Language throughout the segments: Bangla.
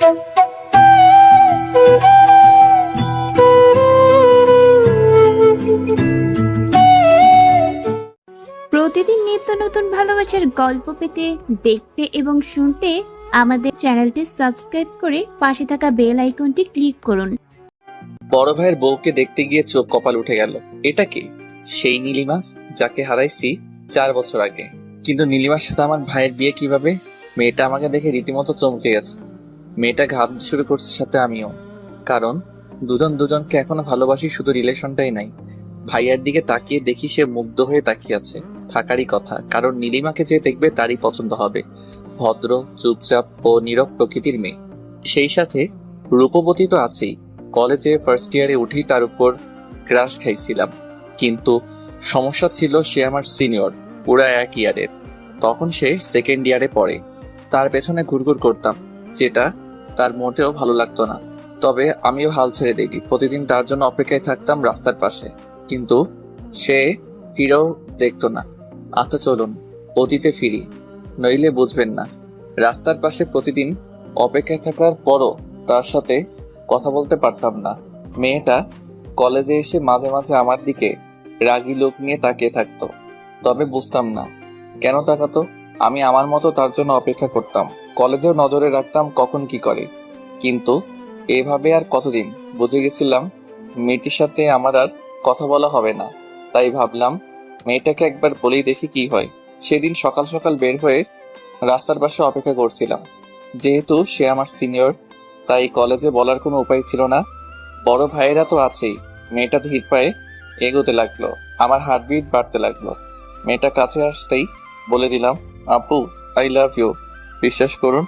প্রতিদিন নিত্য নতুন ভালোবাসার গল্প পেতে, দেখতে এবং শুনতে আমাদের চ্যানেলটি সাবস্ক্রাইব করে পাশে থাকা বেল আইকনটি ক্লিক করুন। বড় ভাইয়ের বউকে দেখতে গিয়ে চোখ কপাল উঠে গেল। এটা কি? সেই নীলিমা যাকে হারাইছি 4 বছর আগে। কিন্তু নীলিমার সাথে আমার ভাইয়ের বিয়ে কিভাবে? মেয়েটা আমাকে দেখে রীতিমতো চমকে গেছে। মেয়েটা ঘাবতে শুরু করছে, সাথে আমিও। কারণ দুজনকে এখনো ভালোবাসি, শুধু রিলেশনটাই নাই। ভাইয়ার দিকে তাকিয়ে দেখি সে মুগ্ধ হয়ে তাকিয়ে আছে। থাকারই কথা, কারণ নীলিমাকে যে দেখবে তারই পছন্দ হবে। ভদ্র, চুপচাপ ও নীরব প্রকৃতির মেয়ে। সেই সাথে রূপবতী তো আছেই। কলেজে ফার্স্ট ইয়ারে উঠেই তার উপর ক্রাশ খাইছিলাম। কিন্তু সমস্যা ছিল, সে আমার সিনিয়র, পুরা 1 ইয়ারের। তখন সে সেকেন্ড ইয়ারে পড়ে। তার পেছনে ঘুরঘুর করতাম, যেটা তার মোটেও ভালো লাগতো না। তবে আমিও হাল ছেড়ে দিই। প্রতিদিন তার জন্য অপেক্ষায় থাকতাম রাস্তার পাশে, কিন্তু সে ফিরেও দেখতো না। আচ্ছা চলুন অতীতে ফিরি, নইলে বুঝবেন না। রাস্তার পাশে প্রতিদিন অপেক্ষায় থাকার পরও তার সাথে কথা বলতে পারতাম না। মেয়েটা কলেজে এসে মাঝে মাঝে আমার দিকে রাগী লোক নিয়ে তাকিয়ে থাকতো, তবে বুঝতাম না কেন তাকাতো। আমি আমার মতো তার জন্য অপেক্ষা করতাম। কলেজেও নজরে রাখতাম কখন কি করে। কিন্তু এভাবে আর কতদিন? বুঝে গেছিলাম মেয়েটির সাথে আমার আর কথা বলা হবে না। তাই ভাবলাম মেয়েটাকে একবার বলেই দেখি কি হয়। সেদিন সকাল সকাল বের হয়ে রাস্তার পাশে অপেক্ষা করছিলাম। যেহেতু সে আমার সিনিয়র, তাই কলেজে বলার কোনো উপায় ছিল না। বড় ভাইয়েরা তো আছেই। মেয়েটা ধীর পায়ে এগোতে লাগলো, আমার হার্টবিট বাড়তে লাগলো। মেয়েটা কাছে আসতেই বলে দিলাম, আপু আই লাভ ইউ। বিশ্বাস করুন,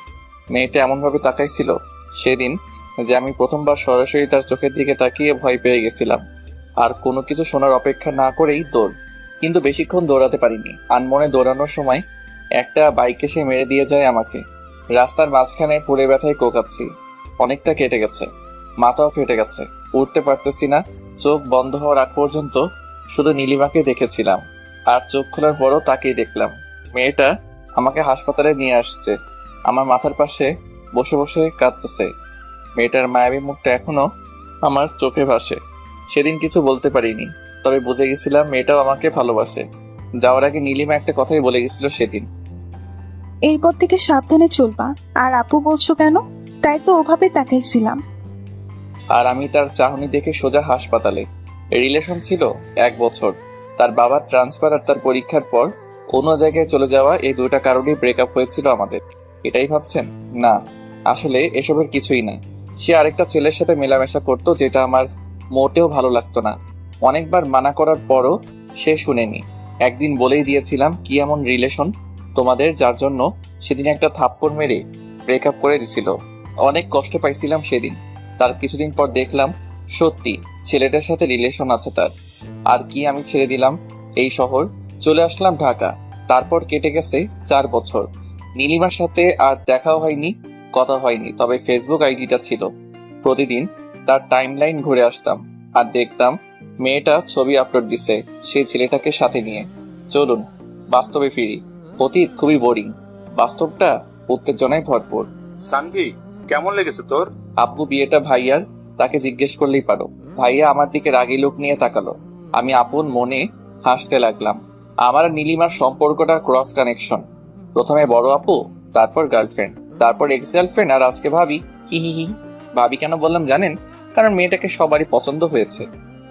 মেয়েটা এমনভাবে তাকাইছিল সেদিন যে আমি প্রথমবার সরাসরি তার চোখের দিকে তাকিয়ে ভয় পেয়ে গেছিলাম। আর কোনো কিছু শোনার অপেক্ষা না করেই দৌড়। কিন্তু বেশিক্ষণ দৌড়াতে পারিনি। আনমনে দৌড়ানোর সময় একটা বাইক এসে মেরে দিয়ে যায় আমাকে। রাস্তার মাঝখানে পুড়ে ব্যথায় কোকাচ্ছি। অনেকটা কেটে গেছে, মাথাও ফেটে গেছে, উঠতে পারতেছি না। চোখ বন্ধ হওয়ার আগ পর্যন্ত শুধু নীলিমাকে দেখেছিলাম, আর চোখ খোলার পরও তাকেই দেখলাম। মেয়েটা আমাকে হাসপাতালে নিয়ে আসছে, আমার মাথার পাশে বসে বসে কাঁদতেছে। মেয়েটার মায়াবী মুখটা এখনো আমার চোখে ভাসে। সেদিন কিছু বলতে পারিনি, তবে বুঝে গেছিলাম মেয়েটাও আমাকে ভালোবাসে। যাওয়ার আগে নীলিমা একটা কথাই বলে গেছিল সেদিন, এরপর থেকে সাবধানে চলবা। আর আপু বলছো কেন? তাই তো ওভাবে তাকাইছিলাম। আর আমি তার চাহনি দেখে সোজা হাসপাতালে। রিলেশন ছিল 1 বছর। তার বাবার ট্রান্সফার আর তার পরীক্ষার পর অন্য জায়গায় চলে যাওয়া, এই 2টা কারণেই ব্রেকআপ হয়েছিল আমাদের। এটাই ভাবছেন? না, আসলে এসবের কিছুই না। সে আরেকটা ছেলের সাথে মেলামেশা করতো, যেটা আমার মোটেও ভালো লাগতো না। অনেকবার মানা করার পরও সে শুনেনি। একদিন বলেই দিয়েছিলাম, কি এমন রিলেশন তোমাদের যার জন্য সেদিন একটা থাপ্পড় মেরে ব্রেকআপ করে দিছিল। অনেক কষ্ট পাইছিলাম সেদিন। তার কিছুদিন পর দেখলাম সত্যি ছেলেটার সাথে রিলেশন আছে তার। আর কি আমি ছেড়ে দিলাম এই শহর, চলে আসলাম ঢাকা। তারপর কেটে গেছে 4 বছর। নীলিমার সাথে আর দেখাও হয়নি, কথা হয়নি, তবে ফেসবুক আইডিটা ছিল। প্রতিদিন তার টাইমলাইন ঘুরে আসতাম আর দেখতাম মেয়েটা ছবি আপলোড দিছে সেই ছেলেটাকে সাথে নিয়ে। চলুন বাস্তবে ফিরি। অতীত খুবই বোরিং, বাস্তবটা উত্তেজনায় ভরপুর। সানভি, কেমন লেগেছে তোর? আব্বু বিয়েটা ভাইয়ার, তাকে জিজ্ঞেস করলেই পারো। ভাইয়া আমার দিকে রাগী লোক নিয়ে তাকালো। আমি আপন মনে হাসতে লাগলাম। আমার আর নীলিমার সম্পর্কটা ক্রস কানেকশন। প্রথমে বড় আপু, তারপর গার্লফ্রেন্ড, তারপর এক্স গার্লফ্রেন্ড, আর আজকে ভাবি। হি হি হি। ভাবি কেন বললাম জানেন? কারণ মেয়েটাকে সবারই পছন্দ হয়েছে।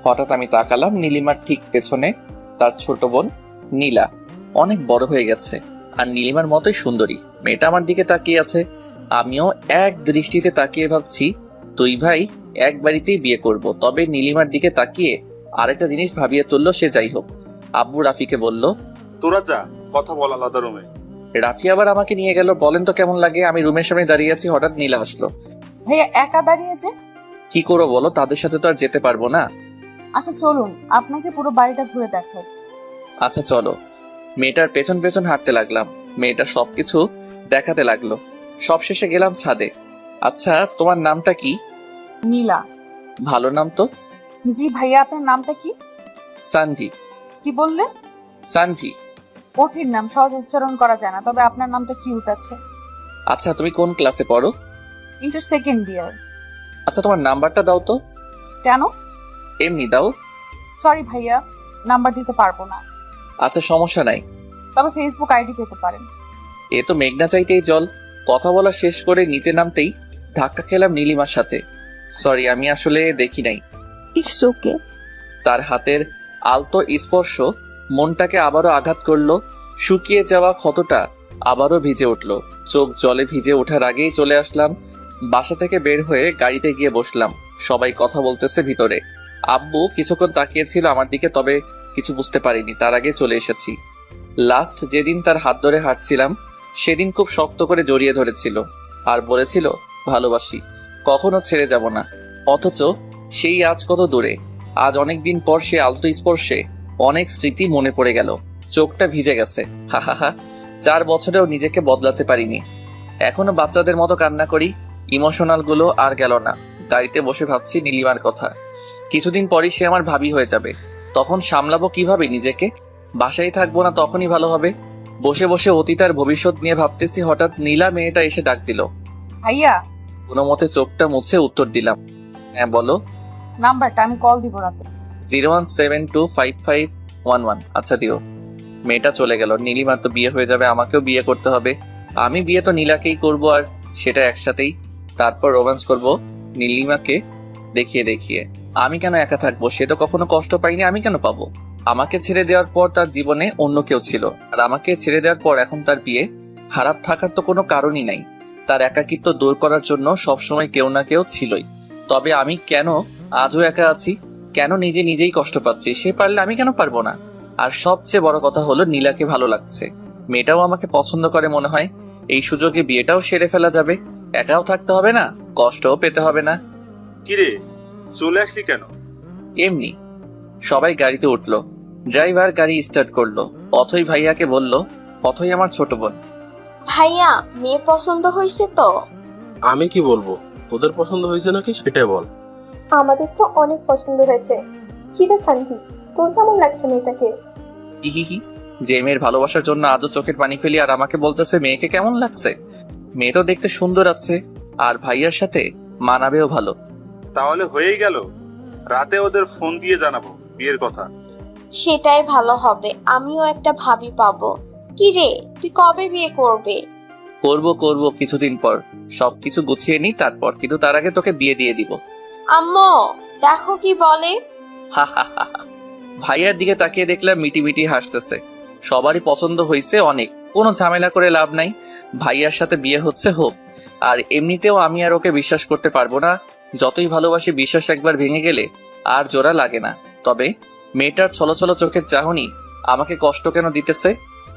হঠাৎ আমি তাকালাম, নীলিমার ঠিক পেছনে তার ছোট বোন নীলা অনেক বড় হয়ে গেছে, আর নীলিমার মতোই সুন্দরী। মেয়েটা আমার দিকে তাকিয়ে আছে। আমিও এক দৃষ্টিতে তাকিয়ে ভাবছি, দুই ভাই এক বাড়িতেই বিয়ে করব। তবে নীলিমার দিকে তাকিয়ে আরেকটা জিনিস ভাবিয়ে তুললো সে। যাই হোক, আব্বু রাফিকে বলল, তোরা যা, কথা বল আলাদা রুমে। রাফি আবার আমাকে নিয়ে গেল। বলেন তো কেমন লাগে? আমি রুমের সামনে দাঁড়িয়ে আছি, হঠাৎ নীলা আসলো। ভাইয়া একা দাঁড়িয়েছে? কি করবো বলো, তাদের সাথে তো আর যেতে পারবো না। আচ্ছা চলুন, আপনাকে পুরো বাড়িটা ঘুরে দেখাই। আচ্ছা চলো। মেয়েটার পেছন পেছন হাঁটতে লাগলাম। মেয়েটা সবকিছু দেখাতে লাগলো। সবশেষে গেলাম ছাদে। আচ্ছা তোমার নামটা কি? নীলা। ভালো নাম তো। জি ভাইয়া, আপনার নামটা কি? সানভি। কি বললেন? সানভি। কঠিন নাম, সহজ উচ্চারণ করা যায় না, তবে আপনার নামটা কিউট আছে। আচ্ছা তুমি কোন ক্লাসে পড়ো? Inter second year. আচ্ছা তোমার নাম্বারটা দাও তো। কেন? এমনি দাও। সরি ভাইয়া, নাম্বার দিতে পারবো না। আচ্ছা সমস্যা নাই। তবে ফেসবুক আইডি পেতে পারেন। এ তো মেঘনা চাইতেই জল। কথা বলা শেষ করে নিচে নামতেই ধাক্কা খেলাম নীলিমার সাথে। সরি, আমি আসলে দেখি নাই। It's okay. তার হাতের আলতো স্পর্শ মনটাকে আবারও আঘাত করলো। শুকিয়ে যাওয়া ক্ষতটা আবারও ভিজে উঠল। চোখ জলে ভিজে ওঠার আগেই চলে আসলাম। বাসা থেকে বের হয়ে গাড়িতে গিয়ে বসলাম। সবাই কথা বলতেছে ভিতরে। আব্বু কিছুক্ষণ তাকিয়েছিল আমার দিকে, তবে কিছু বুঝতে পারিনি। তার আগে চলে এসেছি। লাস্ট যেদিন তার হাত ধরে হাঁটছিলাম সেদিন খুব শক্ত করে জড়িয়ে ধরেছিল আর বলেছিল ভালোবাসি, কখনো ছেড়ে যাব না। অথচ সেই আজ কত দূরে। আজ অনেক দিন পর সে আলতো স্পর্শে অনেক স্মৃতি মনে পড়ে গেল। চোখটা ভিজে গেছে। হা হা হা। 4 বছরেও নিজেকে বদলাতে পারিনি। এখনো বাচ্চাদের মতো কান্না করি। ইমোশনাল গুলো আর গেল না। গাড়িতে বসে ভাবছি নীলিমার কথা। কিছুদিন পরই সে আমার ভাবি হয়ে যাবে। তখন সামলাবো কিভাবে নিজেকে? বাসায় থাকবো না, তখনই ভালো হবে। বসে বসে অতীত আর ভবিষ্যৎ নিয়ে ভাবতেছি, হঠাৎ নীলা মেয়েটা এসে ডাক দিল। ভাইয়া, কোনো মতে চোখটা মুছে উত্তর দিলাম, হ্যাঁ বলো। নাম্বারটা আমি কল দিব রাতে। 017255111। আচ্ছা দিও। মেয়েটা চলে গেল। নীলিমার তো বিয়ে হয়ে যাবে, আমাকেও বিয়ে করতে হবে। আমি বিয়ে তো নীলাকেই করব, আর সেটা একসাথেই। তারপর রোম্যান্স করব নীলিমাকে দেখিয়ে দেখিয়ে। আমি কেন একা থাকবো? সে তো কখনো কষ্ট পাইনি, আমি কেন পাবো? আমাকে ছেড়ে দেওয়ার পর তার জীবনে অন্য কেউ ছিল, আর আমাকে ছেড়ে দেওয়ার পর এখন তার বিয়ে। খারাপ থাকার তো কোনো কারণই নাই। তার একাকিত্ব দূর করার জন্য সবসময় কেউ না কেউ ছিলই। তবে আমি কেন আজও একা আছি? কেন নিজে নিজেই কষ্ট পাচ্ছি? সে পারলে আমি কেন পারবো না? আর সবচেয়ে বড় কথা হলো নীলাকে ভালো লাগছে। মেয়েটাও আমাকে পছন্দ করে মনে হয়। এই সুযোগে বিয়েটাও সেরে ফেলা যাবে। একাও থাকতে হবে না, কষ্টও পেতে হবে না। কিরে, চলে আসলি কেন? এমনি। সবাই গাড়িতে উঠলো। ড্রাইভার গাড়ি স্টার্ট করলো। অথই ভাইয়াকে বলল, অথই আমার ছোট বোন। ভাইয়া, মেয়ে পছন্দ হয়েছে তো? আমি কি বলবো, তোদের পছন্দ হয়েছে নাকি সেটাই বল। আমাদের তো অনেক পছন্দ হয়েছে। কি রে শান্তি, তোর কেমন লাগছে মেয়েটাকে? হিহিহি। যে মেয়ের ভালোবাসার জন্য আদৌ চোখের পানি ফেলি, আর আমাকে বলতেছে মেয়েকে কেমন লাগছে। মেয়ে তো দেখতে সুন্দর আছে, আর ভাইয়ার সাথে মানাবেও ভালো। তাহলে হয়েই গেল। রাতে ওদের ফোন দিয়ে জানাবো বিয়ের কথা। সেটাই ভালো হবে, আমিও একটা ভাবি পাবো। কি রে, তুই কবে বিয়ে করবে? করব কিছুদিন পর। সবকিছু গুছিয়ে নি তারপর, কিন্তু তার আগে তোকে বিয়ে দিয়ে দিব। আম্মু, দেখো কি বলে। হা হা হা হা। ভাইয়ার দিকে তাকিয়ে দেখলাম মিটি মিটি হাসতেছে। সবারই পছন্দ হয়েছে অনেক, কোনো ঝামেলা করে লাভ নাই। ভাইয়ার সাথে বিয়ে হচ্ছে হোক। আর এমনিতেও আমি আর ওকে বিশ্বাস করতে পারবো না। যতই ভালোবাসি, বিশ্বাস একবার ভেঙে গেলে আর জোড়া লাগে না। তবে মেয়েটার ছলছল চোখের চাহনি আমাকে কষ্ট কেন দিতেছে?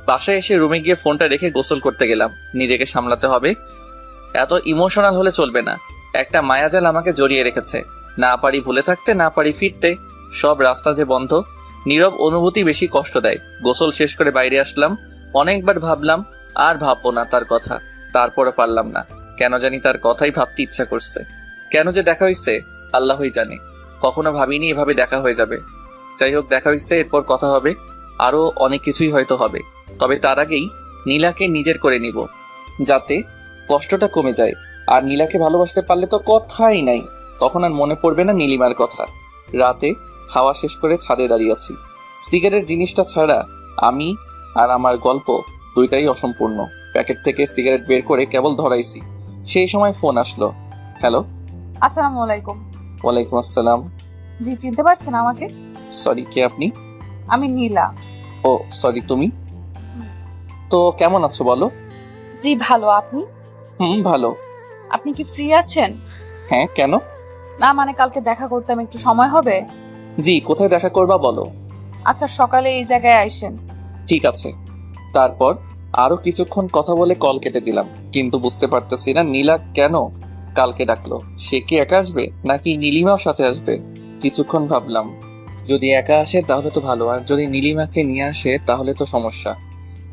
বাসায় এসে রুমে গিয়ে ফোনটা রেখে গোসল করতে গেলাম। নিজেকে সামলাতে হবে। এত ইমোশনাল হলে চলবে না। একটা মায়াজাল আমাকে জড়িয়ে রেখেছে। না পারি ভুলে থাকতে, না পারি ফিরতে। সব রাস্তা যে বন্ধ। নীরব অনুভূতি বেশি কষ্ট দেয়। গোসল শেষ করে বাইরে আসলাম। অনেকবার ভাবলাম আর ভাববো না তার কথা। তারপরে পারলাম না। কেন জানি তার কথাই ভাবতে ইচ্ছা করছে। কেন যে দেখা হয়েছে আল্লাহই জানে। কখনো ভাবিনি এভাবে দেখা হয়ে যাবে। যাই হোক, দেখা হয়েছে, এরপর কথা হবে। আরো অনেক কিছুই হয়তো হবে। তবে তার আগেই নীলাকে নিজের করে নিব, যাতে কষ্টটা কমে যায়। আর নীলাকে ভালোবাসতে পারলে তো কথাই নাই। তখন আর মনে পড়বে না নীলিমার কথা। রাতে খাওয়া শেষ করে ছাদে দাঁড়িয়ে আছি। সিগারেট জিনিসটা ছাড়া আমি আর আমার গল্প দুইটাই অসম্পূর্ণ। প্যাকেট থেকে সিগারেট বের করে কেবল ধরাইছি, সেই সময় ফোন আসলো। হ্যালো। আসসালামু আলাইকুম। ওয়ালাইকুম আসসালাম। জি, চিনতে পারছেন আমাকে? সরি, কে আপনি? আমি নীলা। ও সরি, তুমি? তো কেমন আছো বলো? জি ভালো, আপনি? ভালো। আপনি কি ফ্রি আছেন? হ্যাঁ, কেন? না মানে কালকে দেখা করতাম, একটু সময় হবে? জি, কোথায় দেখা করবা বলো। আচ্ছা, সকালে এই জায়গায় আইসেন। ঠিক আছে। তারপর আরো কিছুক্ষণ কথা বলে কল কেটে দিলাম। কিন্তু বুঝতে পারতেছি না নীলা কেন কালকে ডাকলো। সে কি একা আসবে নাকি নীলিমাও সাথে আসবে? কিছুক্ষণ ভাবলাম, যদি একা আসে তাহলে তো ভালো, আর যদি নীলিমাকে নিয়ে আসে তাহলে তো সমস্যা।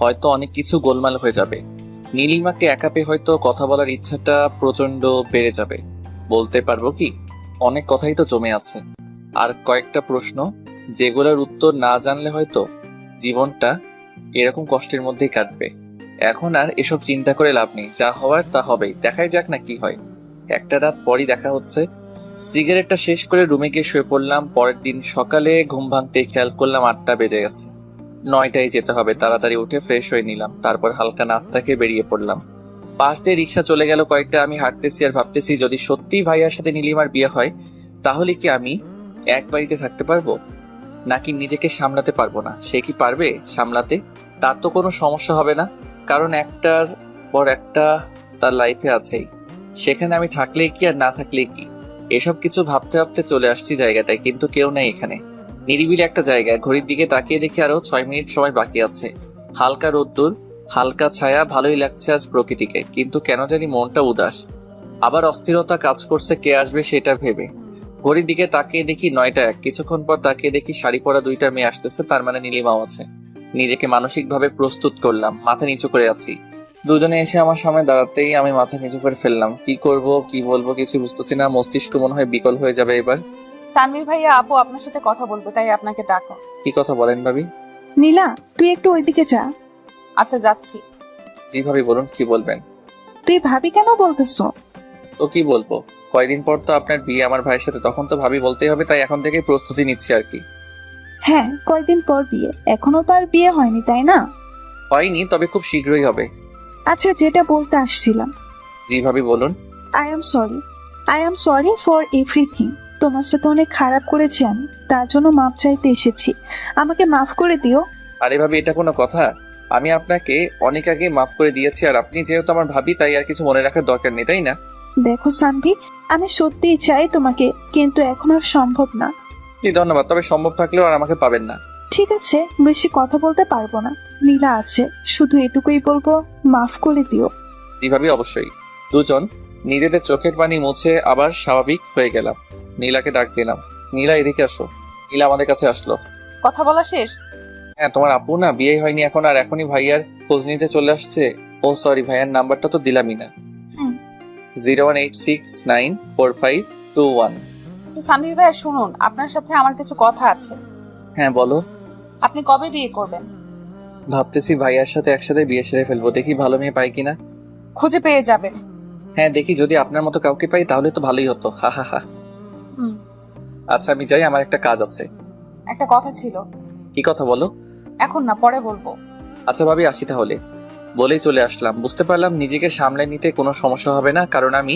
হয়তো অনেক কিছু গোলমাল হয়ে যাবে। নীলিমাকে একা পেয়ে হয়তো কথা বলার ইচ্ছাটা প্রচন্ড বেড়ে যাবে। বলতে পারবো কি? অনেক কথাই তো জমে আছে, আর কয়েকটা প্রশ্ন যেগুলোর উত্তর না জানলে হয়তো জীবনটা এরকম কষ্টের মধ্যেই কাটবে। এখন আর এসব চিন্তা করে লাভ নেই। যা হওয়ার তা হবেই, দেখাই যাক না কি হয়। একটা রাত পরই দেখা হচ্ছে। সিগারেটটা শেষ করে রুমে গিয়ে শুয়ে পড়লাম। পরের দিন সকালে ঘুম ভাঙতে খেয়াল করলাম 8টা বেজে গেছে। 9টায় যেতে হবে। তাড়াতাড়ি উঠে ফ্রেশ হয়ে নিলাম, তারপর হালকা নাস্তা খেয়ে বেরিয়ে পড়লাম। পাশ দিয়ে রিক্সা চলে গেল কয়েকটা। আমি হাঁটতেছি আর ভাবতেছি, যদি সত্যি ভাইয়ার সাথে নীলিমার বিয়ে হয় তাহলে কি আমি এক বাড়িতে থাকতে পারবো, নাকি নিজেকে সামলাতে পারবো না? সে কি পারবে সামলাতে? তার তো কোনো সমস্যা হবে না, কারণ একটার পর একটা তার লাইফে আছেই। সেখানে আমি থাকলে কি আর না থাকলে কি, এসব কিছু ভাবতে ভাবতে চলে আসছি জায়গাটায়, কিন্তু কেউ নাই এখানে। নিরিবিলি একটা জায়গা। ঘড়ির দিকে তাকিয়ে দেখি আরো 6 মিনিট সময় বাকি আছে। হালকা রোদ্দুর, হালকা ছায়া, ভালোই লাগছে আজ প্রকৃতিকে, কিন্তু কেন জানি মনটা উদাস। আবার অস্থিরতা কাজ করছে কে আসবে সেটা ভেবে। ঘড়ির দিকে তাকিয়ে দেখি 9টা 1। কিছুক্ষণ পর তাকিয়ে দেখি শাড়ি পরা 2টা মেয়ে আসতেছে, তার মানে নীলিমাও আছে। নিজেকে মানসিকভাবে প্রস্তুত করলাম, মাথা নিচু করে আছি। দুজনে এসে আমার সামনে দাঁড়াতেই আমি মাথা নিচু করে ফেললাম। কি করব, কি বলবো কিছু বুঝতেছি না। মস্তিষ্ক মনে হয় বিকল হয়ে যাবে এবার। সানভীর ভাইয়া, আপু আপনার সাথে কথা বলবে, তাই আপনাকে ডাকা। কি কথা বলেন ভাবি? নীলা, তুই একটু ওইদিকে যা। আচ্ছা, যাচ্ছি। জি ভাবি বলুন, কি বলবেন? তুই ভাবি কেন বলতেছ? তো কি বলবো, কয়দিন পর তো আপনার বিয়ে আমার ভাইয়ের সাথে, তখন তো ভাবি বলতেই হবে, তাই এখন থেকে প্রস্তুতি নিচ্ছি আর কি। হ্যাঁ, কয়দিন পর বিয়ে, এখনো তো আর বিয়ে হয়নি, তাই না? হয়নি, তবে খুব শীঘ্রই হবে। আচ্ছা, যেটা বলতে আসছিলাম, জি ভাবি বলুন। I am sorry for everything. তোমার সাথে অনেক খারাপ করেছি আমি, তার জন্য মাপ চাইতে এসেছি। আমাকে মাফ করে দিও। আরে ভাবি, এটা কোনো কথা? আমি আপনাকে অনেক আগে মাফ করে দিয়েছি, আর আপনি যেহেতু আমার ভাবি তাই আর কিছু মনে রাখার দরকার নেই, তাই না? দেখো সানভি, আমি সত্যিই চাই তোমাকে, কিন্তু এখন আর সম্ভব না। জি ধন্যবাদ, তবে সম্ভব থাকলেও আর আমাকে পাবেন না। ঠিক আছে, বেশি কথা বলতে পারবো না। নীলা আছে, শুধু এটুকুই বলবো, মাফ করে দিও। জি ভাবি, অবশ্যই। দুজন নিজেদের চোখের পানি মুছে আবার স্বাভাবিক হয়ে গেলাম। নীলাকে ডাক দিলাম, নীলা এদিকে আসো। নীলা আমাদের কাছে আসলো। কথা বলা শেষ? হ্যাঁ, তোমার আপু না বিয়ে হয়নি এখন, আর এখনই ভাইয়ার খোঁজ নিতে চলে আসছে। ও সরি, ভাইয়ার নাম্বারটা তো দিলামই না। হুম। 018694521। আচ্ছা সানভীর ভাইয়া, শুনুন, আপনার সাথে আমার কিছু কথা আছে। হ্যাঁ বলো। আপনি কবে বিয়ে করবেন? ভাবতেছি ভাইয়ার সাথে একসাথে বিয়ে সেরে ফেলবো, দেখি ভালো মেয়ে পাই কিনা। খুঁজে পেয়ে যাবেন। হ্যাঁ দেখি, যদি আপনার মতো কাউকে পাই তাহলে তো ভালোই হতো। হা হা হা। হুম। আচ্ছা আমি যাই, আমার একটা কাজ আছে। একটা কথা ছিল। কি কথা বলো? এখন না, পরে বলবো। আচ্ছা ভাবি, আসি তাহলে। বলেই চলে আসলাম। বুঝতে পারলাম নিজেকে সামলে নিতে কোনো সমস্যা হবে না, কারণ আমি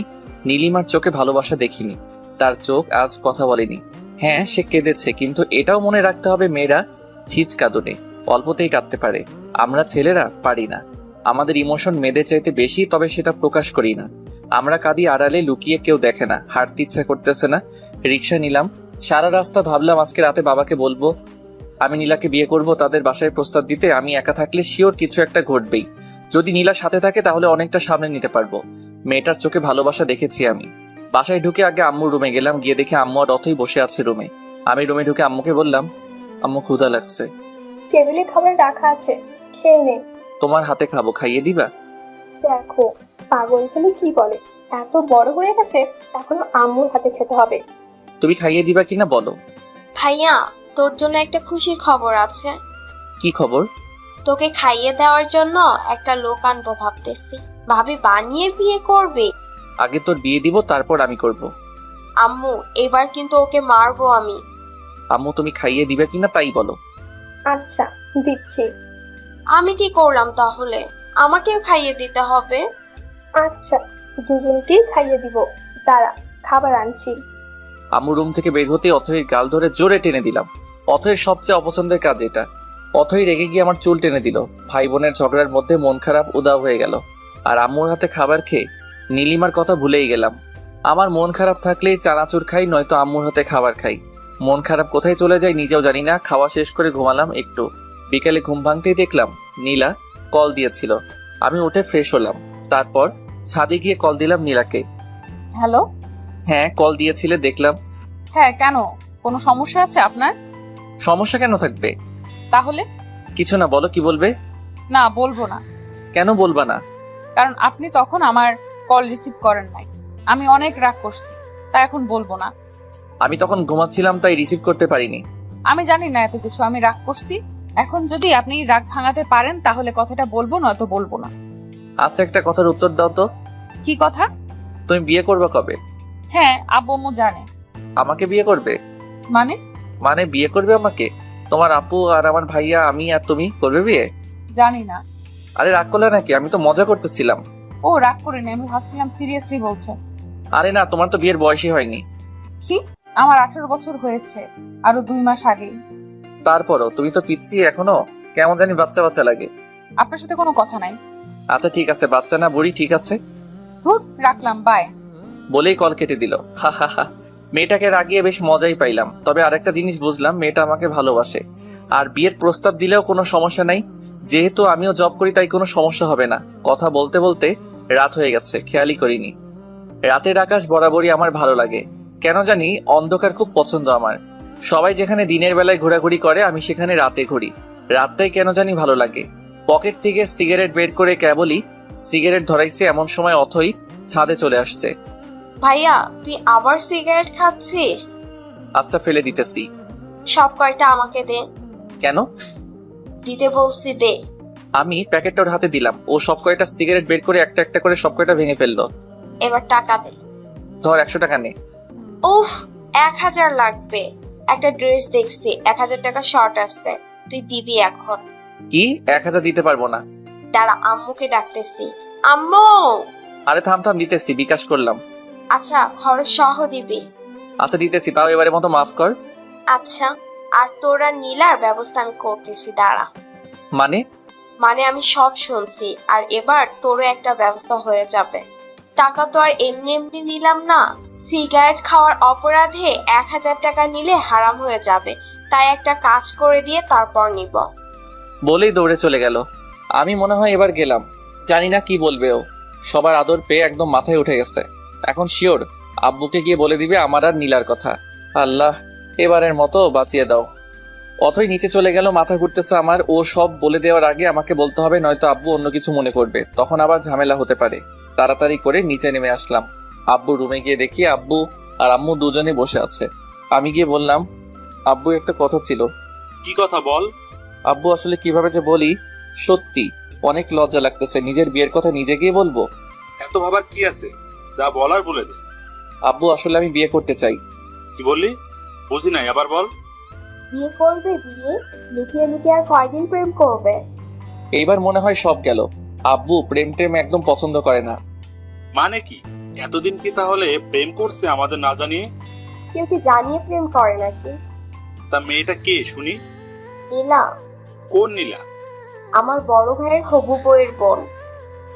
নীলিমার চোখে ভালোবাসা দেখিনি। তার চোখ আজ কথা বলেনি। হ্যাঁ, সে কেঁদেছে, কিন্তু এটাও মনে রাখতে হবে মেয়েরা ছিচ কাঁদনে অল্পতেই কাঁদতে পারে, আমরা ছেলেরা পারি না। আমাদের ইমোশন মেয়েদের চাইতে বেশি, তবে সেটা প্রকাশ করি না। আমরা কাঁদি আড়ালে, লুকিয়ে, কেউ দেখে না। হাঁটতে ইচ্ছা করতেছে না, রিক্সা নিলাম। সারা রাস্তা ভাবলাম আজকে রাতে বাবাকে বলবো আমি নীলাকে বিয়ে করব, তাদের বাসায় প্রস্তাব দিতে। আমি একা থাকলে শিওর কিছু একটা ঘটবেই। যদি নীলা সাথে থাকে তাহলে অনেকটা সামনে নিতে পারবো। মেয়েটার চোখে ভালোবাসা দেখেছি আমি। বাসায় ঢুকে আগে আম্মুর রুমে গেলাম, গিয়ে দেখি আম্মু আর অথই বসে আছে রুমে। আমি রুমে ঢুকে আম্মুকে বললাম, আম্মু ক্ষুধা লাগছে। টেবিলে খাবার রাখা আছে, খেয়ে নে। তোমার হাতে খাবো, খাইয়ে দিবা? দেখো, পাগল ছেলে কি বলে, এত বড় হয়ে গেছে, এখনো আম্মুর হাতে খেতে হবে। তুমি খাইয়ে দিবা কিনা বলো। ভাইয়া, তোর জন্য একটা খুশির খবর আছে। কি খবর? তোকে খাইয়ে দেওয়ার জন্য একটা লোক আনবো ভাবতেছি। ভাবি বানিয়ে বিয়ে করবে। আগে তোর বিয়ে দিব, তারপর আমি করব। আম্মু, এবার কিন্তু ওকে মারবো আমি। আম্মু তুমি খাইয়ে দিবা কিনা তাই বলো। আচ্ছা, দিচ্ছি। আমি কি করলাম তাহলে? আমাকেও খাইয়ে দিতে হবে। আচ্ছা, দুজনকেই খাইয়ে দিব। দাঁড়া, খাবার আনছি। আম্মু রুম থেকে বের হতে অথয়ের গাল ধরে জোরে টেনে দিলাম। অথয়ের সবচেয়ে অপছন্দের কাজ এটা। অথই রেগে গিয়ে আমার চুল টেনে দিল। ভাই বোনের ঝগড়ার মধ্যে মন খারাপ উদাও হয়ে গেল। আর আম্মুর হাতে খাবার খেয়ে নীলিমার কথা ভুলেই গেলাম। আমার মন খারাপ থাকলেই চানাচুর খাই, নয়তো আম্মুর হাতে খাবার খাই। মন খারাপ কোথায় চলে যায় নিজেও জানি না। খাওয়া শেষ করে ঘুমালাম একটু। বিকেলে ঘুম ভাঙতেই দেখলাম নীলা কল দিয়েছিল। আমি উঠে ফ্রেশ হলাম, তারপর ছাদে গিয়ে কল দিলাম নীলাকে। হ্যালো। হ্যাঁ, কল দিয়েছিলে দেখলাম। হ্যাঁ, কেন? কোনো সমস্যা আছে আপনার? সমস্যা কেন থাকবে? তাহলে? কিছু না, বলো কি বলবে। না, বলবো না। কেন বলবা না? কারণ আপনি তখন আমার কল রিসিভ করেন নাই। আমি অনেক রাগ করছি, তাই এখন বলবো না। আমি তখন ঘুমাচ্ছিলাম, তাই রিসিভ করতে পারিনি। আমি জানি না এত কিছু, আমি রাগ করছি। এখন যদি আপনি রাগ ভাঙাতে পারেন তাহলে কথাটা বলবো, নয়তো বলবো না। আচ্ছা, একটা কথার উত্তর দাও তো। কি কথা? তুমি বিয়ে করবে কবে? হ্যাঁ, আব্বু আম্মু জানে। আমাকে বিয়ে করবে? মানে? মানে বিয়ে করবে আমাকে? তোমার আপু আর আমার ভাইয়া, আমি আর তুমি করবে বিয়ে? জানি না। আরে রাগ করলে নাকি? আমি তো মজা করতেছিলাম। ও রাগ করিনি, আমি ভাবছিলাম সিরিয়াসলি বলছে। আরে না, তোমার তো বিয়ের বয়সই হয়নি। কি? আমার 18 বছর হয়েছে, আরো 2 মাস আগেই। তারপরও তুমি তো পিচ্ছি এখনো, কেমন জানি বাচ্চা বাচ্চা লাগে। আপনার সাথে কোনো কথা নাই। আচ্ছা ঠিক আছে, বাচ্চা না বুড়ি, ঠিক আছে। ধুর, রাখলাম, বাই। বলেই কল কেটে দিল। হা হা হা। মেয়েটাকে রাগিয়ে বেশ মজাই পাইলাম, তবে আরেকটা জিনিস বুঝলাম, মেয়েটা আমাকে ভালোবাসে। আর বিয়ের প্রস্তাব দিলেও কোনো সমস্যা নাই, যেহেতু আমিও জব করি তাই কোনো সমস্যা হবে না। কথা বলতে বলতে রাত হয়ে গেছে, খেয়ালই করিনি। রাতের আকাশ বরাবরই আমার ভালো লাগে, কেন জানি অন্ধকার খুব পছন্দ আমার। সবাই যেখানে দিনের বেলায় ঘোরাঘুরি করে, আমি সেখানে রাতে ঘুরি। রাতটাই কেন জানি ভালো লাগে। পকেট থেকে সিগারেট বের করে কেবলই সিগারেট ধরাইছে এমন সময় অথই ছাদে চলে আসছে। ভাইয়া, তুই আবার সিগারেট খাচ্ছিস? আচ্ছা ফেলে দিতেছি। সব কয়টা আমাকে দে। কেন? দিতে বলছি, দে। আমি প্যাকেটটা ওর হাতে দিলাম, ও সব কয়টা সিগারেট বের করে একটা একটা করে সব কয়টা ভেঙে ফেললো। এবার টাকা দে। ধর 100 টাকা নে। উফ, 1000 লাগবে। একটা ড্রেস দেখছি, 1000 টাকা শর্ট আসছে, তুই দিবি এখন। কি? 1000 দিতে পারবো না। দাঁড়া, আম্মুকে ডাকতেছি। আম্মু! আরে থাম থাম, দিতেছি, বিকাশ করলাম। আচ্ছা, খরচ সহ দিবি। আচ্ছা দিতেছি, তাও এবারের মতো মাফ কর। আচ্ছা, আর তোরা নীলার ব্যবস্থা আমি করতেছি, দাঁড়া। মানে? মানে আমি সব শুনছি, আর এবার তোরও একটা ব্যবস্থা হয়ে যাবে। টাকা তো আর এমনি এমনি নিলাম না, সিগারেট খাওয়ার অপরাধে 1000 টাকা নিলে হারাম হয়ে যাবে, তাই একটা কাজ করে দিয়ে তারপর নিব। বলেই দৌড়ে চলে গেল। আমি মনে হয় এবার গেলাম, জানি না কি বলবে ও। সবার আদর পেয়ে একদম মাথায় উঠে গেছে। এখন শিওর আব্বুকে গিয়ে বলে দিবে আমার আর নীলার কথা। আল্লাহ, এবারের মতো বাঁচিয়ে দাও। অথই নিচে চলে গেল, মাথা ঘুরতেছে আমার। ও সব বলে দেওয়ার আগে আমাকে বলতে হবে, নয়তো আব্বু অন্য কিছু মনে করবে, তখন আবার ঝামেলা হতে পারে। তাড়াতাড়ি করে নিচে নেমে আসলাম। আব্বু রুমে গিয়ে দেখি আব্বু আর আম্মু দুজনে বসে আছে। আমি গিয়ে বললাম, আব্বু একটা কথা ছিল। কি কথা বল? আব্বু আসলে কিভাবে যে বলি, সত্যি অনেক লজ্জা লাগতেছে। নিজের বিয়ের কথা নিজে গিয়ে বলবো? এত ভাবার কি আছে, যা বলার বলে দে। আব্বু আসলে আমি বিয়ে করতে চাই। কি বললি? বুঝি নাই, আবার বল। বিয়ে করবে? বিয়ে লুকিয়ে লুকিয়ে আর কয়দিন প্রেম করবে? এইবার মনে হয় সব গেল। আব্বু প্রেম টেম একদম পছন্দ করে না। মানে কি? এতদিন কি তাহলে প্রেম করছে আমাদের না জানিয়ে? কেউ কি জানিয়ে প্রেম করে নাকি? তা মেয়েটা কে শুনি? নীলা, কোন নীলা? আমার বড় ভাইয়ের হবু বউয়ের বোন।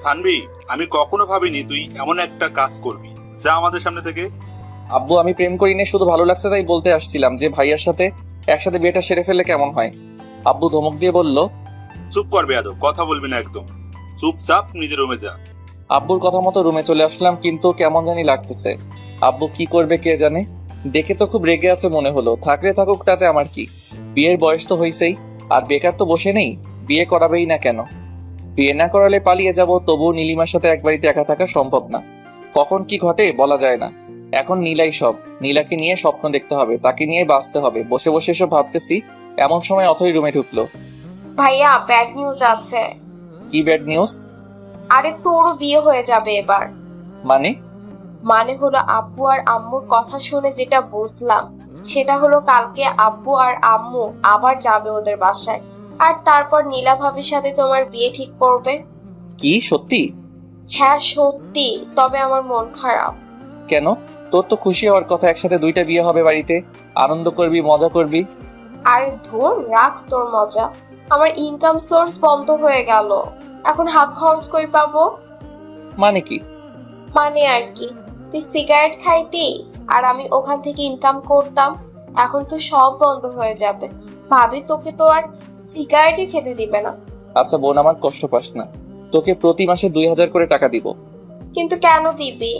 সানভি, আমি কখনো ভাবিনি তুই এমন একটা কাজ করবি। যা আমাদের সামনে থেকে। আব্বু আমি প্রেম করি না, শুধু ভালো লাগছে তাই বলতে আসছিলাম যে ভাইয়ার সাথে একসাথে বিয়েটা সেরে ফেললে কেমন হয়। আব্বু ধমক দিয়ে বলল, চুপ কর বেয়াদব, কথা বলবি না একদম। চুপচাপ নিজের রুমে যা। আব্বুর কথা মতো রুমে চলে আসলাম, কিন্তু কেমন জানি লাগতেছে। আব্বু কি করবে কে জানে। দেখে তো খুব রেগে আছে মনে হলো। থাকলে থাকুক, তাতে আমার কি। বিয়ের বয়স তো হয়েছেই, আর বেকার তো বসে নেই। বিয়ে করাবেই না কেন? বিয়ে না করালে পালিয়ে যাব, তবুও নীলিমার সাথে এক বাড়িতে একা থাকা সম্ভব না। কখন কি ঘটে বলা যায় না। এখন নীলাই সব। নীলাকে নিয়ে স্বপ্ন দেখতে হবে, তাকে নিয়ে বাঁচতে হবে। বসে বসে এসব ভাবতেছি, এমন সময় অথই রুমে ঢুকলো। ভাইয়া, ব্যাড নিউজ আছে। কি ব্যাড নিউজ? আরে তোরও বিয়ে হয়ে যাবে এবার। মানে? মানে হলো আব্বু আর আম্মুর কথা শুনে যেটা বুঝলাম, সেটা হলো কালকে আব্বু আর আম্মু আবার যাবে ওদের বাসায়, আর তারপর নীলা ভাবির সাথে তোমার বিয়ে ঠিক করবে। কি সত্যি? হ্যাঁ সত্যি, তবে আমার মন খারাপ। কেন? তোর তো খুশি হওয়ার কথা, একসাথে 2টা বিয়ে হবে বাড়িতে, আনন্দ করবি, মজা করবি। আরে ধুর, রাখ তোর মজা। আমার ইনকাম সোর্স বন্ধ হয়ে গেল, এখন হাত খরচ কই পাবো? মানে কি? মানে আর কি, তুই সিগারেট খাইতি আর আমি ওখান থেকে ইনকাম করতাম, এখন তো সব বন্ধ হয়ে যাবে। ভাবি তোকে তো আর সিগারেটই খেতে দিবে না। আচ্ছা বোন, আমার কষ্ট পাস না। তোকে প্রতি মাসে 2000 করে টাকা দিব। কিন্তু কেন দিবি?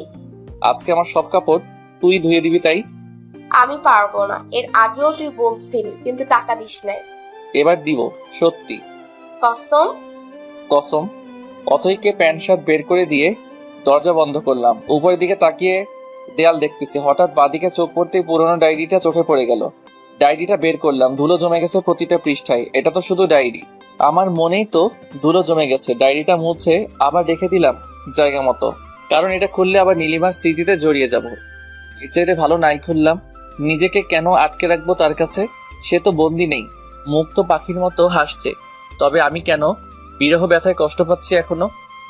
আজকে আমার সব কাপড় তুই ধুয়ে দিবি তাই। আমি পারবো না, এর আগেও তুই বলছিলি, কিন্তু টাকা দিস নাই। এবার দিব, সত্যি কসম। কসম। অথইকে প্যান্ট শার্ট বের করে দিয়ে দরজা বন্ধ করলাম। উপরের দিকে তাকিয়ে দেয়াল দেখতেছি, হঠাৎ বাদিকে চোখ পড়তেই পুরোনো ডায়েরিটা চোখে পড়ে গেল। ডায়েরিটা বের করলাম, ধুলো জমে গেছে প্রতিটা পৃষ্ঠায়। এটা তো শুধু ডায়েরি, আমার মনেই তো ধুলো জমে গেছে। ডায়েরিটা মুছে আবার রেখে দিলাম জায়গা মতো। কারণ এটা খুললে আবার নীলিমার স্মৃতিতে জড়িয়ে যাব। এর চাইতে ভালো নাই খুললাম। নিজেকে কেন আটকে রাখবো তার কাছে? সে তো বন্দি নেই, মুক্ত পাখির মতো হাসছে। তবে আমি কেন বিরহ ব্যথায় কষ্ট পাচ্ছি এখনো?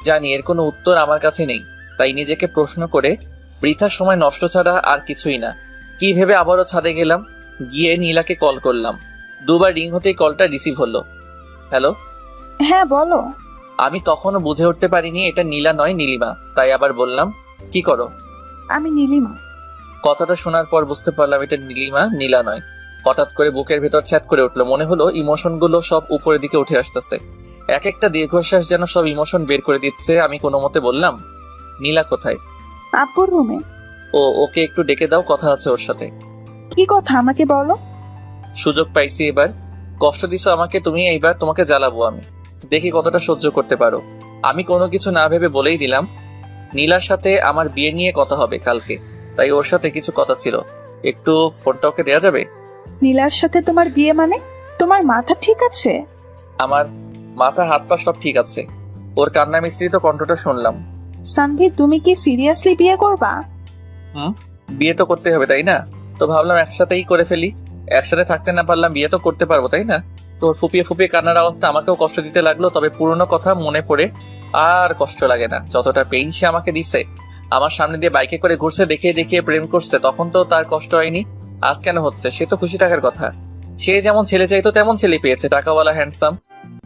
জানি এর কোনো উত্তর আমার কাছে নেই, তাই নিজেকে প্রশ্ন করে বৃথা সময় নষ্ট ছাড়া আর কিছুই না। কি ভেবে আবারও ছাদে গেলাম, গিয়ে নীলাকে কল করলাম। দুবার রিং হতেই কলটা রিসিভ হলো। হ্যালো। হ্যাঁ বলো। আমি তখনও বুঝে উঠতে পারিনি এটা নীলা নয় নীলিমা, তাই আবার বললাম, কি করো? আমি নীলিমা। কথাটা শোনার পর বুঝতে পারলাম এটা নীলিমা, নীলা নয়। হঠাৎ করে বুকের ভেতর ছ্যাদ করে উঠলো, মনে হলো ইমোশনগুলো সব উপরের দিকে উঠে আসতেছে। এক একটা দীর্ঘশ্বাস যেন সব ইমোশন বের করে দিচ্ছে। আমি কোনো মতে বললাম, নীলা কোথায়? আপুর রুমে। ওকে একটু ডেকে দাও, কথা আছে ওর সাথে। কি কথা আমাকে বলো। সুযোগ পাইছি এবার। কষ্ট দিছো আমাকে তুমি, এইবার তোমাকে জ্বালাবো আমি। দেখি কতটা সহ্য করতে পারো। আমি কোনো কিছু না ভেবে বলেই দিলাম, নীলার সাথে আমার বিয়ে নিয়ে কথা হবে কালকে, তাই ওর সাথে কিছু কথা ছিল। একটু ফোনটা ওকে দেওয়া যাবে? নীলার সাথে তোমার বিয়ে মানে? তোমার মাথা ঠিক আছে? আমার মাথা হাত পা সব ঠিক আছে। ওর কান্না মিশ্রিত কণ্ঠটা শুনলাম। সানভি তুমি কি সিরিয়াসলি বিয়ে করবা? বিয়ে তো করতে হবে তাই না? তো ভাবলাম একসাথেই করে ফেলি। একসাথে থাকতে না পারলাম, বিয়ে তো করতে পারবো তাই না? তোর ফুপিয়ে ফুপিয়ে কান্নার আওয়াজটা আমাকেও কষ্ট দিতে লাগলো। তবে পুরনো কথা মনে পড়ে আর কষ্ট লাগে না। যতটা পেইন সে আমাকে দিছে, আমার সামনে দিয়ে বাইকে করে ঘুরছে, দেখিয়ে দেখিয়ে প্রেম করছে, তখন তো তার কষ্ট হয়নি। আজ কেন হচ্ছে? সে তো খুশি থাকার কথা। সে যেমন ছেলে চাইতো তেমন ছেলে পেয়েছে, টাকাওয়ালা, হ্যান্ডসাম।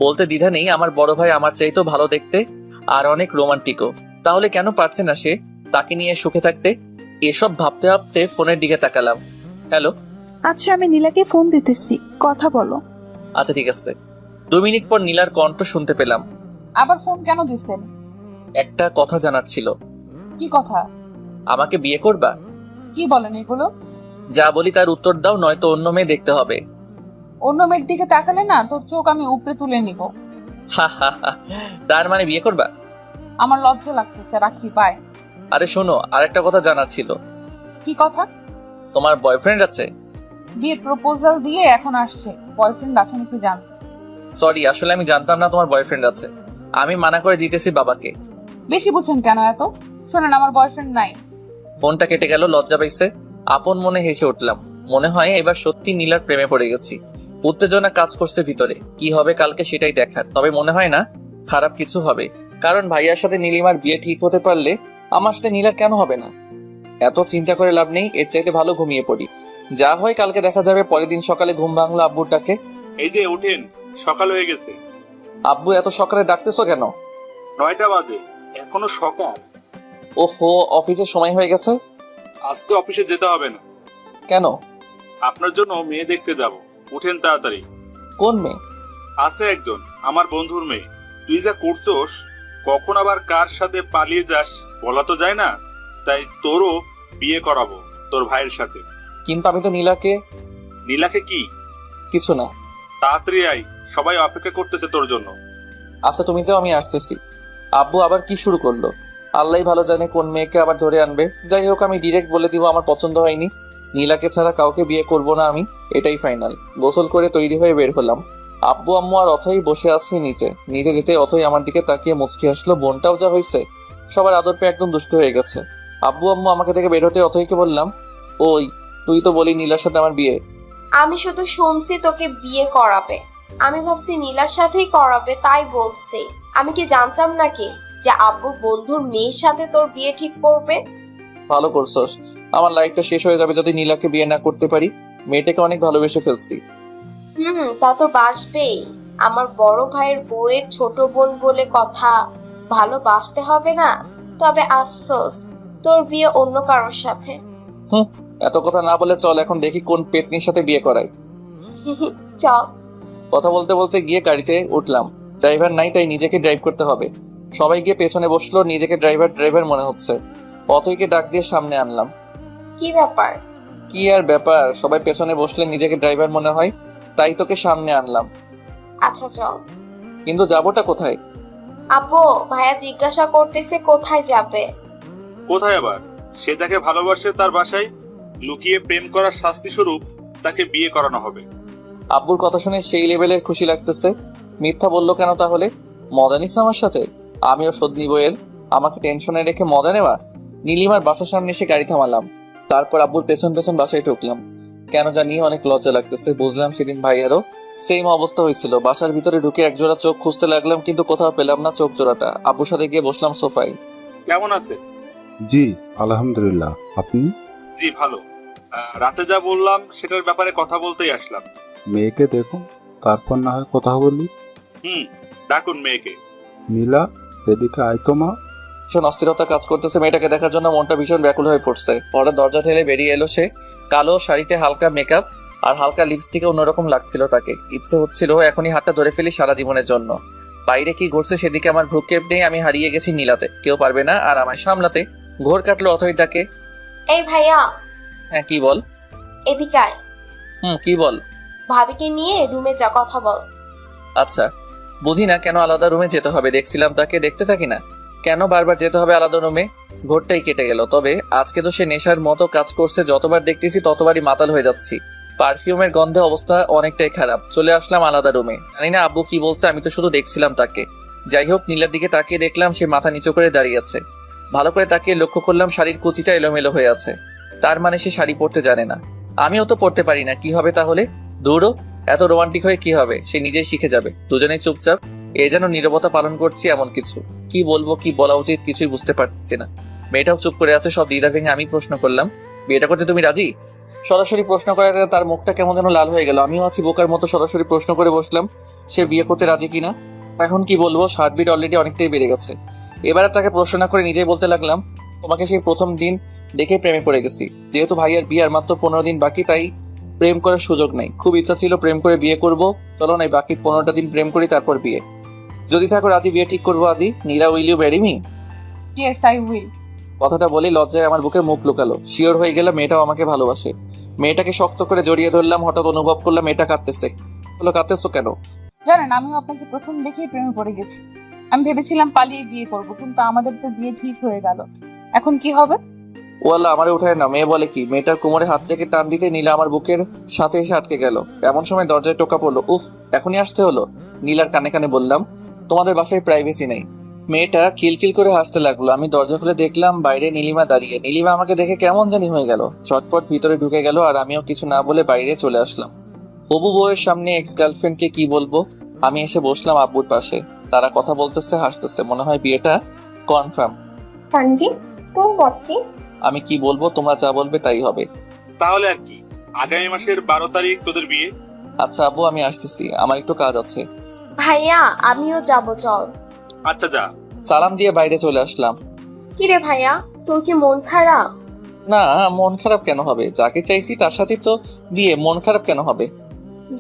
বলতে দ্বিধা নেই, আমার বড় ভাই আমার চাইতো ভালো দেখতে আর অনেক রোমান্টিকও। তাহলে কেন পারছে না সে তাকে নিয়ে সুখে থাকতে? এসব ভাবতে ভাবতে ফোনের দিকে তাকালাম। হ্যালো। আচ্ছা আমি নীলাকে ফোন দিতেছি, কথা বলো। আচ্ছা ঠিক আছে। 2 মিনিট পর নীলার কণ্ঠ শুনতে পেলাম। আবার ফোন কেন দিচ্ছেন? একটা কথা জানার ছিল। কি কথা? আমাকে বিয়ে করবা? কি বলেন এগুলো? যা বলি তার উত্তর দাও, নয়তো অন্য মেয়ে দেখতে হবে। অন্য মেয়ের দিকে তাকালে না তোর চোখ আমি উপরে তুলে নিব। হা হা হা। তার মানে বিয়ে করবা? আমার লজ্জা লাগতেছে, রাখি পায়। আরে শোনো, আরেকটা কথা জানার ছিল। কি কথা? তোমার বয়ফ্রেন্ড আছে? বিয়ের প্রপোজাল দিয়ে এখন আসছে, বয়ফ্রেন্ড আছে নাকি জান? সরি, আসলে আমি জানতাম না তোমার বয়ফ্রেন্ড আছে। আমি মানা করে দিতেছি বাবাকে। বেশি বুঝছেন কেন এত? শোনেন, আমার বয়ফ্রেন্ড নাই। ফোনটা কেটে গেল, লজ্জা পাইছে। আপন মনে হেসে উঠলাম। মনে হয় এবার সত্যি নীলার প্রেমে পড়ে গেছি। উত্তেজনা কাজ করছে ভিতরে, কি হবে কালকে সেটাই দেখার। তবে মনে হয় না খারাপ কিছু হবে, কারণ ভাইয়ার সাথে নীলিমার বিয়ে ঠিক হতে পারলে আমার সাথে নীলার কেন হবে না? এত চিন্তা করে লাভ নেই, এর চাইতে ভালো ঘুমিয়ে পড়ি। যা হয় কালকে দেখা যাবে। পরের দিন সকালে ঘুম ভাঙলো আব্বুর ডাকে। এই যে ওঠেন, সকাল হয়ে গেছে। আব্বু এত সকালে ডাকতেছো কেন? 9টা বাজে, এখনো সকাল। ওহো, অফিসের সময় হয়ে গেছে। আজকে অফিসে যেতে হবে না। কেন? আপনার জন্য মেয়ে দেখতে যাব। উঠেন তাড়াতাড়ি। কোন মেয়ে? আছে একজন, আমার বন্ধুর মেয়ে। তুই যা করছোস, কখন আবার কার সাথে পালিয়ে যাস বলা তো যায় না। তাই তোরও বিয়ে করাবো তোর ভাইয়ের সাথে। কিন্তু আমি তো নীলাকে। নীলাকে কি? কিছু না। তাড়াতাড়ি আয়, সবাই অপেক্ষা করতেছে তোর জন্য। আচ্ছা তুমি যাও, আমি আসতেছি। আব্বু আবার কি শুরু করলো? আল্লাহ ভালো জানে কোন মেয়েকে আবার ধরে আনবে। যাই হোক, আমি ডিরেক্ট বলে দিব আমার পছন্দ হয়নি। নীলাকে ছাড়া কাউকে বিয়ে করব না আমি, এটাই ফাইনাল। গোসল করে তৈরি হয়ে বের হলাম। আব্বু আম্মু আর অথই বসে আছে নিচে। নিচে যেতে অথই আমার দিকে তাকিয়ে মুচকি আসলো। বোনটাও যা হয়েছে, সবার আদর পেয়ে একদম দুষ্ট হয়ে গেছে। আব্বু আম্মু আমাকে থেকে বের হতে অথইকে বললাম, ওই তুই তো বলি নীলার সাথে আমার বিয়ে। আমি শুধু শুনছি তোকে বিয়ে করাবে। আমি ভাবছি নীলার সাথেই করাবে, তাই বলছি। আমি কি জানতাম নাকি যে আব্বুর বন্ধুর মেয়ের সাথে তোর বিয়ে ঠিক করবে? ভালো করছস। আমার লাইফটা শেষ হয়ে যাবে যদি নীলাকে বিয়ে না করতে পারি। মেয়েটাকে অনেক ভালোবেসে ফেলছি। তা তো বাসবেই। আমার বড় ভাইয়ের বউয়ের ছোট বোন বলে কথা, ভালোবাসতে হবে না? তবে আফসোস, তোর বিয়ে অন্য কারোর সাথে। এত কথা না বলে চল এখন দেখি কোন পেতনির সাথে বিয়ে করাই। চল। কথা বলতে বলতে গিয়ে গাড়িতে উঠলাম। ড্রাইভার নাই, তাই নিজেকে ড্রাইভ করতে হবে। সবাই গিয়ে পেছনে বসলো, নিজেকে ড্রাইভার মনে হচ্ছে। অথইকে ডাক দিয়ে সামনে আনলাম। কি ব্যাপার? কি আর ব্যাপার, সবাই পেছনে বসলে নিজেকে ড্রাইভার মনে হয়, তাই তোকে সামনে আনলাম। আচ্ছা চল। কিন্তু যাবোটা কোথায়? আব্বু, ভাইয়া জিজ্ঞাসা করতেছে কোথায় যাবে। কোথায় আবার? সে যাকে ভালোবাসে তার বাসায়। লুকিয়ে প্রেম করার শাস্তি স্বরূপ তাকে বিয়ে করানো হবে। আব্বুর কথা শুনে সেই লেভেলের খুশি লাগতেছে। মিথ্যা বললো কেন তাহলে? মজা নিস আমার সাথে? আমিও শোধ নিব এর। আমাকে টেনশনে রেখে মজা নেওয়া। নীলিমার বাসার সামনে এসে গাড়ি থামালাম, তারপর আব্বুর পেছন পেছন বাসায় ঢুকলাম। কেন জানি অনেক লজ্জা লাগতেছে। বুঝলাম সেদিন ভাইয়ারও সেম অবস্থা হয়েছিল। বাসার ভিতরে ঢুকে একজোড়া চোখ খুঁজতে লাগলাম, কিন্তু কোথাও পেলাম না চোখ জোড়াটা। আব্বুর সাথে গিয়ে বসলাম সোফায়। কেমন আছে? জি আলহামদুলিল্লাহ, আপনি? জি ভালো। রাতে যা বললাম সেটার ব্যাপারে কথা বলতেই আসলাম। মেয়েকে দেখুন, তারপর না হয় কথা বলি। ডাকুন মেয়েকে। নীলা, এদিকে আয় তো মা। ভীষণ অস্থিরতা কাজ করতেছে মেয়েটাকে দেখার জন্য, মনটা ভীষণ ব্যাকুল হয়ে পড়ছে। পরে দরজা ঠেলে বেরিয়ে এলো সে। কালো শাড়িতে হালকা মেকআপ আর হালকা লিপস্টিকে অন্যরকম লাগছিল তাকে। ইচ্ছে হচ্ছিল এখনই হাতটা ধরে ফেলি সারা জীবনের জন্য। বাইরে কি ঘটছে সেদিকে আমার ভ্রুক্ষেপ নেই। আমি হারিয়ে গেছি নীলাতে, কেউ পারবে না আর আমায় সামলাতে। ঘোর কাটলো অথই ডাকে। এই ভাইয়া, হ্যাঁ কি বল? এদিকে আয়। কি বল? ভাবিকে নিয়ে রুমে যা, কথা বল। আচ্ছা, বুঝি না কেন আলাদা রুমে যেতে হবে। দেখছিলাম তাকে, দেখতে থাকি না কেন বারবার যেতে হবে আলাদা রুমে। ঘোরটাই কেটে গেল। তবে আজকে তো সে নেশার মতো কাজ করছে, যতবার দেখতেছি ততবারই মাতাল হয়ে যাচ্ছি। পারফিউমের গন্ধে অবস্থা অনেকটাই খারাপ। চলে আসলাম আলাদা রুমে। জানি না আব্বু কি বলছে, আমি তো শুধু দেখছিলাম তাকে। যাই হোক, নীলার দিকে তাকিয়ে দেখলাম সে মাথা নিচু করে দাঁড়িয়ে আছে। ভালো করে তাকিয়ে লক্ষ্য করলাম শাড়ির কুচিটা এলোমেলো হয়ে আছে। তার মানে সে শাড়ি পরতে জানে না। আমিও তো পরতে পারি না, কি হবে তাহলে? দূরও, এত রোমান্টিক হয়ে কি হবে? সে নিজেই শিখে যাবে। দুজনেই চুপচাপ, এ যেন নীরবতা পালন করছি এমন কিছু। কি বলবো, কি বলা উচিত কিছুই বুঝতে পারছি না। মেয়েটাও চুপ করে আছে। সব দ্বিধা ভেঙে আমি প্রশ্ন করলাম, বিয়েটা করতে তুমি রাজি? সরাসরি প্রশ্ন করার তার মুখটা কেমন যেন লাল হয়ে গেল। আমিও আছি বোকার মতো সরাসরি প্রশ্ন করে বসলাম সে বিয়ে করতে রাজি কিনা। এখন কি বলবো, হার্টবিট অলরেডি অনেকটাই বেড়ে গেছে। এবার আর তাকে প্রশ্ন না করে নিজেই বলতে লাগলাম, তোমাকে সেই প্রথম দিন দেখে প্রেমে পড়ে গেছি। যেহেতু ভাইয়ার বিয়ার মাত্র 15 দিন বাকি, তাই প্রেম করার সুযোগ নেই। খুব ইচ্ছা ছিল প্রেম করে বিয়ে করব। চলো নাই বাকি 15টা দিন প্রেম করি, তারপর বিয়ে। যদি থাকো রাজি, বিয়ে ঠিক করবো আজই। Neela, will you marry me? Yes I will. কথাটা বলেই লজ্জায় আমার বুকে মুখ লুকালো। শিওর হয়ে গেলাম মেয়েটাও আমাকে ভালোবাসে। মেয়েটাকে শক্ত করে জড়িয়ে ধরলাম। হঠাৎ অনুভব করলাম মেয়েটা কাঁদতেছে। বলো, কাঁদতেছো কেন? জানেন, আমিও আপনাকে প্রথম দেখেই প্রেমে পড়ে গেছি। আমি ভেবেছিলাম পালিয়ে বিয়ে করব, কিন্তু আমাদের তো বিয়ে ঠিক হয়ে গেল। এখন কি হবে? ওয়াল্লাহ, আমারে উঠায় না। মেয়ে বলে কি? মেয়েটার কোমরে হাত থেকে টান দিতে নীলা আমার বুকের সাথে এসে আটকে গেল। এমন সময় দরজায় টোকা পড়লো। উফ, এখনই আসতে হলো। নীলার কানে কানে বললাম, তোমাদের বাসায় প্রাইভেসি নেই। মেয়েটা খিলখিল করে হাসতে লাগলো। আমি দরজা খুলে দেখলাম বাইরে নীলিমা দাঁড়িয়ে। নীলিমা আমাকে দেখে কেমন জানি হয়ে গেল, চটপট ভিতরে ঢুকে গেল আর আমিও কিছু না বলে বাইরে চলে আসলাম। হবু বউয়ের সামনে এক্স গার্লফ্রেন্ডকে কি বলবো। আমি এসে বসলাম আব্বুর পাশে। তারা কথা বলতেছে, হাসতেছে। মনে হয় বিয়েটা কনফার্ম। সানভি, তোর মত কি? আমি কি বলবো, তোমরা যা বলবে তাই হবে। তাহলে আর কি, আগামী মাসের 12 তারিখ তোদের বিয়ে। আচ্ছা আব্বু, আমি আসতেছি, আমার একটু কাজ আছে। ভাইয়া, আমিও যাব, চল। আচ্ছা যা। সালাম দিয়ে বাইরে চলে আসলাম। কিরে ভাইয়া, তোর কি মন খারাপ? না, মন খারাপ কেন হবে? যাকে চাইছি তার সাথে তো বিয়ে, মন খারাপ কেন হবে?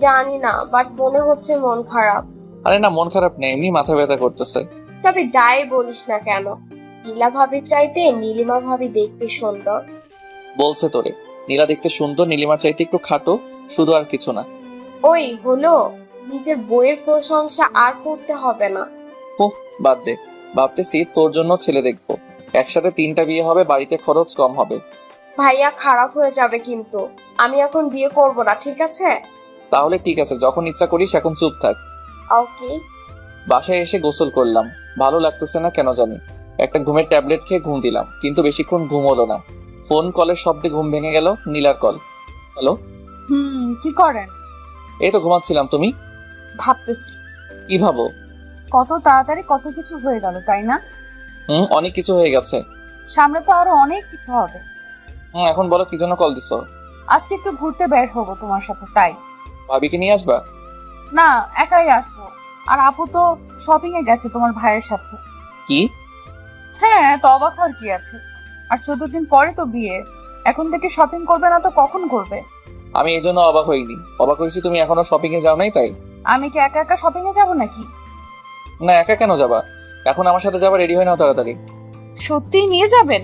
জানি না, বাট মনে হচ্ছে মন খারাপ। আরে না, মন খারাপ নেই, এমনি মাথা ব্যথা করতেছে। তবে যাই বলিস না কেন, নীলা ভাবির চাইতে নীলিমা ভাবি দেখতে সুন্দর। বলছে তোরে? নীলা দেখতে সুন্দর, নীলিমার চাইতে একটু খাটো, শুধু, আর কিছু না। ওই হলো, নিজের বইয়ের প্রশংসা আর করতে হবে না। বাদ দে, ভাবতেছি তোর জন্য ছেলে দেখবো। একসাথে 3টা বিয়ে হবে, বাড়িতে খরচ কম হবে। ভাইয়া, খারাপ হয়ে যাবে কিন্তু। আমি এখন বিয়ে করব না, ঠিক আছে? তাহলে ঠিক আছে, যখন ইচ্ছা করিস, এখন চুপ থাক। ওকে। বাসায় এসে গোসল করলাম। ভালো লাগতেছে না কেন জানি। একটা ঘুমের ট্যাবলেট খেয়ে ঘুম দিলাম, কিন্তু বেশিক্ষণ ঘুম হলো না। ফোন কলের শব্দে ঘুম ভেঙে গেল। নীলার কল। হ্যালো। কি করেন? এই তো ঘুমাচ্ছিলাম। তুমি? ভাবতেছি কি ভাবো? কত তাড়াতাড়ি কত কিছু হয়ে গেল, তাই না? অনেক কিছু হয়ে গেছে। সামনে তো আরো অনেক কিছু হবে। এখন বলো কি জন্য কল দিছো? আজকে একটু ঘুরতে বের হবো তোমার সাথে, তাই। ভাবিকে নিয়ে আসবা? না, একাই আসবো। আর আপু তো শপিং এ গেছে তোমার ভাইয়ের সাথে। কি? হ্যাঁ, তো অবাক হওয়ার কি আছে? আর 14 দিন পরে তো বিয়ে। এখন থেকে শপিং করবে না তো কখন করবে? আমি এই জন্য অবাক হইনি। অবাক হয়েছি তুমি এখনো শপিং এ যাও নাই, তাই। আমি কি একা একা শপিং এ যাবো নাকি? না, একা কেন যাবা? এখন আমার সাথে যাবা, রেডি হয়ে নাও তাড়াতাড়ি। সত্যি নিয়ে যাবেন?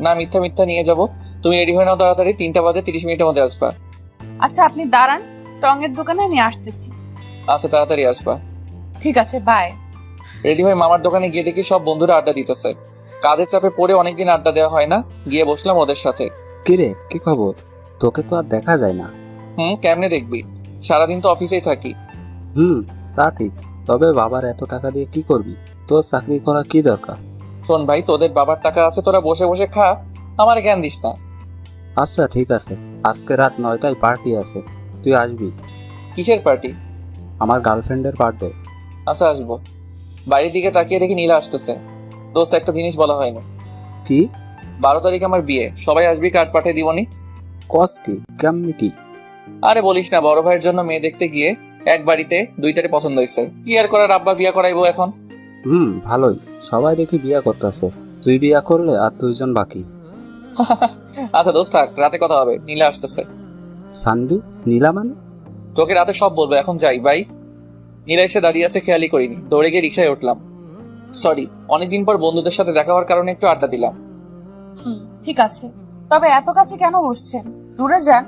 না, মিথ্যা মিথ্যা নিয়ে যাবো। তুমি রেডি হয়ে নাও তাড়াতাড়ি, 3টা বাজে 30 মিনিটের মধ্যে আসবা। আচ্ছা, আপনি দাঁড়ান, টঙের দোকানে আমি আসতেছি। আচ্ছা, তাড়াতাড়ি আসবা। ঠিক আছে, বাই। রেডি হয়ে মামার দোকানে গিয়ে দেখি সব বন্ধুরা আড্ডা দিতেছে। কাজের চাপে পড়ে অনেকদিন আড্ডা দেওয়া হয় না, গিয়ে বসলাম ওদের সাথে। কিরে, কি খবর? তোকে তো আর দেখা যায় না। কেমনে দেখবি? সারাদিন তো অফিসেই থাকি। তা ঠিক, তবে বাবার এত টাকা দিয়ে কি করবি? তোর চাকরি করা কি দরকার? শোন ভাই, তোদের বাবার টাকা আছে, তোরা বসে বসে খা, আমার জ্ঞান দিস না। আচ্ছা ঠিক আছে, আজকে রাত 9টায় পার্টি আছে, তুই আসবি। কিসের পার্টি? আমার গার্লফ্রেন্ডের বার্থডে। আচ্ছা আসবো। বাইরের দিকে তাকিয়ে দেখি নীলা আসতেছে। দোস্ত, একটা জিনিস বলা হয়নি। কি? 12 তারিখ আমার বিয়ে, সবাই আসবি, কার্ড পাঠিয়ে দিবনি। কস কি? কেমনি কি? আরে বলিস না, বড় ভাইয়ের জন্য মেয়ে দেখতে গিয়ে এক বাড়িতে দুইটারে পছন্দ হয়েছে, কি আর করার, আব্বা বিয়ে করাইবো এখন। ভালোই, সবাই দেখি বিয়া করতেছে, তুই বিয়া করলে আর 2জন বাকি। আচ্ছা দোস্ত থাক, রাতে কথা হবে, নীলা আসতেছে। সানবি? নীলা মানে? তোকে রাতে সব বলবো, এখন যাই বাই। নীলা এসে দাঁড়িয়ে আছে, খেয়ালই করিনি, দৌড়ে গিয়ে রিক্সায় উঠলাম। সরি, অনেকদিন পর বন্ধুদের সাথে দেখা হওয়ার কারণে একটু আড্ডা দিলাম। ঠিক আছে, তবে এত কাছে কেন বসছেন? দূরে যান।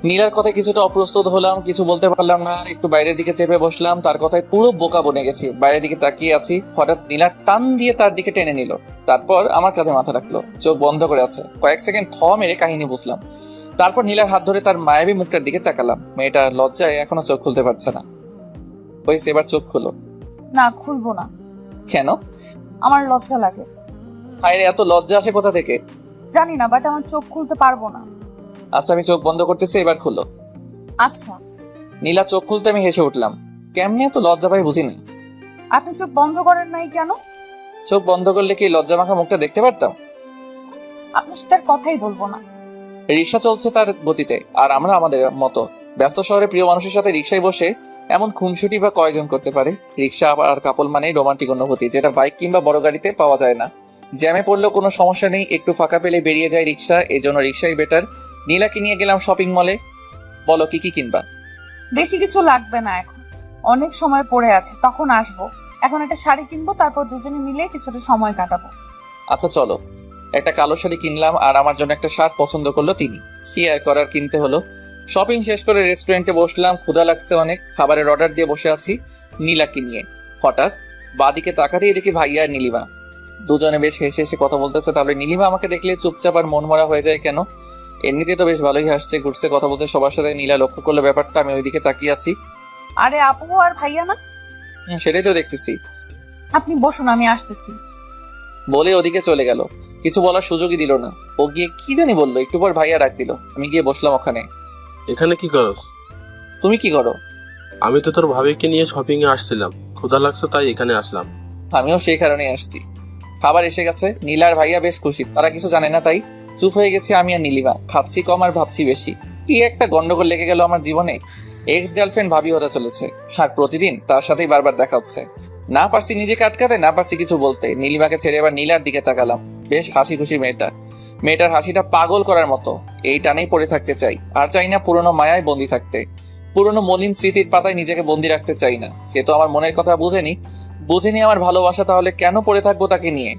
নীলার কথায় কিছুটা অপ্রস্তুত হলাম, কিছু বলতে পারলাম না, একটু বাইরের দিকে চেপে বসলাম। তার কথায় পুরো বোকা বনে গেছি, বাইরের দিকে তাকিয়ে আছি, হঠাৎ নীলা টান দিয়ে তার দিকে টেনে নিল, তারপর আমার কাঁধে মাথা রাখলো, চোখ বন্ধ করে আছে। কয়েক সেকেন্ড থ মেরে কাহিনী বুঝলাম। তারপর নীলার হাত ধরে তার মায়াবী মুখটার দিকে তাকালাম। মেয়েটা লজ্জায় এখনো চোখ খুলতে পারছে না। হয়েছে, এবার চোখ খুলো। না, খুলবো না। কেন? আমার লজ্জা লাগে। হায়রে, এত লজ্জা আসে কোথা থেকে? জানি না, বাট আমার চোখ খুলতে পারবো না। আচ্ছা আমি চোখ বন্ধ করতেছি, এবার খুলো। আচ্ছা। নীলা চোখ খুলতে আমি হেসে উঠলাম। কেমনে এত লজ্জা পাই বুঝিনি। আপনি চোখ বন্ধ করেন নাই কেন? চোখ বন্ধ করলে কি লজ্জা মাখা মুখটা দেখতে পারতাম? আপনার সাথে আর কথাই বলবো না। রিক্সা চলছে তার গতিতে, আর আমরা আমাদের মতো। ব্যস্ত শহরে প্রিয় মানুষের সাথে রিক্সায় বসে এমন খুনসুটি বা কয়জন করতে পারে? রিক্সা আর কাপল মানেই রোমান্টিক অনুভূতি, যেটা বাইক কিংবা বড় গাড়িতে পাওয়া যায় না। জ্যামে পড়লেও কোনো সমস্যা নেই, একটু ফাঁকা পেলে বেরিয়ে যায় রিক্সা, এই জন্য রিক্সাই বেটার। নীলাকে নিয়ে গেলাম শপিং মলে। বলো কি কি কিনবা? বেশি কিছু লাগবে না, এখন অনেক সময় পড়ে আছে, তখন আসবো। এখন একটা শাড়ি কিনবো, তারপর দুজনে মিলে কিছুটা সময় কাটাবো। আচ্ছা চলো। একটা কালো শাড়ি কিনলাম, আর আমার জন্য একটা শার্ট পছন্দ করলো তিনি। কি আর করার, কিনতে হলো। শপিং শেষ করে রেস্টুরেন্টে বসলাম, ক্ষুধা লাগছে অনেক, খাবারের অর্ডার দিয়ে বসে আছি নীলাকে নিয়ে। হঠাৎ বাদিকে তাকাতেই দেখি ভাইয়া আর নীলিমা দুজনে বেশ হেসে হেসে কথা বলতেছে। তাহলে নীলিমা আমাকে দেখলে চুপচাপ আর মনমরা হয়ে যায় কেন? এমনিতে তো বেশ ভালোই হাসছে, ঘুরছে, কথা বলছে সবার সাথে। নীলা লক্ষ্য করলো ব্যাপারটা, আমি ওইদিকে তাকিয়ে আছি। আরে আপু আর ভাইয়া না? সেটাই তো দেখতেছি। আপনি বসুন, আমি আসতেছি। বলে ওদিকে চলে গেল, কিছু বলার সুযোগই দিল না। ও গিয়ে কি জানি বললো, একটু পর ভাইয়া ডাক দিল। আমি গিয়ে বসলাম ওখানে। এখানে কি করস? তুমি কি করো? আমি তো তোর ভাবিকে নিয়ে শপিং এ আসছিলাম, ক্ষুধা লাগছে তাই এখানে আসলাম। আমিও সেই কারণে আসছি। খাবার এসে গেছে, নীলা আর ভাইয়া বেশ খুশি, তারা কিছু জানে না তাই। চুপ হয়ে গেছি আমি আর নীলিমা, খাচ্ছি কম আর ভাবছি বেশি। কি একটা গন্ডগোল লেগে গেল আমার জীবনে। এক্স গার্লফ্রেন্ড ভাবি হতে চলেছে, আর প্রতিদিন তার সাথেই বারবার দেখা হচ্ছে। না পারছি নিজেকে আটকাতে, না পারছি কিছু বলতে। নীলিমাকে ছেড়ে এবার নীলার দিকে তাকালাম। বেশ হাসি খুশি মেয়েটার হাসিটা পাগল করার মতো। এই টানেই পড়ে থাকতে চাই, আর চাই না পুরনো মায়ায় বন্দি থাকতে। পুরনো মলিন স্মৃতির পাতায় নিজেকে বন্দি রাখতে চাই না। সে তো আমার মনের কথা বুঝেনি আমার ভালোবাসা, তাহলে কেন পড়ে থাকবো তাকে নিয়ে?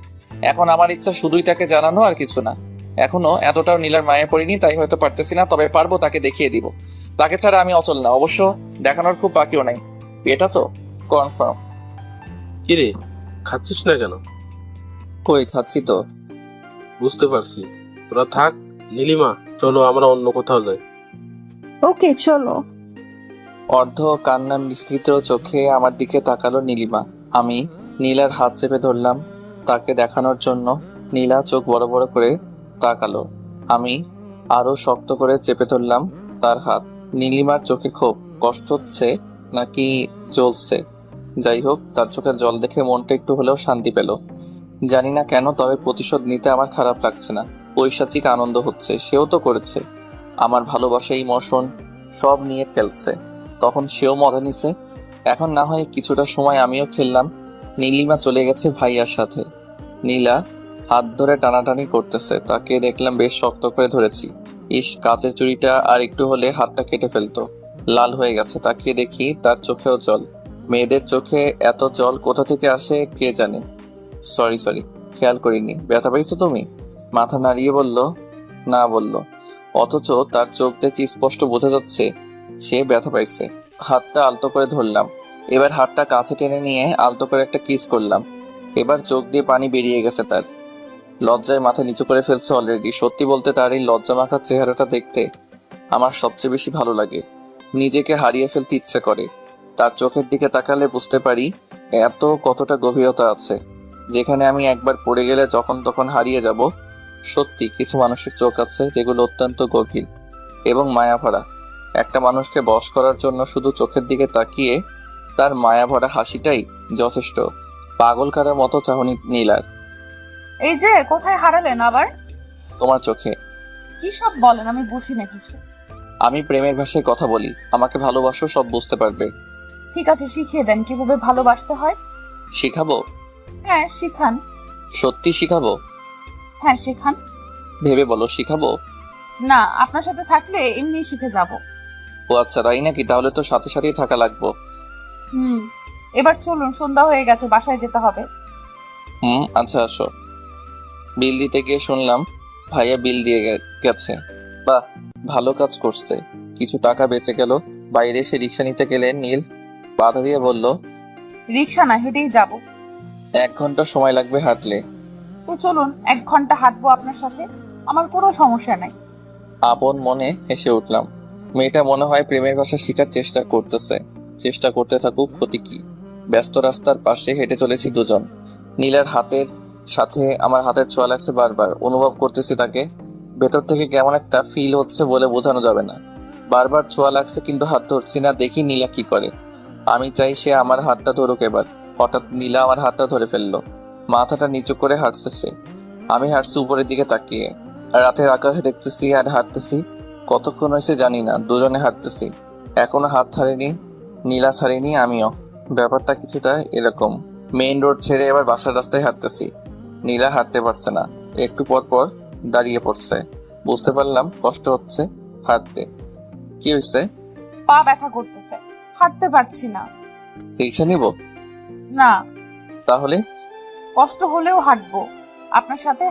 এখন আমার ইচ্ছা শুধুই তাকে জানানো, আর কিছু না। এখনো এতটাও নীলার মায়ে পড়িনি, তাই হয়তো পারতেছি না, তবে পারবো, তাকে দেখিয়ে দিব। তাকে ছাড়া আমি অচল না, অবশ্য দেখানোর খুব বাকিও নাই। এটা তো কনফার্ম। কিরে, খাচ্ছিস না কেন? কই, খাচ্ছি তো। বুঝতে পারছি, তোরা থাক। নীলিমা, চলো আমরা অন্য কোথাও যাই। ওকে চলো। অর্ধ কান্না মিশ্রিত চোখে আমার দিকে তাকালো নীলিমা। আমি নীলার হাত চেপে ধরলাম তাকে দেখানোর জন্য। নীলা চোখ বড় বড় করে তাকালো। আমি আরো শক্ত করে চেপে ধরলাম তার হাত। নীলিমার চোখে খুব কষ্ট হচ্ছে নাকি জ্বলছে, যাই হোক, তার চোখের জল দেখে মনটা একটু হলেও শান্তি পেল। জানি না কেন, তবে প্রতিশোধ নিতে আমার খারাপ লাগছে না, পৈশাচিক আনন্দ হচ্ছে। সেও তো করেছে, আমার ভালোবাসা, ইমোশন সব নিয়ে খেলছে, তখন সেও মজা নিছে। এখন না হয় কিছুটা সময় আমিও খেললাম। নীলিমা চলে গেছে ভাইয়ার সাথে। নীলা হাত ধরে টানাটানি করতেছে, তাকে দেখলাম বেশ শক্ত করে ধরেছি। ইস, কাচের চুড়িটা আর একটু হলে হাতটা কেটে ফেলতো। লাল হয়ে গেছে, তাকিয়ে দেখি তার চোখেও জল। মেয়েদের চোখে এত জল কোথা থেকে আসে কে জানে। সরি, খেয়াল করিনি। ব্যথা পাইছো তুমি? মাথা নাড়িয়ে বলল না, অথচ তার চোখ দেখে স্পষ্ট বোঝা যাচ্ছে সে ব্যথা পাইছে। হাতটা আলতো করে ধরলাম, এবার হাতটা কাছে টেনে নিয়ে আলতো করে একটা কিস করলাম। এবার চোখ দিয়ে পানি বেরিয়ে গেছে তার। লজ্জায় মাথা নিচু করে ফেলছে অলরেডি। সত্যি বলতে তার এই লজ্জা মাখার চেহারাটা দেখতে আমার সবচেয়ে বেশি ভালো লাগে। নিজেকে হারিয়ে ফেলতে ইচ্ছে করে। তার চোখের দিকে তাকালে বুঝতে পারি কতটা গভীরতা আছে। যেখানে আমি একবার পড়ে গেলে যখন তখন হারিয়ে যাব। সত্যি কিছু মানুষের চোখ আছে যেগুলো অত্যন্ত গভীর এবং মায়াভরা। একটা মানুষকে বশ করার জন্য শুধু চোখের দিকে তাকিয়ে তার মায়াভরা হাসিটাই যথেষ্ট। পাগল কারার মতো চাহনি নীলার। এই যে কোথায় হারালেন আবার? তোমার চোখে। কি সব বলেন, আমি বুঝি না কিছু। আমি প্রেমের ভাষায় কথা বলি, আমাকে ভালোবাসো, সব বুঝতে পারবে। ঠিক আছে, শিখিয়ে দেন কিভাবে ভালোবাসতে হয়। শিখাবো? হ্যাঁ শিখান। সত্যি শিখাবো? হ্যাঁ শিখান। ভেবে বলো, শিখাবো? না, আপনার সাথে থাকলে এমনি শিখে যাব। ও আচ্ছা, তাই নাকি? তাহলে তো সাথে সাথেই থাকা লাগবো। এবার চলুন, সন্ধ্যা হয়ে গেছে, বাসায় যেতে হবে। আচ্ছা আসো। বিল দিতে গিয়ে শুনলাম ভাইয়া বিল দিয়ে গেছে। বাহ, ভালো কাজ করছে, কিছু টাকা বেঁচে গেল। বাইরে এসে রিক্সা নিতে গেলে নীল বাধা দিয়ে বলল, রিক্সা না, হেঁটেই যাব। 1 ঘন্টা সময় লাগবে হাঁটলে। তো চলুন, 1 ঘন্টা হাঁটবো আপনার সাথে, আমার কোনো সমস্যা নাই। আপন মনে হেসে উঠলাম। মেয়েটা মনে হয় প্রেমের ভাষা শেখার চেষ্টা করতেছে। চেষ্টা করতে থাকুক, ক্ষতি কি। ব্যস্ত রাস্তার পাশে হেঁটে চলেছি দুজন। নীলার হাতের সাথে আমার হাতের ছোঁয়া লাগছে বারবার। অনুভব করতেছি তাকে। ভেতর থেকে কেমন একটা ফিল হচ্ছে বলে বোঝানো যাবে না। বারবার ছোঁয়া লাগছে কিন্তু হাত ধরছি না। দেখি নীলা কি করে। আমি চাই সে আমার হাতটা ধরুক এবার। হঠাৎ নীলা আমার হাতটা ধরে ফেললো। মাথাটা নিচু করে হাঁটছে সে। আমি হাঁটছি উপরের দিকে তাকিয়ে। রাতের আকাশে দেখতেছি আর হাঁটতেছি। কতক্ষণ হয়েছে জানি না, দুজনে হাঁটতেছি। এখনো হাত ছাড়েনি, নীলা ছাড়েনি, আমিও। ব্যাপারটা কিছুটা এরকম। মেইন রোড ছেড়ে এবার বাসার রাস্তায় হাঁটতেছি। নীলা হাঁটতে পারছে না, একটু পর পর দাঁড়িয়ে পড়ছে। বুঝতে পারলাম কষ্ট হচ্ছে হাঁটতে। কি হয়েছে? পা ব্যথা করতেছে, হাঁটতে পারছি না। রিক্সা নিব? না। তাহলে? কষ্ট হলেও হাঁটবো আপনার সাথে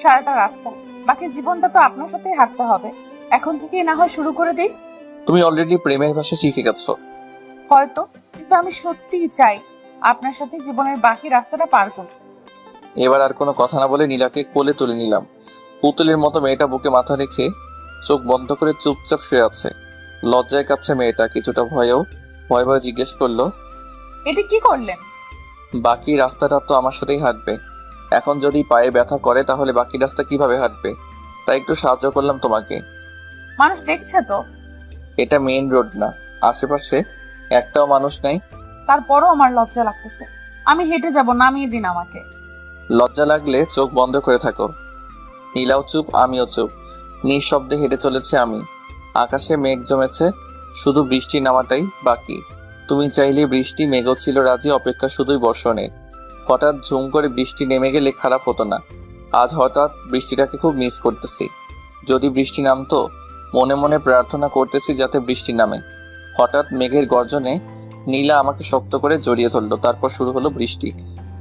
সারাটা রাস্তা। বাকি জীবনটা তো আপনার সাথেই হাঁটতে হবে। এখন থেকেই না হয় শুরু করে দিই। তুমি অলরেডি প্রেমের ভাষা শিখে গেছো। হয়তো, কিন্তু আমি সত্যিই চাই আপনার সাথে জীবনের বাকি রাস্তাটা পার করতে। এবার আর কোনো কথা না বলে নীলাকে কোলে তুলে নিলাম। পুতুলের মতো মেয়েটা বুকে মাথা রেখে চোখ বন্ধ করে চুপচাপ শুয়ে আছে। লজ্জায় কাঁপছে মেয়েটা, কিছুটা ভয় ভয়ে জিজ্ঞেস করলো, এটা কি করলেন? বাকি রাস্তাটা তো আমার সাথেই হাঁটবে। এখন যদি পায়ে ব্যথা করে তাহলে বাকি রাস্তা কিভাবে হাঁটবে? তাই একটু সাহায্য করলাম তোমাকে। মানুষ দেখছে তো। এটা মেইন রোড না, আশেপাশে একটাও মানুষ নাই। তারপরও আমার লজ্জা লাগতেছে। আমি হেঁটে যাব, নামিয়ে দিন আমাকে। লজ্জা লাগলে চোখ বন্ধ করে থাকো। নীলাও চুপ, আমিও চুপ। নিঃশব্দে হেঁটে চলেছে আমি। আকাশে মেঘ জমেছে, শুধু বৃষ্টি নামাটাই বাকি। তুমি চাইলে বৃষ্টি, মেঘও ছিল রাজি, অপেক্ষা শুধুই বর্ষণের। হঠাৎ ঝুম করে বৃষ্টি নেমে গেলে খারাপ হতো না। আজ হঠাৎ বৃষ্টিটাকে খুব মিস করতেছি। যদি বৃষ্টি নামতো, মনে মনে প্রার্থনা করতেছি যাতে বৃষ্টি নামে। হঠাৎ মেঘের গর্জনে নীলা আমাকে শক্ত করে জড়িয়ে ধরলো। তারপর শুরু হলো বৃষ্টি।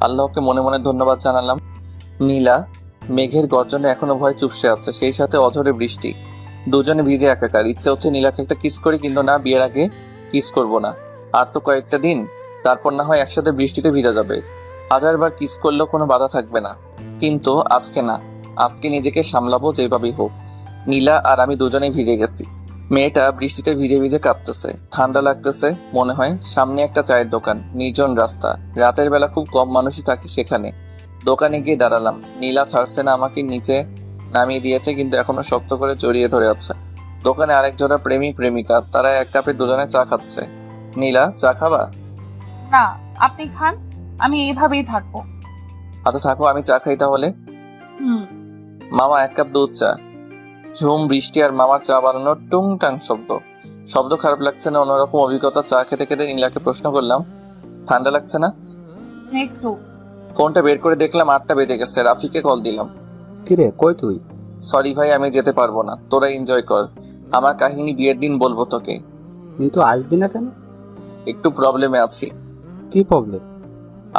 আল্লাহকে মনে মনে ধন্যবাদ জানালাম। নীলা মেঘের গর্জনে এখনো ভয় চুপসে আছে, সেই সাথে অঝরে বৃষ্টি। দুজনে ভিজে একাকার। ইচ্ছে হচ্ছে নীলাকে একটা কিস করি, কিন্তু না, বিয়ের আগে কিস করব না। আর তো কয়েকটা দিন, তারপর না হয় একসাথে বৃষ্টিতে ভিজা যাবে। 1000বার কিস করলেও কোনো বাধা থাকবে না। কিন্তু আজকে না, আজকে নিজেকে সামলাবো যেভাবেই হোক। নীলা আর আমি দুজনেই ভিজে গেছি। মেয়েটা বৃষ্টিতে ভিজে ভিজে কাঁপতেছে, ঠান্ডা লাগতেছে। মনে হয় সামনে একটা চায়ের দোকান, নির্জন রাস্তা। রাতের বেলা খুব কম মানুষই থাকে সেখানে। দোকানে গিয়ে দাঁড়ালাম। নীলা ছাড়ছে না আমাকে, নিচে নামিয়ে দিয়েছে কিন্তু এখনো শক্ত করে জড়িয়ে ধরে আছে। দোকানে আরেক জোড়া প্রেমিক প্রেমিকা, তারা এক কাপে দুজনে চা খাচ্ছে। নীলা, চা খাবা? না, আপনি খান, আমি এইভাবেই থাকবো। আচ্ছা থাকো, আমি চা খাই তাহলে। মামা 1 কাপ দুধ চা। ঝুম বৃষ্টি আর মামার চা বানানোর টুংটাং শব্দ খারাপ লাগছে না? অন্যরকম অভিজ্ঞতা। চা খেতে খেতে নীলাকে প্রশ্ন করলাম, ঠান্ডা লাগছে না? একটু। ফোনটা বের করে দেখলাম 8টা বেজে গেছে। রাফিকে কল দিলাম। কিরে, কই তুই? সরি ভাই, আমি যেতে পারবো না, তোরা এনজয় কর। আমার কাহিনী বিয়ের দিন বলবো তোকে। তুই তো আসবি না কেন? একটু প্রবলেমে আছি। কি প্রবলেম?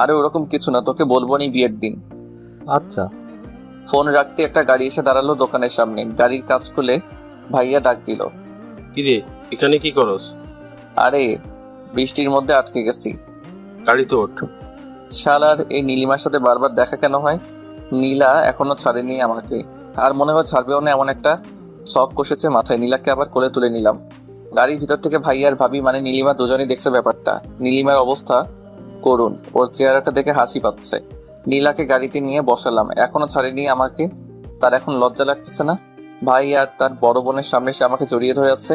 আরে ওরকম কিছু না, তোকে বলবো নি বিয়ের দিন। আচ্ছা। ফোন রাখতে একটা গাড়ি এসে দাঁড়ালো দোকানের সামনে। গাড়ির কাজ খুলে ভাইয়া ডাক দিল, কিরে এখানে কি করস? আরে বৃষ্টির মধ্যে আটকে গেছি। গাড়িতে ওঠ। শালার এই নীলিমার সাথে বারবার দেখা কেন হয়? নীলা এখনো ছাড়েনি আমাকে, আর মনে হয় ছাড়বেও না। এমন একটা ছক কষেছে মাথায়। নীলাকে আবার কোলে তুলে নিলাম। গাড়ির ভিতর থেকে ভাই আর ভাবি মানে নীলিমা দুজনেই দেখছে ব্যাপারটা। নীলিমার অবস্থা করুণ, ওর চেহারাটা দেখে হাসি পাচ্ছে। নীলাকে গাড়িতে নিয়ে বসালাম, এখনো ছাড়েনি আমাকে। তার এখন লজ্জা লাগতেছে না? ভাই আর তার বড় বোনের সামনে সে আমাকে জড়িয়ে ধরে আছে।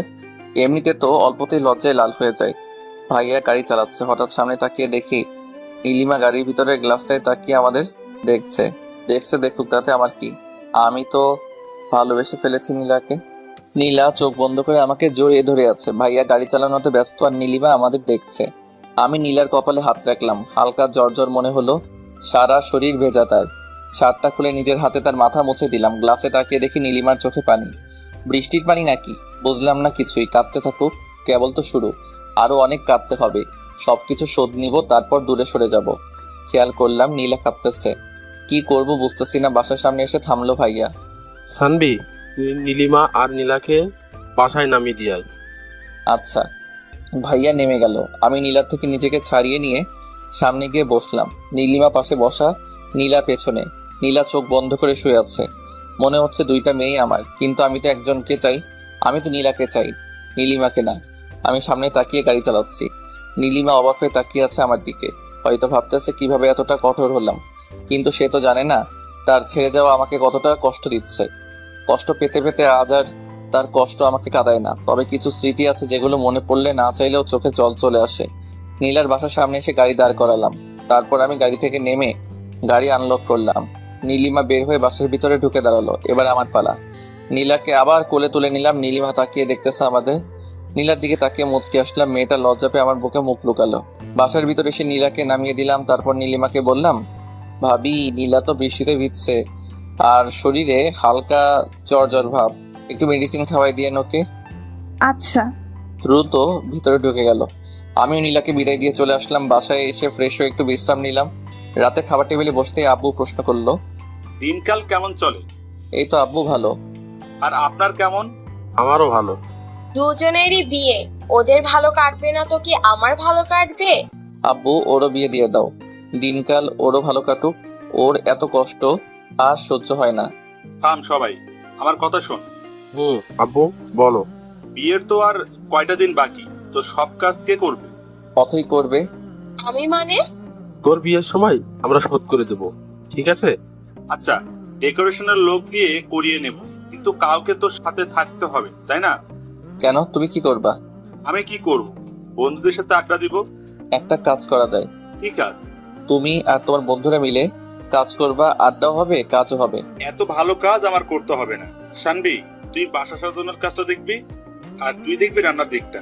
এমনিতে তো অল্পতেই লজ্জায় লাল হয়ে যায়। ভাইয়া গাড়ি চালাচ্ছে, হঠাৎ সামনে তাকিয়ে দেখি নীলিমা গাড়ির ভিতরের গ্লাসটায় তাকিয়ে আমাদের দেখছে। দেখুক, তাতে আমার কি? আমি তো ভালোবেসে ফেলেছি নীলাকে। নীলা চোখ বন্ধ করে আমাকে জড়িয়ে ধরে আছে। ভাইয়া গাড়ি চালানোতে ব্যস্ত আর নীলিমা আমাদের দেখছে। আমি নীলার কপালে হাত রাখলাম, হালকা জ্বর মনে হলো, সারা শরীর ভেজা। তার শার্টটা খুলে নিজের হাতে তার মাথা মুছে দিলাম। গ্লাসে তাকিয়ে দেখি নীলিমার চোখে পানি। বৃষ্টির পানি নাকি বুঝলাম না কিছুই। কাঁদতে থাকুক, কেবল তো শুরু, আরো অনেক কাঁদতে হবে। সবকিছু শোধ নিব, তারপর দূরে সরে যাব। খেয়াল করলাম নীলা কাঁপতেছে। কি করব বুঝতেছি না। বাসার সামনে এসে থামলো ভাইয়া। সানবি, তুই নীলিমা আর নীলাকে বাসায় নামিয়ে দিয়ে আয়। আচ্ছা। ভাইয়া নেমে গেল। আমি নীলার থেকে নিজেকে ছাড়িয়ে নিয়ে সামনে গিয়ে বসলাম। নীলিমা পাশে বসা, নীলা পেছনে। নীলা চোখ বন্ধ করে শুয়ে আছে। মনে হচ্ছে দুইটা মেয়ে আমার, কিন্তু আমি তো একজনকে চাই। আমি তো নীলাকে চাই, নীলিমাকে না। আমি সামনে তাকিয়ে গাড়ি চালাচ্ছি। নীলিমা অবাক হয়ে তাকিয়ে আছে আমার দিকে। হয়তো ভাবতেছে কিভাবে এতটা কঠোর হলাম, কিন্তু সে তো জানে না তার ছেড়ে যাওয়া আমাকে কতটা কষ্ট দিচ্ছে। কষ্ট পেতে পেতে আজ আর তার কষ্ট আমাকে কাঁদায় না। তবে কিছু স্মৃতি আছে যেগুলো মনে পড়লে না চাইলেও চোখে জল চলে আসে। নীলার বাসার সামনে এসে গাড়ি দাঁড় করালাম। তারপর আমি গাড়ি থেকে নেমে গাড়ি আনলক করলাম। নীলিমা বের হয়ে বাসের ভিতরে ঢুকে দাঁড়ালো। এবার আমার পালা। নীলাকে আবার কোলে তুলে নিলাম। নীলিমা তাকিয়ে দেখতেছে আমাদের। নীলার দিকে তাকিয়ে মুচকে আসলাম। মেয়েটা লজ্জা পেয়ে আমার বুকে মুখ লুকালো। বাসার ভিতরে এসে নীলাকে নামিয়ে দিলাম। তারপর নীলিমাকে বললাম, ভাবি নীলা তো বৃষ্টিতে ভিজছে আর শরীরে হালকা জ্বর ভাব, একটু মেডিসিন খাওয়াই দিয়ে ওকে। আচ্ছা। দ্রুত ভিতরে ঢুকে গেল। আমিও নীলাকে বিদায় দিয়ে চলে আসলাম। বাসায় এসে ফ্রেশ হয়ে একটু বিশ্রাম নিলাম। রাতে খাবার টেবিলে বসতে আব্বু প্রশ্ন করলো, দিনকাল কেমন চলে? এই তো আব্বু ভালো। আর আপনার কেমন? আমারও ভালো। দুজনেরই বিয়ে, ওদের ভালো কাটবে না তো কি আমার ভালো কাটবে? আব্বু ওরও বিয়ে দিয়ে দাও, দিনকাল ওরও ভালো কাটুক। ওর এত কষ্ট আর সহ্য হয় না। থাম সবাই, আমার কথা শোন। আব্বু বলো। বিয়ের তো আর কয়টা দিন বাকি, তো সব কাজ কে করবে? অথই করবে। আমি মানে? তোর বিয়ের সময় আমরা শোধ করে দেব, ঠিক আছে? আচ্ছা, ডেকোরেশনের লোক দিয়ে করিয়ে নেব, কিন্তু কাউকে তো সাথে থাকতে হবে, তাই না? কেন, তুমি কি করবা? আমি কি করব? বন্ধুদের সাথে আড্ডা দিব। একটা কাজ করা যায়। কি কাজ? তুমি আর তোমার বন্ধুরা মিলে কাজ করবা, আড্ডাও হবে কাজও হবে। এত ভালো কাজ আমার করতে হবে না। শানবি, তুই বাসা সাজানোর কাজটা দেখবি আর তুই দেখবি রান্নার দিকটা।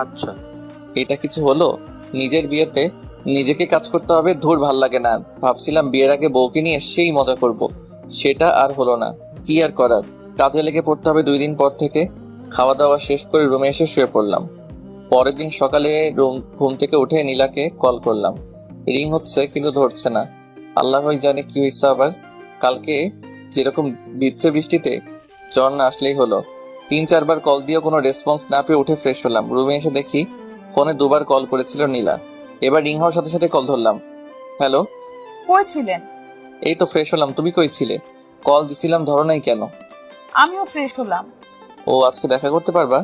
আচ্ছা। এটা কিছু হলো? নিজের বিয়েতে নিজেকে কাজ করতে হবে, ধুর ভাল লাগে না। ভাবছিলাম বিয়ের আগে বউকে নিয়ে সেই মজা করব, সেটা আর হলো না। কি আর করার, কাজে লেগে পড়তে হবে 2 দিন পর থেকে। খাওয়া দাওয়া শেষ করে রুমে এসে শুয়ে পড়লাম। পরের দিন সকালে ঘুম থেকে উঠে নীলাকে কল করলাম। রিং হচ্ছে কিন্তু ধরছে না। আল্লাহই জানে কি হয়েছে আবার। কালকে যেরকম দিচ্ছে বৃষ্টিতে জ্বর না আসলেই হলো। 3-4 বার কল দিয়ে কোনো রেসপন্স না পেয়ে উঠে ফ্রেশ হলাম। রুমে এসে দেখি ফোনে 2 বার কল করেছিল নীলা। এবার রিং হওয়ার সাথে সাথে কল ধরলাম। হ্যালো। কই ছিলেন? এই তো ফ্রেশ হলাম, তুমি কই ছিলে? কল দিছিলাম ধরো নাই কেন? আমিও ফ্রেশ হলাম। ও আজকে দেখা করতে পারবা?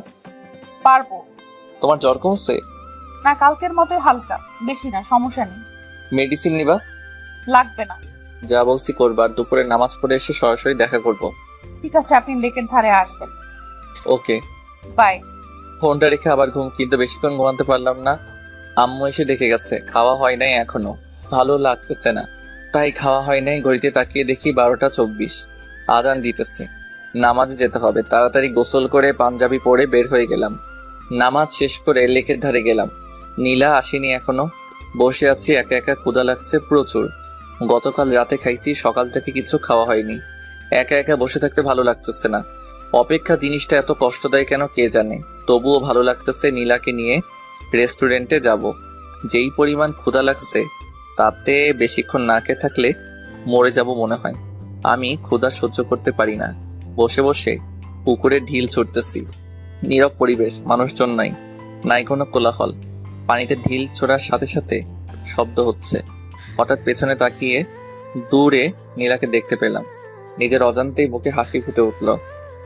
পারবো। তোমার জ্বর কমছে? না, কালকের মতোই হালকা, বেশি না, সমস্যা নেই। মেডিসিন নিবা? লাগবে না। যা বলছি করবা। দুপুরে নামাজ পড়ে এসে সরাসরি দেখা করব। ঠিক আছে, আপনি লেকের ধারে আসবেন। ওকে। বাই। ফোনটা রেখে আবার ঘুম, কিন্তু বেশিক্ষণ ঘুমাতে পারলাম না। আম্মু এসে ডেকে গেছে। খাওয়া হয় নাই এখনো, ভালো লাগতেছে না, তাই খাওয়া হয় নাই। ঘড়িতে তাকিয়ে দেখি 12টা 24। আজান দিতেছে, নামাজে যেতে হবে। তাড়াতাড়ি গোসল করে পাঞ্জাবি পরে বের হয়ে গেলাম। নামাজ শেষ করে লেকের ধারে গেলাম। নীলা আসেনি এখনো। বসে আছি একা একা, ক্ষুধা লাগছে প্রচুর। গতকাল রাতে খাইছি, সকাল থেকে কিছু খাওয়া হয়নি। একা একা বসে থাকতে ভালো লাগতেছে না। অপেক্ষা জিনিসটা এত কষ্ট দেয় কেন কে জানে। তবুও ভালো লাগতেছে নীলাকে নিয়ে রেস্টুরেন্টে যাব। যেই পরিমাণ ক্ষুধা লাগছে তাতে বেশিক্ষণ না খেয়ে থাকলে মরে যাব মনে হয়। আমি ক্ষুধা সহ্য করতে পারি না। বসে বসে পুকুরে ঢিল ছুটতেছি। নীরব পরিবেশ, মানুষজন নাই কোনো কোলাহল। পানিতে ঢিল ছোড়ার সাথে সাথে শব্দ হচ্ছে। হঠাৎ পেছনে তাকিয়ে দূরে নীলাকে দেখতে পেলাম। নিজের অজান্তেই মুখে হাসি ফুটে উঠল।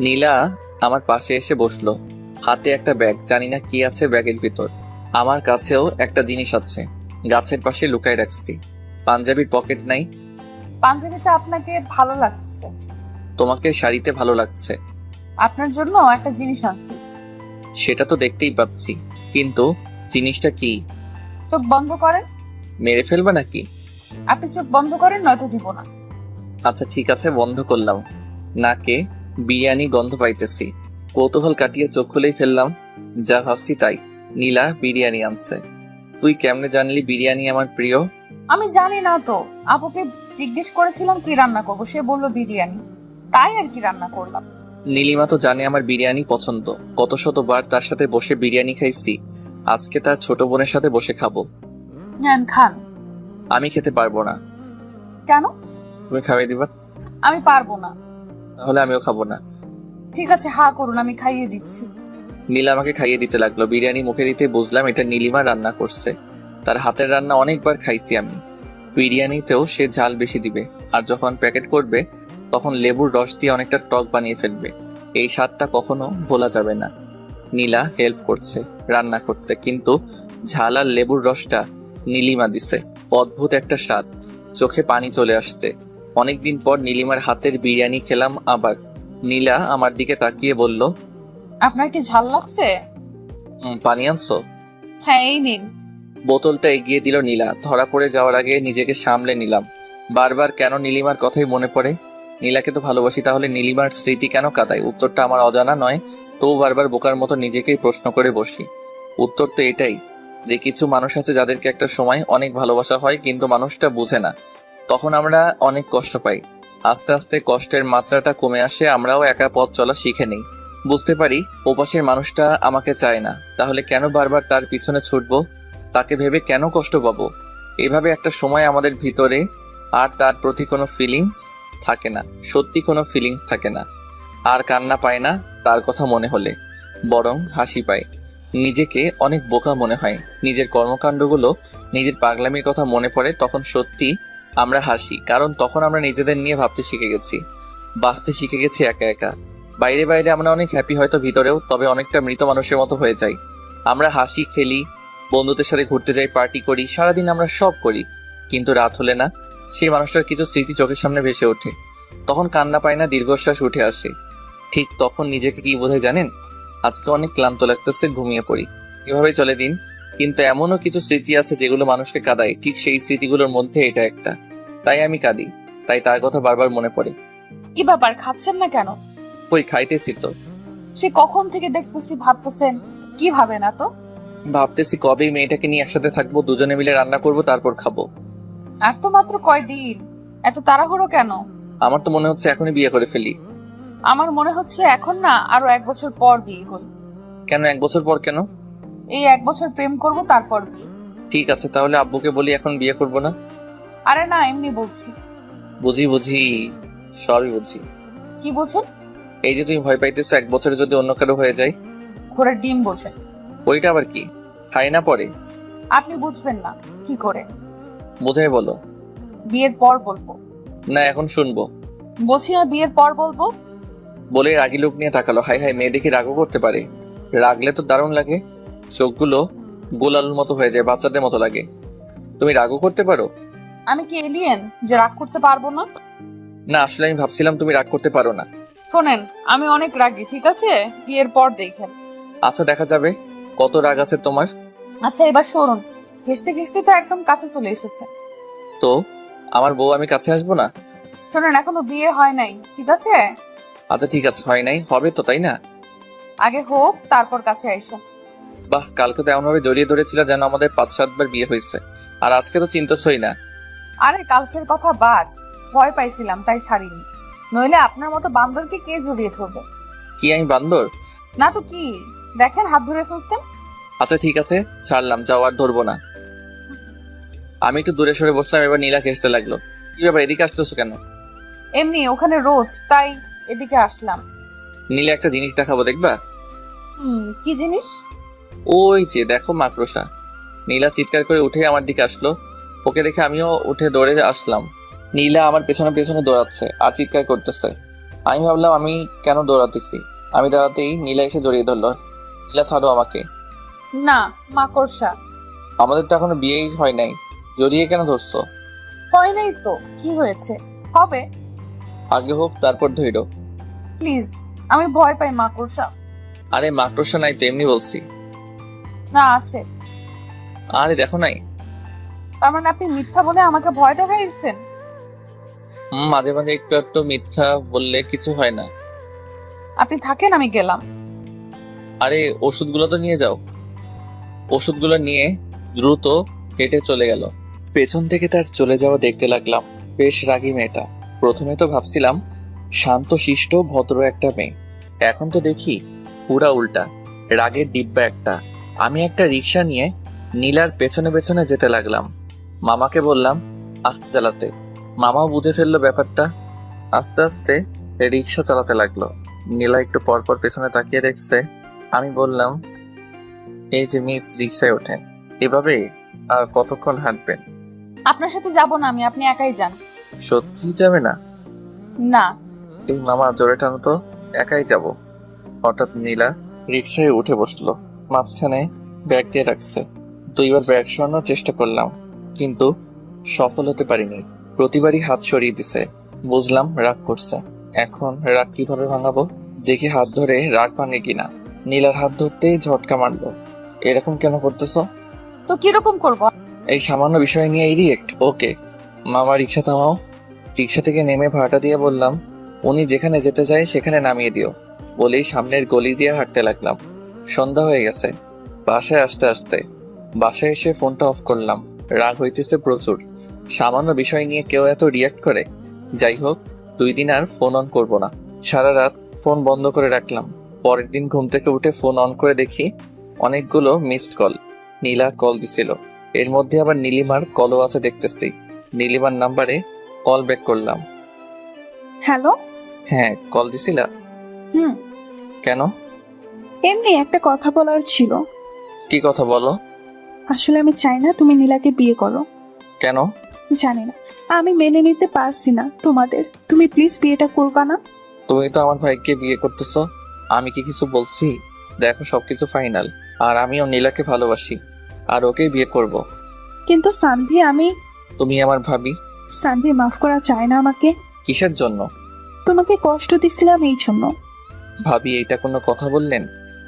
নীলা আমার পাশে এসে বসলো। হাতে একটা ব্যাগ, জানি না কি আছে ব্যাগের ভিতর। আমার কাছেও একটা জিনিস আছে, গাছের পাশে লুকায় রাখছি। পাঞ্জাবির পকেট নাই, পাঞ্জাবিতে আপনাকে ভালো লাগছে। তোমাকে শাড়িতে ভালো লাগছে। আপনার জন্য একটা জিনিস আনছি। সেটা তো দেখতেই পাচ্ছি, কিন্তু জিনিসটা কি? চোখ বন্ধ করেন। মেরে ফেলবা নাকি? আপনি চোখ বন্ধ করেন, নয়তো দিব না। আচ্ছা ঠিক আছে, বন্ধ করলাম। নাকে বিরিয়ানি গন্ধ পাইতেছি। কৌতূহল কাটিয়ে চোখ খুলেই ফেললাম। যা ভাবছি তাই, নীলা বিরিয়ানি আনছে। তুই কেমনে জানলি বিরিয়ানি আমার প্রিয়? আমি জানি না তো, আপুকে জিজ্ঞেস করেছিলাম কি রান্না করবো, সে বললো বিরিয়ানি, তাই আর কি রান্না করলাম। নীলিমা তো জানে আমার বিরিয়ানি পছন্দ। কত শতবার তার সাথে বসে বিরিয়ানি খাইছি, আজকে তার ছোট বোনের সাথে বসে খাবো। নেন খান। আমি খেতে পারবো না। কেন? তুমি খাইয়ে দিবা? আমি পারবো না। তাহলে আমিও খাবো না। ঠিক আছে, হা করুন, আমি খাইয়ে দিচ্ছি। নীলা আমাকে খাইয়ে দিতে লাগলো। বিরিয়ানি মুখে দিতে বুঝলাম এটা নীলিমা রান্না করছে। তার হাতের রান্না অনেকবার খাইছি আমি। বিরিয়ানিতেও সে ঝাল বেশি দিবে, আর যখন প্যাকেট করবে তখন লেবুর রস দিয়ে অনেকটা টক বানিয়ে ফেলবে। এই স্বাদটা কখনো ভোলা যাবে না। নীলা হেল্প করছে রান্না করতে, কিন্তু ঝাল আর লেবুর রসটা নীলিমা দিছে। অদ্ভুত একটা স্বাদ, চোখে পানি চলে আসছে। অনেকদিন পর নীলিমার হাতের বিরিয়ানি খেলাম আবার। নীলা আমার দিকে তাকিয়ে বলল, আপনার কি ঝাল লাগছে? পানি আনছো? হ্যাঁ, এই নিন। বোতলটা এগিয়ে দিল নীলা। ধরা পড়ে যাওয়ার আগে নিজেকে সামলে নিলাম। বারবার কেন নীলিমার কথাই মনে পড়ে? নীলাকে তো ভালোবাসি, তাহলে নীলিমার স্মৃতি কেন কাঁদায়? উত্তরটা আমার অজানা নয়, তবু বারবার বোকার মতো নিজেকেই প্রশ্ন করে বসি। উত্তর তো এটাই যে কিছু মানুষ আছে যাদেরকে একটা সময় অনেক ভালোবাসা হয়, কিন্তু মানুষটা বুঝে না। তখন আমরা অনেক কষ্ট পাই। আস্তে আস্তে কষ্টের মাত্রাটা কমে আসে, আমরাও একা পথ চলা শিখে নেই। বুঝতে পারি ওপাশের মানুষটা আমাকে চায় না, তাহলে কেন বারবার তার পিছনে ছুটবো? তাকে ভেবে কেন কষ্ট পাবো? এভাবে একটা সময় আমাদের ভিতরে আর তার প্রতি কোনো ফিলিংস থাকে না, সত্যি কোনো ফিলিংস থাকে না। আর কান্না পায় না তার কথা মনে হলে, বরং হাসি পায়। নিজেকে অনেক বোকা মনে হয়। নিজের কর্মকাণ্ডগুলো, নিজের পাগলামির কথা মনে পড়ে, তখন সত্যি আমরা হাসি, কারণ তখন আমরা নিজেদের নিয়ে ভাবতে শিখে গেছি, বাঁচতে শিখে গেছি একা একা। বাইরে বাইরে আমরা অনেক হ্যাপি, হয়তো ভিতরেও তবে অনেকটা মৃত মানুষের মতো হয়ে যাই। আমরা হাসি, খেলি, বন্ধুদের সাথে ঘুরতে যাই, পার্টি করি, সারাদিন আমরা সব করি, কিন্তু রাত হলে না, সেই মানুষটার কিছু স্মৃতি চোখের সামনে ভেসে ওঠে। তখন কান্না পায় না, দীর্ঘশ্বাস উঠে আসে। ঠিক তখন নিজেকে কি বোঝায় জানেন? আজকে অনেক ক্লান্ত লাগতেছে, ঘুমিয়ে পড়ি। এভাবেই চলে দিন। কিন্তু এমনও কিছু স্মৃতি আছে যেগুলো মানুষকে কাঁদায়, ঠিক সেই স্মৃতিগুলোর মধ্যে এটা একটা। তাই আমি কাঁদি, তাই তার কথা বারবার মনে পড়ে। কি ব্যাপার, খাচ্ছেন না কেন? ওই খাইতেছি তো। সে কখন থেকে দেখতেছি ভাবতেছেন, কি ভাবে না তো? ভাবতেছি কবে এই মেয়েটাকে নিয়ে একসাথে থাকবো, দুজনে মিলে রান্না করব, তারপর খাবো। আর তো মাত্র কয়দিন, এত তাড়াহুড়ো কেন? আমার তো মনে হচ্ছে এখনই বিয়ে করে ফেলি। আমার মনে হচ্ছে এখন না, আরো 1 বছর পর বিয়ে করি। কেন 1 বছর পর কেন? এই 1 বছর প্রেম করব, তারপর বিয়ে। ঠিক আছে, তাহলে আব্বুকে বলি এখন বিয়ে করব না। আরে না, এমনি বলছি। বুঝি বুঝি, সবই বুঝি। কি বোঝেন? এই যে তুমি ভয় পাইতেছো 1 বছরে যদি অন্য কারো হয়ে যায়। ঘোড়ার ডিম বোঝেন? ওইটা আবার কি? খাই না পরে? আপনি বুঝবেন না, কি করে? বোঝাই বলো। বিয়ের পর বলবো। না, এখন শুনবো। বলছি না, বিয়ের পর বলবো। বলে রাগী লোক নিয়ে তাকালো। হাই হাই, মেয়ে দেখে রাগও করতে পারে। রাগলে তো দারুণ লাগে, চোখগুলো গোলালুর মতো হয়ে যায়, বাচ্চাদের মতো লাগে। তুমি রাগও করতে পারো? আমি কি এলিয়েন যে রাগ করতে পারবো না? না, আসলে আমি ভাবছিলাম তুমি রাগ করতে পারো না। শোনেন, আমি অনেক রাগী, ঠিক আছে? বিয়ের পর দেখেন। আচ্ছা, দেখা যাবে কত রাগ আছে তোমার। আচ্ছা, এবার শুনুন। ঘেসতে ঘেসতে তো একদম কাছে চলে এসেছে। তো আমার বউ, আমি কাছে আসবো না? শোনেন, এখনো বিয়ে হয় নাই, ঠিক আছে? আচ্ছা ঠিক আছে, হয় নাই, হবে তো, তাই না? আগে হোক, তারপর কাছে আইসা। বাহ, কালকে তো এমনভাবে জড়িয়ে ধরেছিল যেন আমাদের 5-7 বার বিয়ে হয়েছে, আর আজকে তো চিন্তাছই না। আরে কালকের কথা বাদ, ভয় পাইছিলাম তাই ছাড়িনি, নইলে আপনার মতো বান্দরকে কে জড়িয়ে ধরবে? কি আমি বান্দর? না তো কি, দেখেন হাত ধরে ফেলছেন। আচ্ছা ঠিক আছে, ছাড়লাম, যাও, আর ধরবো না। আমি একটু দূরে সরে বসলাম, এবার নীলা খেসতে লাগলো। কি ব্যাপার, এদিকে আসতেছো কেন? এমনি ওখানে রোজ, তাই এদিকে আসলাম। নীলা একটা জিনিস দেখাবো, দেখবা? কি জিনিস? ওই যে দেখো, মাকড়সা। নীলা চিৎকার করে উঠে আমার দিকে আসলো। ওকে দেখে আমিও উঠে দৌড়ে আসলাম। নীলা আমার পেছনে পেছনে দৌড়াচ্ছে আর চিৎকার করতেছে। আমি ভাবলাম আমি কেন দৌড়াতেছি। আমি দাঁড়াতেই নীলা এসে জড়িয়ে ধরলো। নীলা, ছাড়ো আমাকে। না, মাকড়সা। আমাদের তো এখনো বিয়েই হয় নাই, জড়িয়ে কেন ধরছো? হয় নাই তো, কি হয়েছে? হবে। আগে হোক তারপর ধইরো। প্লিজ, আমি ভয় পাই মাকড়সা। আরে মাকড়সা নাই তো, এমনি বলছি। না আছে। আরে দেখো নাই। তার মানে আপনি মিথ্যা বলে আমাকে ভয় দেখাইছেন? মাঝে মাঝে একটু একটু মিথ্যা বললে কিছু হয় না। আপনি থাকেন, আমি গেলাম। আরে ওষুধগুলো তো নিয়ে যাও। ওষুধগুলো নিয়ে দ্রুত হেঁটে চলে গেল। পেছন থেকে তার চলে যাওয়া দেখতে লাগলাম। বেশ রাগী মেয়েটা। প্রথমে তো ভাবছিলাম শান্ত শিষ্ট ভদ্র একটা মেয়ে, এখন তো দেখি পুরা উল্টা, রাগের ডিব্বা একটা। আমি একটা রিক্সা নিয়ে নীলার পেছনে পেছনে যেতে লাগলাম। মামাকে বললাম আস্তে চালাতে। মামাও বুঝে ফেললো ব্যাপারটা, আস্তে আস্তে রিক্সা চালাতে লাগলো। নীলা একটু পরপর পেছনে তাকিয়ে দেখছে। আমি বললাম, এই যে মিস, রিক্সায় ওঠেন। এভাবে আর কতক্ষণ হাঁটবেন? আপনার সাথে যাব না আমি, আপনি একাই যান। সত্যি যাবে না? না। এই মামা জোরে টানো তো, একাই যাব। হঠাৎ নীলা রিক্সায় উঠে বসলো। মাঝখানে ব্যাগ দিয়ে রাখছে। দুইবার ব্যাগ সরানোর চেষ্টা করলাম, কিন্তু সফল হতে পারিনি। প্রতিবারই হাত সরিয়ে দিছে। বুঝলাম রাগ করছে। এখন রাগ কিভাবে ভাঙাবো? দেখি হাত ধরে রাগ ভাঙে কিনা। নীলার হাত ধরতেই ঝটকা মারলো। এরকম কেন করতেছো? তো কিরকম করব? এই সামান্য বিষয় নিয়ে রিয়েক্ট? ওকে। মামা রিক্সা থামাও। রিক্সা থেকে নেমে ভাড়াটা দিয়ে বললাম, উনি যেখানে যেতে চায় সেখানে নামিয়ে দিও। বলেই সামনের গলি দিয়ে হাঁটতে লাগলাম। সন্ধ্যা হয়ে গেছে। বাসায় বাসায় এসে ফোনটা অফ করলাম। রাগ হইতেছে প্রচুর। সামান্য বিষয় নিয়ে কেউ এত রিয়াক্ট করে? যাই হোক, 2 দিন আর ফোন অন করব না। সারা রাত ফোন বন্ধ করে রাখলাম। পরের দিন ঘুম থেকে উঠে ফোন অন করে দেখি অনেকগুলো মিসড কল। নীলা কল দিছিল। এর মধ্যে আবার নীলিমার কলও আছে দেখতেছি। নীলিমার নাম্বারে কল ব্যাক করলাম। হ্যালো। হ্যাঁ, কল দিছিলা? হুম। কেন? এমনি একটা কথা বলার ছিল। কি কথা বলো? আসলে আমি চাই না তুমি নীলাকে বিয়ে করো। কেন? জানি না, আমি মেনে নিতে পারছি না তোমাদের। তুমি প্লিজ বিয়েটা করবা না? তুমি তো আমার ভাইকে বিয়ে করতেছো, আমি কি কিছু বলছি? দেখো সবকিছু ফাইনাল। আর আমিও নীলাকে ভালোবাসি, আর ওকেই বিয়ে করব। কিন্তু সানভি, আমি। তুমি আমার ভাবি। সানভি, মাফ করা চায় না আমাকে। কিসের জন্য? তোমাকে কষ্ট দিছিলাম এই জন্য। ভাবি, এটা কোনো কথা বললেন?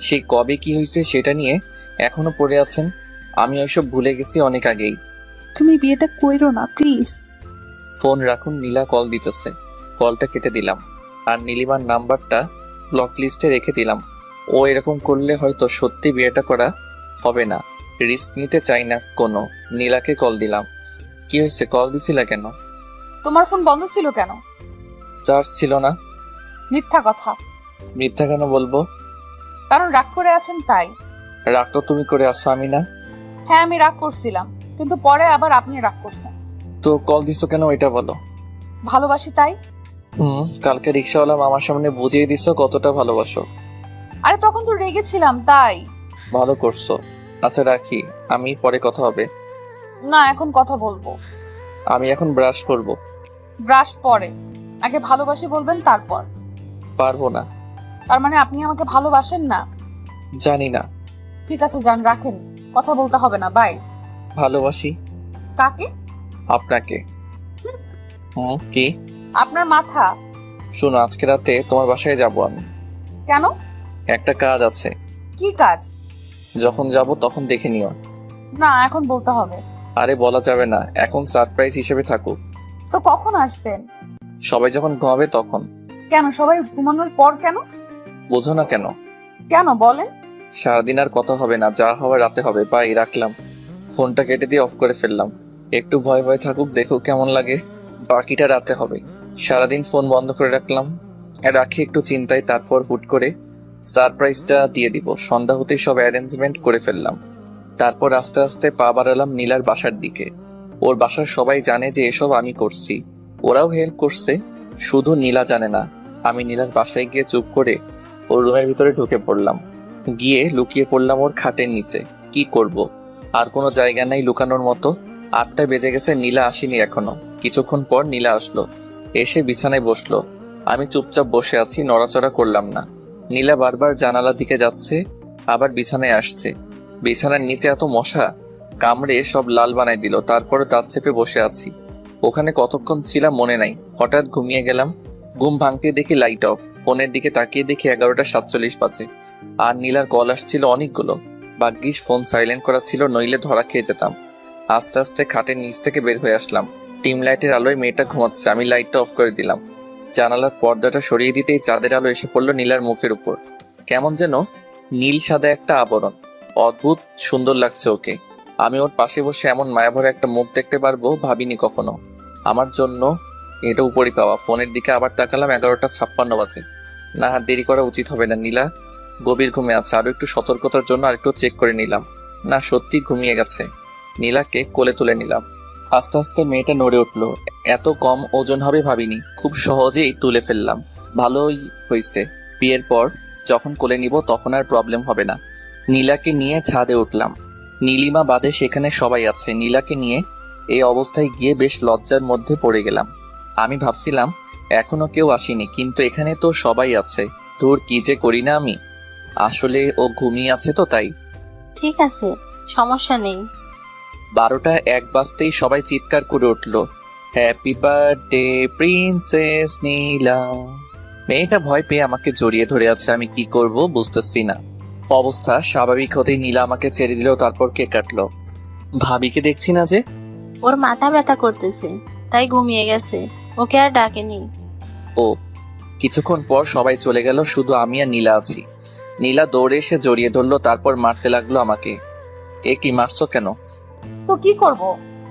সেই কবে কি হয়েছে সেটা নিয়ে এখনো পড়ে আছেন? আমি ওইসব ভুলে গেছি অনেক আগেই। তুমি বিয়েটা কইরো না প্লিজ। ফোন রাখুন, নীলা কল দিতেছে। কলটা কেটে দিলাম আর নীলিমার নাম্বারটা ব্লক লিস্টে রেখে দিলাম। ও এরকম করলে হয়তো সত্যি বিয়েটা করা হবে না। রিস্ক নিতে চাই না কোনো। নীলাকে কল দিলাম। কি হয়েছে, কল দিছিলা কেন? তোমার ফোন বন্ধ ছিল কেন? চার্জ ছিল না। মিথ্যা কথা। মিথ্যা কেন বলবো? কারণ রাগ করে আছেন তাই। রাগ তো তুমি করে আসছো, আমি না। হ্যাঁ, আমি রাগ করছিলাম, কিন্তু পরে আবার আপনি রাগ করছেন। তো কল দিছো কেন এটা বলো। ভালোবাসি তাই। কালকে রিক্সাওয়ালা মামার সামনে বুঝিয়ে দিছো কতটা ভালোবাসো। আরে তখন তো রেগেছিলাম তাই। ভালো করছো। আচ্ছা রাখি, আমি পরে কথা হবে। না, এখন কথা বলবো। আমি এখন ব্রাশ করব। ব্রাশ পরে, আগে ভালোবাসি বলবেন তারপর। পারবো না। তার মানে আপনি আমাকে ভালোবাসেন না? জানি না। ঠিক আছে, যান, রাখেন, কথা বলতে হবে না, বাই। ভালোবাসি। কাকে? আপনাকে। কি? আপনার মাথা। শোনো, আজকে রাতে তোমার বাসায় যাব আমি। কেন? একটা কাজ আছে। কি কাজ? যখন যাব তখন দেখে নিও। না, এখন বলতে হবে। আরে বলা যাবে না, এখন সারপ্রাইজ হিসেবে থাকুক। তো কখন আসবেন? সবাই যখন ঘুমাবে তখন। কেন, সবাই ঘুমানোর পর কেন? বোঝো না কেন? কেন বলেন। সারাদিন আর কথা হবে না, যা হওয়ার রাতে হবে। বাই, রাখলাম। ফোনটা কেটে দিয়ে অফ করে ফেললাম। একটু ভয় ভয় থাকুক, দেখুক কেমন লাগে। বাকিটা রাতে হবে। সারাদিন ফোন বন্ধ করে রাখলাম, রাখি একটু চিন্তায়। তারপর হুট করে সারপ্রাইজটা দিয়ে দিব। সন্ধ্যা হতেই সব অ্যারেঞ্জমেন্ট করে ফেললাম। তারপর আস্তে আস্তে পা বাড়ালাম নীলার বাসার দিকে। ওর বাসার সবাই জানে যে এসব আমি করছি, ওরাও হেল্প করছে। শুধু নীলা জানে না। আমি নীলার বাসায় গিয়ে চুপ করে ওর রুমের ভিতরে ঢুকে পড়লাম। গিয়ে লুকিয়ে পড়লাম ওর খাটের নিচে। কি করব, আর কোনো জায়গা নাই লুকানোর মতো। 8টা বেজে গেছে, নীলা আসেনি এখনো। কিছুক্ষণ পর নীলা আসলো, এসে বিছানায় বসলো। আমি চুপচাপ বসে আছি, নড়াচড়া করলাম না। নীলা বারবার জানালার দিকে যাচ্ছে, আবার বিছানায় আসছে। বিছানার নিচে এত মশা, কামড়ে সব লাল বানাই দিল। তারপরে দাঁত চেপে বসে আছি। ওখানে কতক্ষণ ছিলাম মনে নাই, হঠাৎ ঘুমিয়ে গেলাম। ঘুম ভাঙতে দেখি লাইট অফ। ফোনের দিকে তাকিয়ে দেখি 11:47 বাজে। আর নীলার কল আসছিল অনেকগুলো। ভাগ্যিস ফোন সাইলেন্ট করা ছিল, নইলে ধরা খেয়ে যেতাম। আস্তে আস্তে খাটের নিচ থেকে বের হয়ে আসলাম। টিম লাইটের আলোয় মেয়েটা ঘুমাচ্ছে, আমি লাইটটা অফ করে দিলাম। জানালার পর্দাটা সরিয়ে দিতেই চাঁদের আলো এসে পড়লো নীলার মুখের উপর। কেমন যেন নীল সাদা একটা আবরণ, অদ্ভুত সুন্দর লাগছে ওকে। আমি ওর পাশে বসে এমন মায়াভরা একটা মুখ দেখতে পারবো ভাবিনি কখনো। আমার জন্য এটা উপরই পাওয়া। ফোনের দিকে আবার তাকালাম, 11:56 বাজে। না, আর দেরি করা উচিত হবে না। নীলা গভীর ঘুমে আছে, আরো একটু সতর্কতার জন্য আরেকটু চেক করে নিলাম। না, সত্যি ঘুমিয়ে গেছে। নীলাকে কোলে তুলে নিলাম। আস্তে আস্তে মেয়েটা নড়ে উঠলো। এত কম ওজন হবে ভাবিনি, খুব সহজেই তুলে ফেললাম। ভালোই হয়েছে, বিয়ের পর যখন কোলে নিব তখন আর প্রবলেম হবে না। নীলাকে নিয়ে ছাদে উঠলাম। নীলিমা বাদে সেখানে সবাই আছে। নীলাকে নিয়ে এই অবস্থায় গিয়ে বেশ লজ্জার মধ্যে পড়ে গেলাম। আমি ভাবছিলাম এখনো কেউ আসেনি, কিন্তু এখানে তো সবাই আছে। ধুর, কি যে করি না আমি। আসলে ও ঘুমিয়ে আছে তো তাই। ঠিক আছে, সমস্যা নেই। 12:01 বাজতেই সবাই চিৎকার করে উঠলো, হ্যাপি বার্থডে প্রিন্সেস নীলা। মেয়েটা ভয় পেয়ে আমাকে জড়িয়ে ধরে আছে। আমি কি করব বুঝতেছি না। অবস্থা স্বাভাবিক হতেই নীলা আমাকে ছেড়ে দিল, তারপর কেক কাটলো। ভাবিকে দেখছি না যে। ওর মাথা ব্যথা করতেছে, তাই ঘুমিয়ে গেছে, ওকে আর ডাকেনি। ও, কিছুক্ষণ পর সবাই চলে গেল, শুধু আমি আর নীলা আছি। নীলা দৌড়ে এসে জড়িয়ে ধরলো, তারপর মারতে লাগলো আমাকে। এ কি, মারছো কেন? তো কি করব,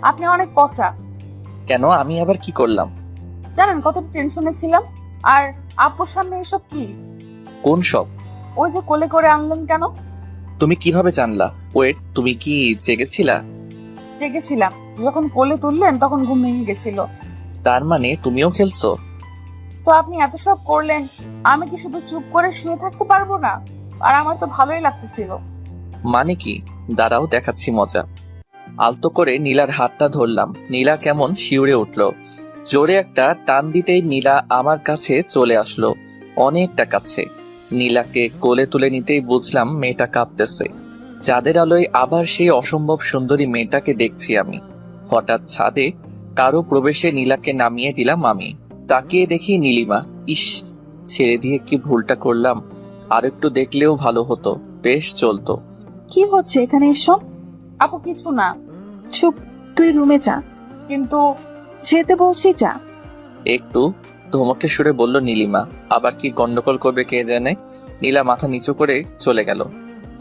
আপনি অনেক পচা। কেন, আমি আবার কি করলাম? জানেন কত টেনশনে ছিলাম। আর আপুর সামনে এসব কি? কোন সব? ওই যে কোলে করে আনলেন কেন? তুমি কিভাবে জানলা? ওয়েট, তুমি কি জেগেছিলা? জেগেছিলাম, যখন কোলে তুললেন তখন ঘুম ভেঙে গেছিল। তার মানে তুমিও খেলছো? তো আপনি এত সব করলেন, আমি কি শুধু চুপ করে শুয়ে থাকতে পারবো না? আর আমার তো ভালোই লাগতেছিল। মানে কি? দাঁড়াও, দেখাচ্ছি মজা। আলতো করে নীলার হাতটা ধরলাম। নীলা কেমন শিউরে উঠলো। জোরে একটা টান দিতেই নীলা আমার কাছে চলে আসলো, অনেকটা কাছে। নীলাকে কোলে তুলে নিতেই বুঝলাম মেয়েটা কাঁপতেছে। চাঁদের আলোয় আবার সেই অসম্ভব সুন্দরী মেয়েটাকে দেখছি আমি। হঠাৎ ছাদে কারো প্রবেশে নীলাকে নামিয়ে দিলাম আমি। তাকিয়ে দেখি নীলিমা। ইস, ছেড়ে দিয়ে কি ভুলটা করলাম। আর একটু দেখলেও ভালো হতো, বেশ চলতো। কি হচ্ছে এখানে এসব? আপু কিছু না। চুপ, তুই রুমে যা। কিন্তু যেতে বলছি, যা। একটু ধমকে সুরে বলল নীলিমা। আবার কি গন্ডগোল করবে কে জানে। নীলা মাথা নিচু করে চলে গেল।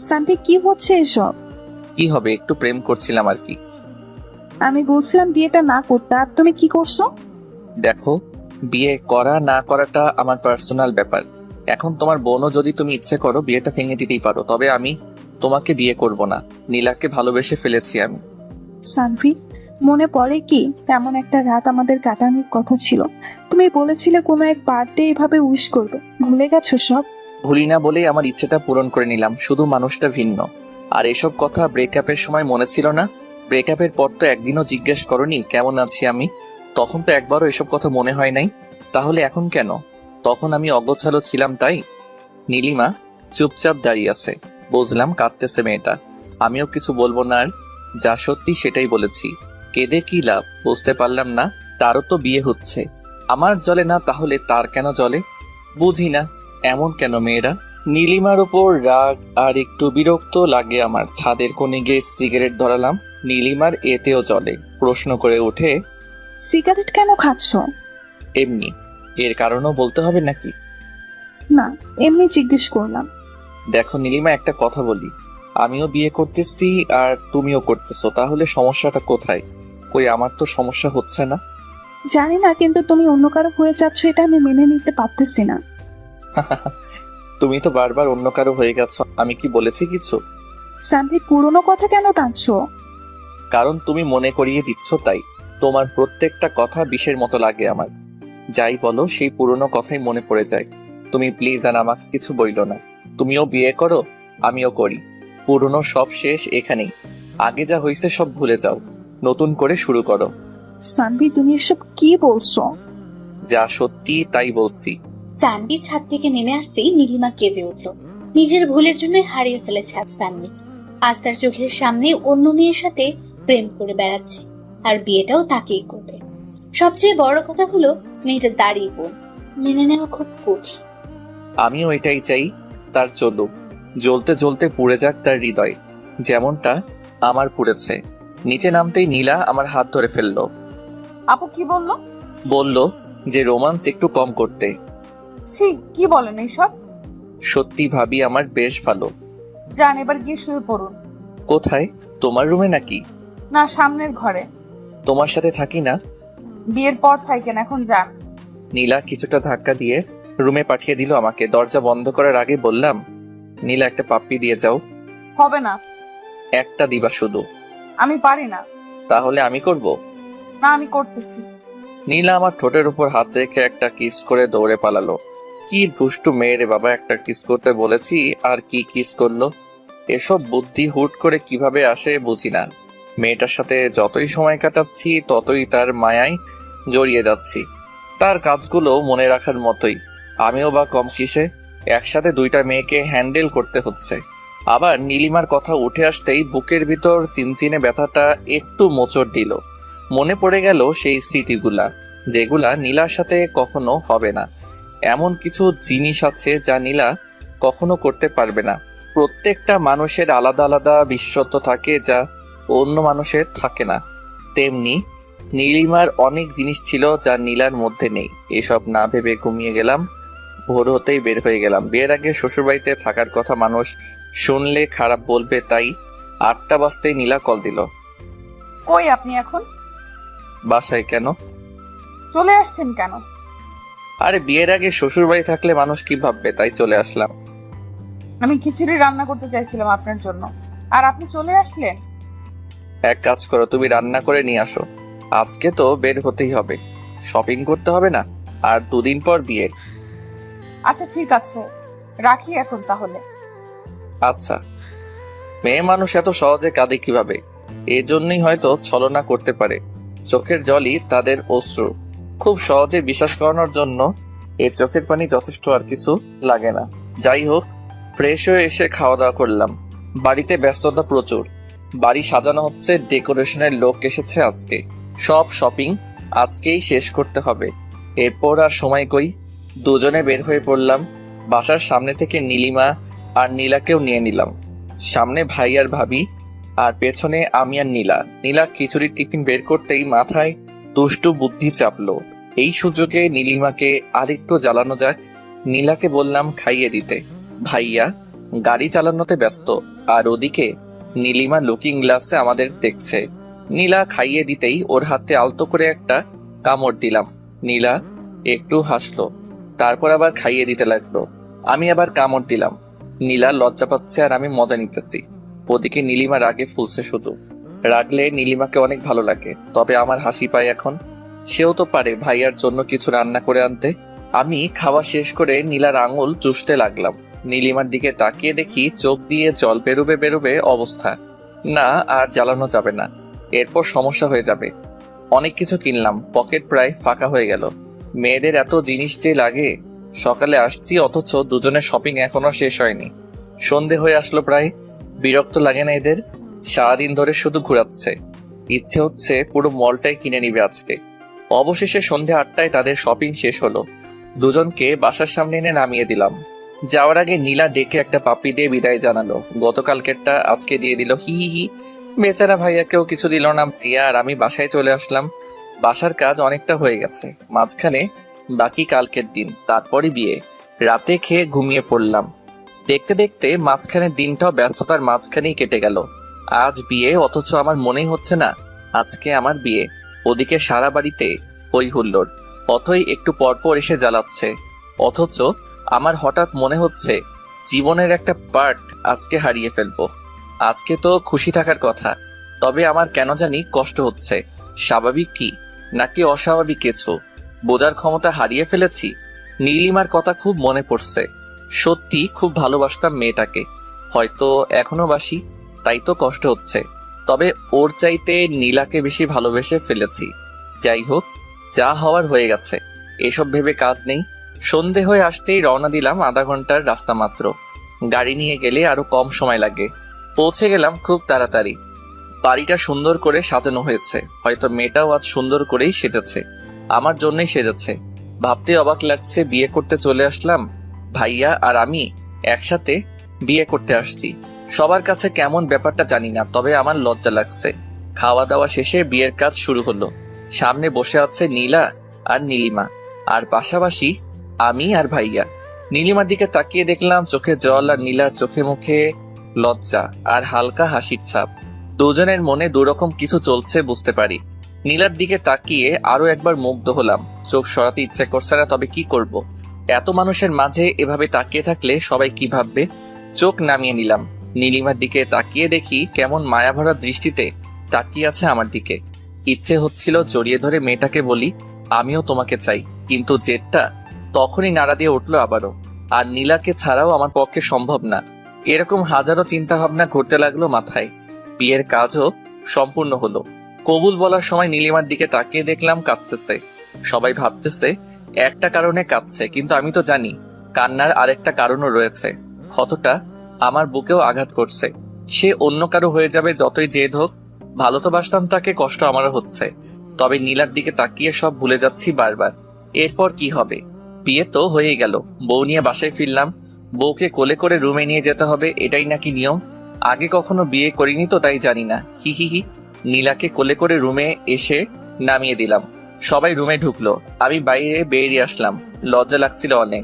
সানভি, কি হচ্ছে এসব? কি হবে, একটু প্রেম করছিলাম আর কি। আমি বলছিলাম বিয়েটা না করতে, আর তুমি কি করছো? দেখো, বিয়ে করা না করাটা আমার পার্সোনাল ব্যাপার। এখন তোমার বোনও যদি তুমি ইচ্ছে করো বিয়েটা ভেঙে দিতেই পারো, তবে আমি তোমাকে বিয়ে করব না। নীলাকে ভালোবেসে ফেলেছি আমি। সানভি, মনে পড়ে কি এমন একটা রাত আমাদের কাটানোর কথা ছিল? তুমি বলেছিলে কোনো এক বার্থডে এভাবে উইশ করবে, ভুলে গেছো সব? ভুলি না বলেই আমার ইচ্ছেটা পূরণ করে নিলাম, শুধু মানুষটা ভিন্ন। আর এসব কথা ব্রেকআপের সময় মনে ছিল না? ব্রেকআপের পর তো একদিনও জিজ্ঞেস করনি কেমন আছি আমি? তখন তো একবারও এসব কথা মনে হয় নাই। তাহলে এখন কেন? তখন আমি অগোছালো ছিলাম তাই? নীলিমা চুপচাপ দাঁড়িয়ে আছে। বুঝলাম কাঁদতেছে মেয়েটা। আমিও কিছু বলবো না, আর যা সত্যি সেটাই বলেছি। কেঁদে কি লাভ বুঝতে পারলাম না। তারও তো বিয়ে হচ্ছে, আমার জ্বলে না, তাহলে তার কেন জ্বলে? বুঝি না এমন কেন মেয়েরা। নীলিমার উপর রাগ আর একটু বিরক্ত লাগে আমার। ছাদের কোণে গিয়ে সিগারেট ধরালাম। নীলিমার এতেও জ্বলে। প্রশ্ন করে ওঠে, সিগারেট কেন খাচ্ছ? এমনি। এর কারণও বলতে হবে নাকি? না, এমনি জিজ্ঞেস করলাম। দেখো নীলিমা, একটা কথা বলি। আমিও বিয়ে করতেছি আর তুমিও করতেছো, তাহলে সমস্যাটা কোথায়? কই, আমার তো সমস্যা হচ্ছে না। জানি না, কিন্তু তুমি অন্য কারো হয়ে যাচ্ছ, এটা আমি মেনে নিতে পারতেছি না। তুমি তো বারবার অন্য কারো হয়ে গেছো, আমি কি বলেছি কিছু? সানভি, পুরনো কথা কেন টানছো? কারণ তুমি মনে করিয়ে দিচ্ছ তাই। তোমার প্রত্যেকটা কথা বিষের মতো লাগে আমার। যাই বলো সেই পুরনো কথাই মনে পড়ে যায়। তুমি প্লিজ আর আমাকে কিছু বইলো না। তুমিও বিয়ে করো, আমিও করি। পুরনো সব শেষ এখানেই। আগে যা হয়েছে সব ভুলে যাও, নতুন করে শুরু করো। সানভি, তুমি এসব কি বলছো? যা সত্যি তাই বলছি। সানভি ছাদ থেকে নেমে আসতেই নীলিমা কেঁদে উঠল। নিজের ভুলের জন্যই হারিয়ে ফেলেছে আজ সানভি। আজ তার চোখের সামনে অন্য মেয়ের সাথে প্রেম করে বেড়াচ্ছে, আর বিয়েটাও তাকেই করবে। সবচেয়ে বড় কথা হলো মেয়েটা দাঁড়িয়ে বোন, মেনে নেওয়া খুব কঠিন। আমিও এটাই চাই, তার চলুক, জ্বলতে জ্বলতে পুড়ে যাক তার হৃদয়, যেমনটা আমার পুড়েছে। নিচে নামতেই নীলা আমার হাত ধরে ফেললো। আপু কি বললো? বলল যে রোমান্স একটু কম করতে। ছি, কি বলেন এইসব? সত্যি ভাবি আমার বেশ ভালো। যান, এবার গিয়ে শুয়ে পড়ুন। কোথায়? তোমার রুমে নাকি? না, সামনের ঘরে। তোমার সাথে থাকি না? বিয়ের পর থাকেন, এখন যান। নীলা কিছুটা ধাক্কা দিয়ে রুমে পাঠিয়ে দিল আমাকে। দরজা বন্ধ করার আগে বললাম, নীলা একটা পাপ্পি দিয়ে যাও। হবে না। একটা দিবা শুধু? আমি পারি না। তাহলে আমি করব? না, আমি করতেছি। নীলা আমার ঠোঁটের উপর হাত রেখে একটা কিস করে দৌড়ে পালালো। কি দুষ্টু মেয়ে রে বাবা, একটা কিস করতে বলেছি আর কি কিস করলো। এসব বুদ্ধি হুট করে কিভাবে আসে বুঝি না। মেয়েটার সাথে যতই সময় কাটাচ্ছি ততই তার মায়ায় জড়িয়ে যাচ্ছি। তার কাজগুলো মনে রাখার মতোই। আমিও বা কম কিসে, একসাথে দুইটা মেয়েকে হ্যান্ডেল করতে হচ্ছে। আবার নীলিমার কথা উঠে আসতেই বুকের ভিতর চিনচিনে ব্যথাটা একটু মোচড় দিল। মনে পড়ে গেল সেই স্মৃতিগুলা, যেগুলা নীলার সাথে কখনো হবে না। এমন কিছু জিনিস আছে যা নীলা কখনো করতে পারবে না। প্রত্যেকটা মানুষের আলাদা আলাদা বিশেষত্ব থাকে যা অন্য মানুষের থাকে না। তেমনি নীলিমার অনেক জিনিস ছিল যা নীলার মধ্যে নেই। এসব না ভেবে ঘুমিয়ে গেলাম। ভোর হতেই বের হয়ে গেলাম। বিয়ের আগে শ্বশুরবাড়িতে থাকার কথা মানুষ শুনলে খারাপ বলবে, তাই 8টা বাজতেই নীলা কল দিল। কই আপনি এখন? বাসায়। কেন? চলে আসছেন কেন? আরে বিয়ের আগে শ্বশুরবাড়ি থাকলে মানুষ কি ভাববে, তাই চলে আসলাম। আমি খিচুড়ি রান্না করতে চাইছিলাম আপনার জন্য, আর আপনি চলে আসলেন। এক কাজ করো, তুমি রান্না করে নিয়ে আসো। আজকে তো বের হতেই হবে, শপিং করতে হবে না? আর 2 দিন পর বিয়ে। আচ্ছা ঠিক আছে, রাখি এখন তাহলে। আচ্ছা। মেয়ে মানুষ এত সহজে কাঁদে কিভাবে? এজন্যই হয়তো ছলনা করতে পারে। চোখের জলই তাদের অশ্রু। খুব সহজে বিশ্বাস করানোর জন্য এই চোখের পানি যথেষ্ট, আর কিছু লাগে না। যাই হোক, ফ্রেশ হয়ে এসে খাওয়া দাওয়া করলাম। বাড়িতে ব্যস্ততা প্রচুর। বাড়ি সাজানো হচ্ছে, ডেকোরেশনের লোক এসেছে আজকে। সব শপিং আজকেই শেষ করতে হবে। এরপর আর সময় কই, দুজনে বের হয়ে পড়লাম। বাসার সামনে থেকে নীলিমা আর নীলাকেও নিয়ে নিলাম। সামনে ভাই আর ভাবি, আর পেছনে আমি আর নীলা। নীলা খিচুড়ির টিফিন বের করতেই মাথায় দুষ্টু বুদ্ধি চাপলো। এই সুযোগে নীলিমাকে আরেকটু জ্বালানো যাক। নীলাকে বললাম খাইয়ে দিতে। ভাইয়া গাড়ি চালানোতে ব্যস্ত, আর ওদিকে নীলিমা লুকিং গ্লাসে আমাদের দেখছে। নীলা খাইয়ে দিতেই ওর হাতে আলতো করে একটা কামড় দিলাম। নীলা একটু হাসলো, তারপর আবার খাইয়ে দিতে লাগলো। আমি আবার কামড় দিলাম। নীলা লজ্জা পাচ্ছে আর আমি মজা নিতেছি। ওদিকে নীলিমা রাগে ফুলছে শুধু। রাগলে নীলিমাকে অনেক ভালো লাগে, তবে আমার হাসি পায় এখন। সেও তো পারে ভাইয়ার জন্য কিছু রান্না করে আনতে। আমি খাওয়া শেষ করে নীলার আঙুল চুষতে লাগলাম। নীলিমার দিকে তাকিয়ে দেখি চোখ দিয়ে জল বেরোবে বেরোবে অবস্থা। না, আর জ্বালানো যাবে না, এরপর সমস্যা হয়ে যাবে। অনেক কিছু কিনলাম, পকেট প্রায় ফাঁকা হয়ে গেল। মেয়েদের এত জিনিস যে লাগে। সকালে আসছি অথচ দুজনের শপিং এখনো শেষ হয়নি। সন্ধে হয়ে আসলো প্রায়। বিরক্ত লাগে না এদের? সারাদিন ধরে শুধু ঘোরাচ্ছে। ইচ্ছে হচ্ছে পুরো মলটাই কিনে নিবে আজকে। অবশেষে সন্ধে 8টায় তাদের শপিং শেষ হলো। দুজনকে বাসার সামনে এনে নামিয়ে দিলাম। যাওয়ার আগে নীলা ডেকে একটা পাপ্পি দিয়ে বিদায় জানালো। গতকালকেরটা আজকে দিয়ে দিল, হি হি হি। বেচারা ভাইয়াকেও কিছু দিল না। ভাইয়া আর আমি বাসায় চলে আসলাম। বাসার কাজ অনেকটা হয়ে গেছে, মাঝখানে বাকি কালকের দিন, তারপরই বিয়ে। রাতে খেয়ে ঘুমিয়ে পড়লাম। দেখতে দেখতে মাঝখানের দিনটাও ব্যস্ততার মাঝখানেই কেটে গেল। আজ বিয়ে, অথচ আমার মনেই হচ্ছে না আজকে আমার বিয়ে। ওদিকে সারা বাড়িতে হই হুল্লোড়, অথই একটু পরপর এসে জ্বালাচ্ছে। অথচ আমার হঠাৎ মনে হচ্ছে জীবনের একটা পার্ট আজকে হারিয়ে ফেলবো। আজকে তো খুশি থাকার কথা, তবে আমার কেন জানি কষ্ট হচ্ছে। স্বাভাবিক কি নাকি অস্বাভাবিক কিছু বোঝার ক্ষমতা হারিয়ে ফেলেছি। নীলিমার কথা খুব মনে পড়ছে। সত্যি খুব ভালোবাসতাম মেয়েটাকে, হয়তো এখনো বাসি, তাই তো কষ্ট হচ্ছে। তবে ওর চাইতে নীলাকে বেশি ভালোবেসে ফেলেছি। যাই হোক, যা হওয়ার হয়ে গেছে, এসব ভেবে কাজ নেই। সন্ধে হয়ে আসতেই রওনা দিলাম। আধা ঘন্টার রাস্তা মাত্র। গাড়ি নিয়ে গেলে আরো কম সময় লাগে। পৌঁছে গেলাম খুব তাড়াতাড়ি। বাড়িটা সুন্দর করে সাজানো হয়েছে, হয়তো মেয়েটাও আজ সুন্দর করেই সেজেছে। আমার জন্যই সেজেছে। ভাবতে অবাক লাগছে, বিয়ে করতে চলে আসলাম, ভাইয়া আর আমি একসাথে বিয়ে করতে আসছি। সবার কাছে কেমন ব্যাপারটা জানি না, তবে আমার লজ্জা লাগছে। খাওয়া দাওয়া শেষে বিয়ের কাজ শুরু হলো। সামনে বসে আছে নীলা আর নীলিমা, আর পাশাপাশি আমি আর ভাইয়া। নীলিমার দিকে তাকিয়ে দেখলাম চোখে জল, আর নীলার চোখে মুখে লজ্জা আর হালকা হাসির ছাপ। দুজনের মনে দুরকম কিছু চলছে বুঝতে পারি। নীলার দিকে তাকিয়ে আরো একবার মুগ্ধ হলাম। চোখ সরাতে ইচ্ছে করছে না, তবে কি করব? এত মানুষের মাঝে এভাবে তাকিয়ে থাকলে সবাই কি ভাববে? চোখ নামিয়ে নিলাম। নীলিমার দিকে তাকিয়ে দেখি কেমন মায়াভরা দৃষ্টিতে তাকিয়ে আছে আমার দিকে। ইচ্ছে হচ্ছিল জড়িয়ে ধরে মেয়েটাকে বলি, আমিও তোমাকে চাই, কিন্তু জেদটা তখনই নাড়া দিয়ে উঠলো আবারও। আর নীলাকে ছাড়াও আমার পক্ষে সম্ভব না। এরকম হাজারো চিন্তা ভাবনা ঘুরতে লাগলো মাথায়। বিয়ের কাজও সম্পূর্ণ হলো। কবুল বলার সময় নীলিমার দিকে তাকিয়ে দেখলাম কাঁদতেছে। সবাই ভাবতেছে একটা কারণে কাঁদছে, কিন্তু আমি তো জানি কান্নার আরেকটা কারণও রয়েছে। ক্ষতটা আমার বুকেও আঘাত করছে। সে অন্য কারো হয়ে যাবে যতই জেদ হোক, ভালো তো বাসতাম তাকে, কষ্ট আমারও হচ্ছে। তবে নীলার দিকে তাকিয়ে সব ভুলে যাচ্ছি বারবার। এরপর কি হবে? বিয়ে তো হয়েই গেল, বউ নিয়ে বাসায় ফিরলাম। বউকে কোলে করে রুমে নিয়ে যেতে হবে, এটাই নাকি নিয়ম। আগে কখনো বিয়ে করিনি তো তাই জানি না। হি হি হি। নীলাকে কোলে করে রুমে এসে নামিয়ে দিলাম। সবাই রুমে ঢুকলো, আমি বাইরে বেরিয়ে আসলাম। লজ্জা লাগছিল অনেক।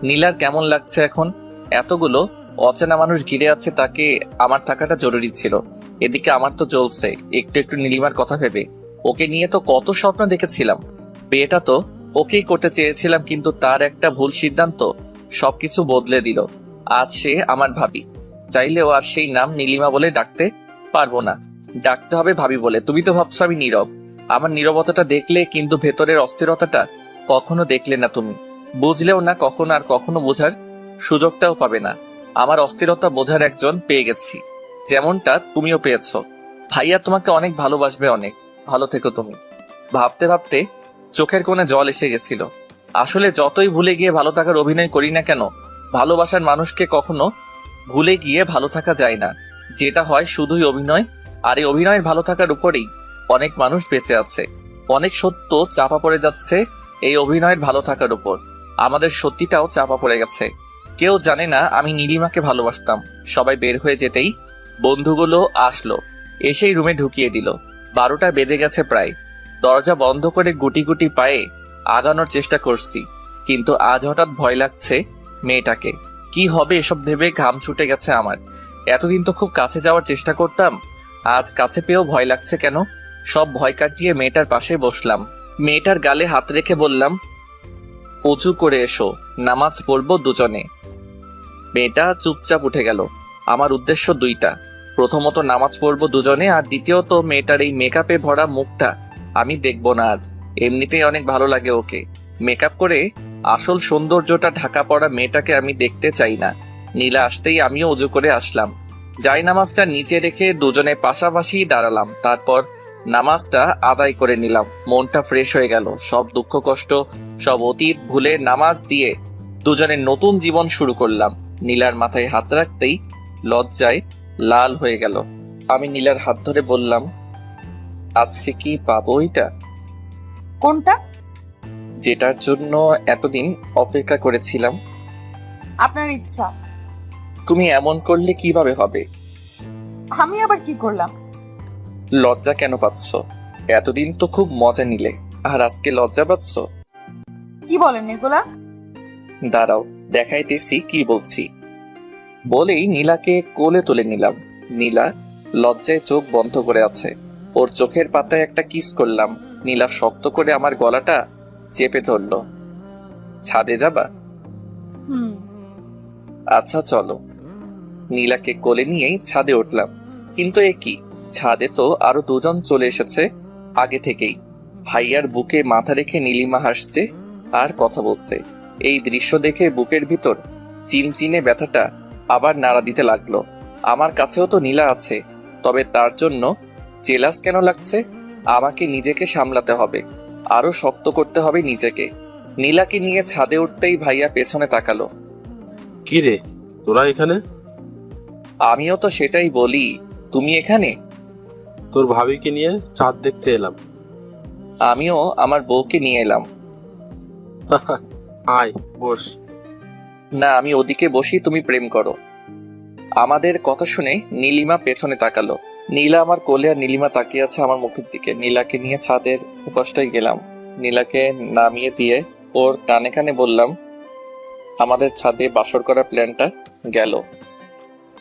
নীলার কেমন লাগছে এখন? এতগুলো অচেনা মানুষ ঘিরে আছে, তাকে আমার থাকাটা জরুরি ছিল। এদিকে আমার তো চলছে একটু একটু নীলিমার কথা ভেবে। ওকে নিয়ে তো কত স্বপ্ন দেখেছিলাম। বিয়েটা তো ওকেই করতে চেয়েছিলাম, কিন্তু তার একটা ভুল সিদ্ধান্ত সবকিছু বদলে দিল। আজ সে আমার ভাবি। চাইলেও আর সেই নাম নীলিমা বলে ডাকতে পারবো না, ডাকতে হবে ভাবি বলে। তুমি তো ভাবছো আমি নীরব। আমার নীরবতাটা দেখলে, কিন্তু ভেতরের অস্থিরতাটা কখনো দেখলে না তুমি। বুঝলেও না কখনো, আর কখনো বোঝার সুযোগটাও পাবে না। আমার অস্থিরতা বোঝার একজন পেয়ে গেছি, যেমনটা তুমিও পেয়েছো। ভাইয়া তোমাকে অনেক ভালোবাসবে, অনেক ভালো থেকো তুমি। ভাবতে ভাবতে চোখের কোণে জল এসে গেছিল। আসলে যতই ভুলে গিয়ে ভালো থাকার অভিনয় করি না কেন, ভালোবাসার মানুষকে কখনো ভুলে গিয়ে ভালো থাকা যায় না। যেটা হয় শুধুই অভিনয়, আর এই অভিনয়ের ভালো থাকার উপরেই অনেক মানুষ বেঁচে আছে। অনেক সত্য চাপা পড়ে যাচ্ছে এই অভিনয়ের ভালো থাকার উপর। আমাদের সত্যিটাও চাপা পড়ে গেছে। কেউ জানে না আমি নীলিমাকে ভালোবাসতাম। সবাই বের হয়ে যেতেই বন্ধুগুলো আসলো, এসেই রুমে ঢুকিয়ে দিল। 12টা বেজে গেছে প্রায়। দরজা বন্ধ করে গুটি গুটি পায়ে আগানোর চেষ্টা করছি, কিন্তু আজ হঠাৎ ভয় লাগছে মেয়েটাকে। কি হবে এসব ভেবে ঘাম ছুটে গেছে আমার। এতদিন তো খুব কাছে যাওয়ার চেষ্টা করতাম, আজ কাছে পেয়েও ভয় লাগছে কেন? সব ভয় কাটিয়ে মেয়েটার পাশে বসলাম। মেয়েটার গালে হাত রেখে বললাম, উঁচু করে এসো, নামাজ পড়বো দুজনে। মেয়েটা চুপচাপ উঠে গেল। আমার উদ্দেশ্য দুইটা, প্রথমত নামাজ পড়বো দুজনে, আর দ্বিতীয়ত মেয়েটার এই মেকআপে ভরা মুখটা আমি দেখবো না আর। এমনিতেই অনেক ভালো লাগে ওকে। মেকআপ করে আসল সৌন্দর্যটা ঢাকা পড়া মেয়েটাকে আমি দেখতে চাই না। নীলা আসতেই আমিও উজু করে আসলাম। যাই নামাজটা নিচে রেখে দুজনে পাশাপাশি দাঁড়ালাম। তারপর নামাজটা আদায় করে নিলাম। মনটা ফ্রেশ হয়ে গেল। সব দুঃখ কষ্ট, সব অতীত ভুলে নামাজ দিয়ে দুজনের নতুন জীবন শুরু করলাম। নীলার মাথায় হাত রাখতেই লজ্জায় লাল হয়ে গেল। আমি নীলার হাত ধরে বললাম, আজকে কি পাবো এটা? কোনটা? যেটার জন্য এতদিন অপেক্ষা করেছিলাম। আপনার ইচ্ছা। তুমি এমন করলে কিভাবে হবে? আমি আবার কি করলাম? লজ্জা কেন পাচ্ছ? এতদিন তো খুব মজা নিলে, আর আজকে লজ্জা পাচ্ছ? কি বলেন এগুলা? দাঁড়াও দেখাইতেছি কি বলছি। বলেই নীলাকে কোলে তুলে নিলাম। নীলা লজ্জায় চোখ বন্ধ করে আছে। ওর চোখের পাতায় একটা কিস করলাম। নীলা শক্ত করে আমার গলাটা চেপে ধরলো। ছাদে যাবা? আচ্ছা চলো। নীলাকে কোলে নিয়েই ছাদে উঠলাম। কিন্তু এ কি, ছাদে তো আরো দুজন চলে এসেছে আগে থেকেই। ভাইয়ার বুকে মাথা রেখে নীলিমা হাসছে আর কথা বলছে। এই দৃশ্য দেখে বুকের ভিতর চিনচিনে ব্যথাটা আবার নাড়া দিতে লাগলো। আমার কাছেও তো নীলা আছে, তবে তার জন্য জেলাস কেন লাগছে? আমাকে নিজেকে সামলাতে হবে, আরো শক্ত করতে হবে নিজেকে। নীলাকে নিয়ে ছাদে উঠতেই ভাইয়া পেছনে তাকালো। কি রে, তোরা এখানে? আমিও তো সেটাই বলি, তুমি এখানে? তোর ভাবিকে নিয়ে চাঁদ দেখতে এলাম। আমিও আমার বউকে নিয়ে এলাম। আয় বস। না, আমি ওদিকে বসি, তুমি প্রেম করো। আমাদের কথা শুনে নীলিমা পেছনে তাকালো। নীলা আমার কোলে আর নীলিমা তাকিয়ে আছে আমার মুখের দিকে। নীলাকে নিয়ে ছাদের উপাসটায় গেলাম। নীলাকে নামিয়ে দিয়ে ওর কানে কানে বললাম আমাদের ছাদে বাসর করার প্ল্যানটা গেল।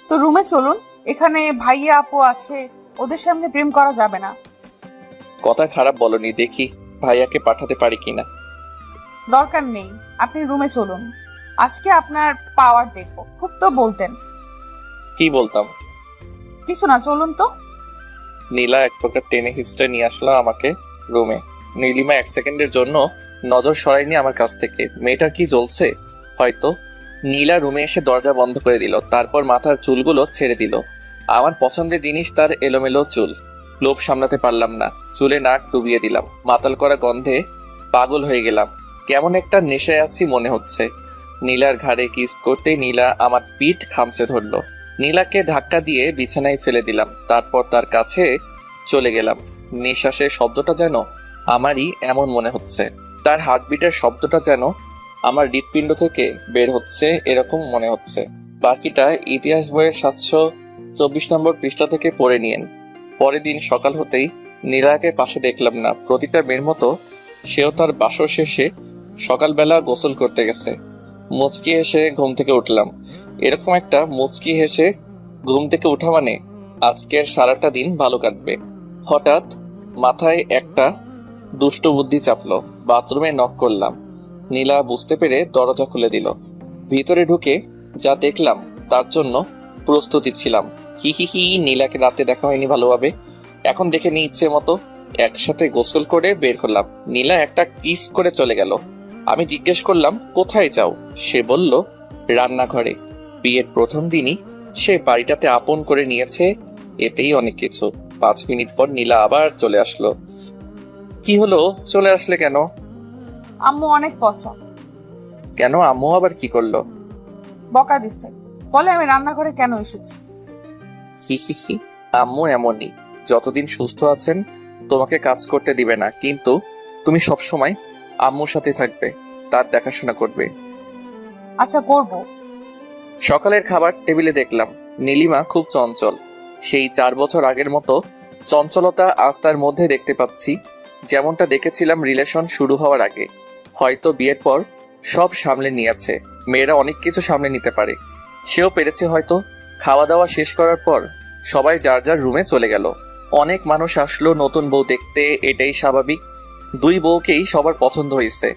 তো রুমে চলুন, এখানে ভাইয়া আপু আছে, ওদের সামনে প্রেম করা যাবে না। কথা খারাপ বলনি, দেখি ভাইয়াকে পাঠাতে পারি কিনা। দরকার নেই, আপনি রুমে চলুন, আজকে আপনার পাওয়ার দেখবো। খুব তো বলতেন। কি বলতাম? কিছু না, চলুন তো। নীলা এক প্রকার টেনে হিস্ট্রি নিয়ে আসলো আমাকে রুমে। নীলিমা 1 সেকেন্ডের জন্য নজর সরায়নি আমার কাছ থেকে। মেয়েটার কি জ্বলছে হয়তো। নীলা রুমে এসে দরজা বন্ধ করে দিল, তারপর মাথার চুলগুলো ছেড়ে দিল। আমার পছন্দের জিনিস তার এলোমেলো চুল। লোভ সামলাতে পারলাম না, চুলে নাক ডুবিয়ে দিলাম। মাতাল করা গন্ধে পাগল হয়ে গেলাম, কেমন একটা নেশায় আছি মনে হচ্ছে। নীলার ঘাড়ে কিস করতে নীলা আমার পিঠ খামচে ধরলো। নীলাকে ধাক্কা দিয়ে বিছানায় ফেলে দিলাম, তারপর তার কাছে চলে গেলাম। নিঃশ্বাসের শব্দটা যেন আমারই এমন মনে হচ্ছে, তার হার্টবিটের শব্দটা যেন আমার হৃৎপিণ্ড থেকে বের হচ্ছে এরকম মনে হচ্ছে। বাকিটা ইতিহাস বইয়ের 724 নম্বর পৃষ্ঠা থেকে পড়ে নিয়েন। পরের দিন সকাল হতেই নীলাকে পাশে দেখলাম না। প্রতিটা মেয়ের মতো সেও তার বাসর শেষে সকালবেলা গোসল করতে গেছে। মুচকি হেসে ঘুম থেকে উঠলাম। এরকম একটা মুচকি হেসে ঘুম থেকে ওঠা মানে আজকের সারাটা দিন ভালো কাটবে। হঠাৎ মাথায় একটা দুষ্ট বুদ্ধি চাপলো। বাথরুমে নক করলাম। নীলা বুঝতে পেরে দরজা খুলে দিল। ভিতরে ঢুকে যা দেখলাম তার জন্য প্রস্তুতি ছিলাম। হি হি হি, নীলাকে রাতে দেখা হয়নি ভালোভাবে, এখন দেখে নিই ইচ্ছে মতো। একসাথে গোসল করে বের হলাম। নীলা একটা কিস করে চলে গেল। আমি জিজ্ঞেস করলাম কোথায় যাও? সে বলল রান্নাঘরে। বিয়ের প্রথম দিনই সে বাড়িটাতে আপন করে নিয়েছে, এতেই অনেক কিছু। 5 মিনিট পর নীলা আবার চলে আসলো। কি হলো, চলে আসলে কেন? আম্মু অনেক পচা। কেন, আম্মু আবার কি করলো? বকা দিছে, বলে আমি রান্নাঘরে কেন এসেছি। হি হি হি, আম্মু এমনই, যতদিন সুস্থ আছেন তোমাকে কাজ করতে দিবে না, কিন্তু তুমি সবসময় আম্মুর সাথে থাকবে, তার দেখাশোনা করবে। আচ্ছা, করব। সকালের খাবার টেবিলে দেখলাম নীলিমা খুব চঞ্চল। সেই 4 বছর আগের মতো চঞ্চলতা আজ তার মধ্যে দেখতে পাচ্ছি, যেমনটা দেখেছিলাম রিলেশন শুরু হওয়ার আগে। হয়তো বিয়ের পর সব সামলে নিয়েছে। মেয়েরা অনেক কিছু সামলে নিতে পারে, সেও পেরেছে হয়তো। খাওয়া দাওয়া শেষ করার পর সবাই যার যার রুমে চলে গেল। অনেক মানুষ আসলো নতুন বউ দেখতে, এটাই স্বাভাবিক। 2 বউকেই সবার পছন্দ হয়েছে।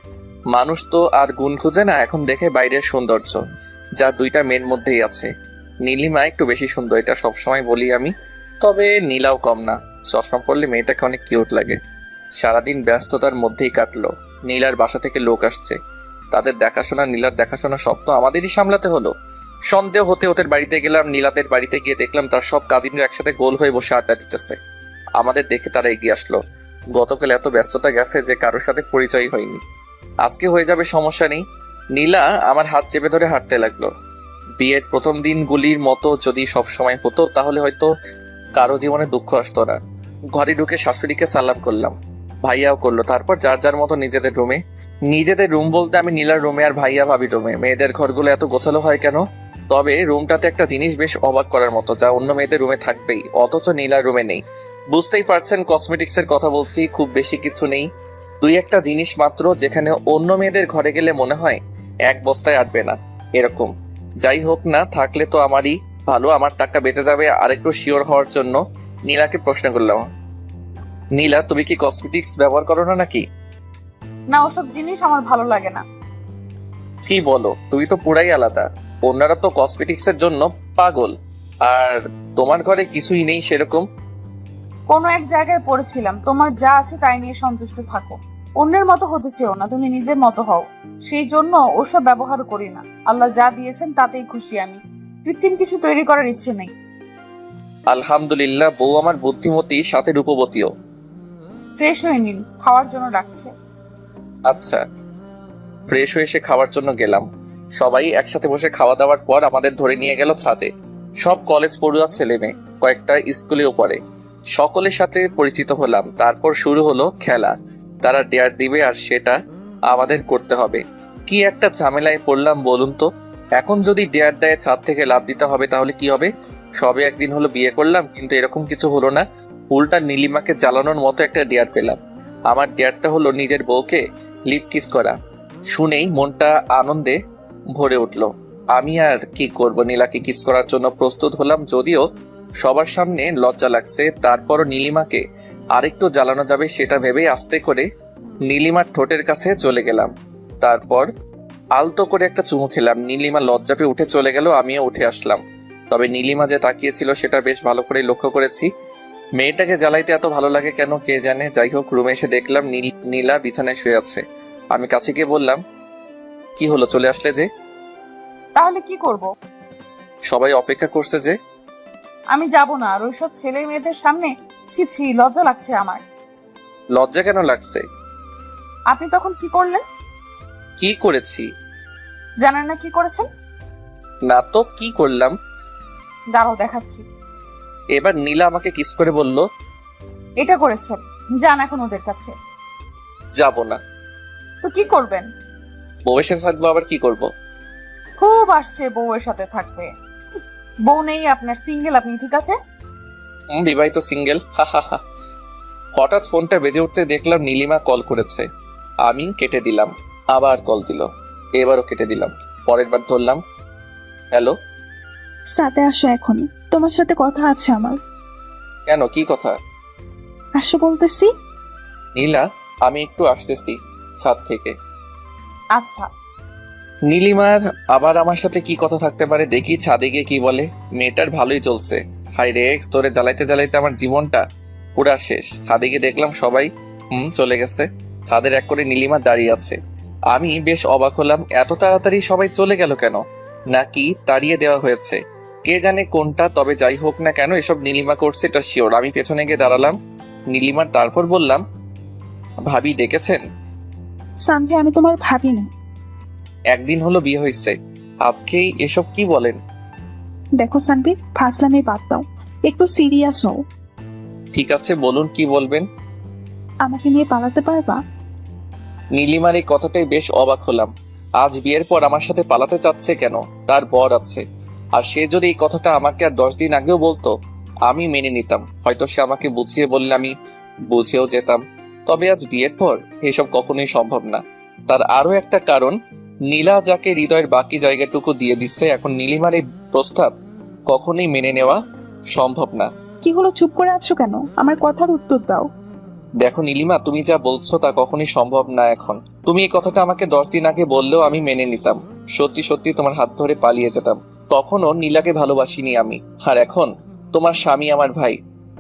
মানুষ তো আর গুণ খুঁজে না, এখন দেখে বাইরের সৌন্দর্য, যা 2টা মেয়ের মধ্যেই আছে। নীলিমা একটু বেশি সুন্দর, এটা সবসময় বলি আমি, তবে নীলাও কম না। চশমা পরলে মেয়েটাকে অনেক কিউট লাগে। সারাদিন ব্যস্ততার মধ্যেই কাটলো। নীলার বাসা থেকে লোক আসছে, তাদের দেখাশোনা, নীলার দেখাশোনা সব তো আমাদেরই সামলাতে হলো। সন্দেহ হতে ওদের বাড়িতে গেলাম। নীলাদের বাড়িতে গিয়ে দেখলাম তার সব কাজিনরা একসাথে গোল হয়ে বসে আড্ডা দিতেছে। আমাদের দেখে তারা এগিয়ে আসলো। গতকাল এত ব্যস্ততা গেছে যে কারোর সাথে পরিচয় হয়নি, আজকে হয়ে যাবে, সমস্যা নেই। নীলা আমার হাত চেপে ধরে হাঁটতে লাগলো। বিয়ের প্রথম দিনগুলির মতো যদি সব সময় হতো তাহলে হয়তো কারো জীবনে দুঃখ আসতো না। ঘরে ঢুকে শাশুড়িকে সালাম করলাম, ভাইয়াও করলো। তারপর যার যার মতো নিজেদের রুমে। নিজেদের রুম বলতে আমি নীলার রুমে আর ভাইয়া ভাবি রুমে। মেয়েদের ঘরগুলো এত গোছালো হয় কেন? তবে রুমটাতে একটা জিনিস বেশ অবাক করার মতো, যা অন্য মেয়েদের রুমে থাকবেই, অথচ নীলার রুমে নেই। বুঝতেই পারছেন কসমেটিক্সের কথা বলছি, খুব বেশি কিছু নেই, 2-1টা জিনিস মাত্র, যেখানে অন্য মেয়েদের ঘরে গেলে মনে হয় 1 বস্তায় আটবে না এরকম। যাই হোক না, থাকলে তো আমারই ভালো, আমার টাকা বেঁচে যাবে। আরেকটু শিওর হওয়ার জন্য নীলাকে প্রশ্ন করলাম, নীলা তুমি কি কসমেটিক্স ব্যবহার করো না নাকি? না, ওসব জিনিস আমার ভালো লাগে না। কি বলো, তুমি তো পুরাই আলাদা। অন্যরা তো কসমেটিক্সের জন্য পাগল, আর তোমার ঘরে কিছুই নেই সেরকম। কোনো এক জায়গায় পড়েছিলাম, তোমার যা আছে তাই নিয়ে সন্তুষ্ট থাকো, অন্যের মতো হতে চেও না, তুমি নিজের মতো হও। সেই জন্য ওসব ব্যবহার করি না। আল্লাহ যা দিয়েছেন তাতেই খুশি আমি, কৃত্রিম কিছু তৈরি করার ইচ্ছে নেই। আলহামদুলিল্লাহ, বউ আমার বুদ্ধিমতী, সাথে রূপবতীও। ফ্রেশ হয়ে নিন, খাওয়ার জন্য ডাকছে। আচ্ছা। ফ্রেশ হয়ে এসে খাওয়ার জন্য গেলাম। সবাই একসাথে বসে খাওয়া দাওয়ার পর আমাদের ধরে নিয়ে গেল ছাদে। সব কলেজ পড়ুয়া ছেলে মেয়ে, কয়েকটা স্কুলেও পড়ে। সকলের সাথে পরিচিত হলাম। তারপর শুরু হলো খেলা। তারা ডেয়ার দিবে আর সেটা আমাদের করতে হবে। কি একটা ঝামেলায় পড়লাম বলুন তো। এখন যদি ডেয়ার দেয় ছাদ থেকে লাফ দিতে হবে তাহলে কি হবে? সবে একদিন হলো বিয়ে করলাম, কিন্তু এরকম কিছু হলো না। উল্টা নীলিমাকে জ্বালানোর মতো একটা ডেয়ার পেলাম। আমার ডেয়ারটা হলো নিজের বউকে লিপ কিস করা। শুনেই মনটা আনন্দে ভরে উঠল। আমি আর কি করব, নীলাকে কিস করার জন্য প্রস্তুত হলাম, যদিও সবার সামনে লজ্জা লাগছে। তারপরও নীলিমাকে আরেকটু জ্বালানো যাবে সেটা ভেবেই আস্তে করে নীলিমার ঠোঁটের কাছে চলে গেলাম। তারপর আলতো করে একটা চুমু খেলাম। নীলিমা লজ্জা পেয়ে উঠে চলে গেল, আমিও উঠে আসলাম। তবে নীলিমা যে তাকিয়েছিল সেটা বেশ ভালো করে লক্ষ্য করেছি। মেয়েটাকে জ্বালাইতে এত ভালো লাগে কেন কে জানে। যাই হোক, রুমে এসে দেখলাম নীলা বিছানায় শুয়ে আছে। আমি কাছে গিয়ে বললাম, কি হলো, চলে আসলে যে? তাহলে কি করব? সবাই অপেক্ষা করছে যে। আমি যাব না আর ওইসব ছেলে মেয়েদের সামনে। ছি ছি, লজ্জা লাগছে আমার। লজ্জা কেন লাগছে? আপনি তখন কি করলেন? কি করেছি? জানেন না কি করেছেন? না তো, কি করলাম? দাঁড়াও দেখাচ্ছি। এবার নীলা আমাকে কিস করে বলল, এটা করেছেন, যান এখন ওদের কাছে। যাব না। তো কি করবেন? বউয়ের সাথে থাকবো, আবার কি করব? খুব আসছে বউয়ের সাথে থাকবে। বউ নেই আপনার, সিঙ্গেল আপনি, ঠিক আছে? বিবাহিত, সিঙ্গেল। হা হা হা। হঠাৎ ফোনটা বেজে উঠতে দেখলাম নীলিমা কল করেছে। আমি কেটে দিলাম, আবার কল দিল, এবারও কেটে দিলাম। পরের বার ধরলাম, হ্যালো। সাথে আসো এখন, তোমার সাথে কথা আছে আমার। কেন, কি কথা? আসো বলতেছি। নীলা, আমি একটু আসতেছি ছাদ থেকে। আচ্ছা। নীলিমার আবার আমার সাথে কি কথা থাকতে পারে, দেখি ছাদে গিয়ে কি বলে। মেয়েটার ভালোই চলছে। হাই রে এক্স, তোরে জ্বালাইতে জ্বালাইতে আমার জীবনটা পুরা শেষ। ছাদে গিয়ে দেখলাম সবাই চলে গেছে। ছাদের এক করে নীলিমা দাঁড়িয়ে আছে। আমি বেশ অবাক হলাম, এত তাড়াতাড়ি সবাই চলে গেল কেন? নাকি তাড়িয়ে দেওয়া হয়েছে, কে জানে কোনটা। তবে যাই হোক না কেন, এসব নীলিমা করছে এটা শিওর। আমি পেছনে গিয়ে দাঁড়ালাম নীলিমার, তারপর বললাম, ভাবি ডেকেছেন? সানভি, আমি তোমার ভাবি না। একদিন হলো বিয়ে হয়েছে, আজকেই এসব কি বলেন? দেখো সানভি, ফাজলামি বাদ দাও, একটু সিরিয়াস হও। ঠিক আছে, বলুন কি বলবেন। আমাকে নিয়ে পালাতে পারবা? নীলিমার এই কথাটাই বেশ অবাক হলাম। আজ বিয়ের পর আমার সাথে পালাতে চাচ্ছে কেন? তার বর আছে, আর সে যদি এই কথাটা আমাকে আর 10 দিন আগেও বলতো আমি মেনে নিতাম। হয়তো সে আমাকে বুঝিয়ে বললে আমি বুঝেও যেতাম। তবে আজ বিয়ের পর এসব কখনোই সম্ভব না। তার আরো একটা কারণ, নীলা যাকে হৃদয়ের বাকি জায়গাটুকু দিয়ে দিচ্ছে, এখন নীলিমার এই প্রস্তাব কখনোই মেনে নেওয়া সম্ভব না। কি হলো, চুপ করে আছো কেন? আমার কথার উত্তর দাও। দেখো নীলিমা, তুমি যা বলছো তা কখনোই সম্ভব না এখন। তুমি এই কথাটা আমাকে 10 দিন আগে বললেও আমি মেনে নিতাম। সত্যি সত্যি তোমার হাত ধরে পালিয়ে যেতাম। তখনও নীলাকে ভালোবাসিনি আমি। আর এখন তোমার স্বামী আমার ভাই,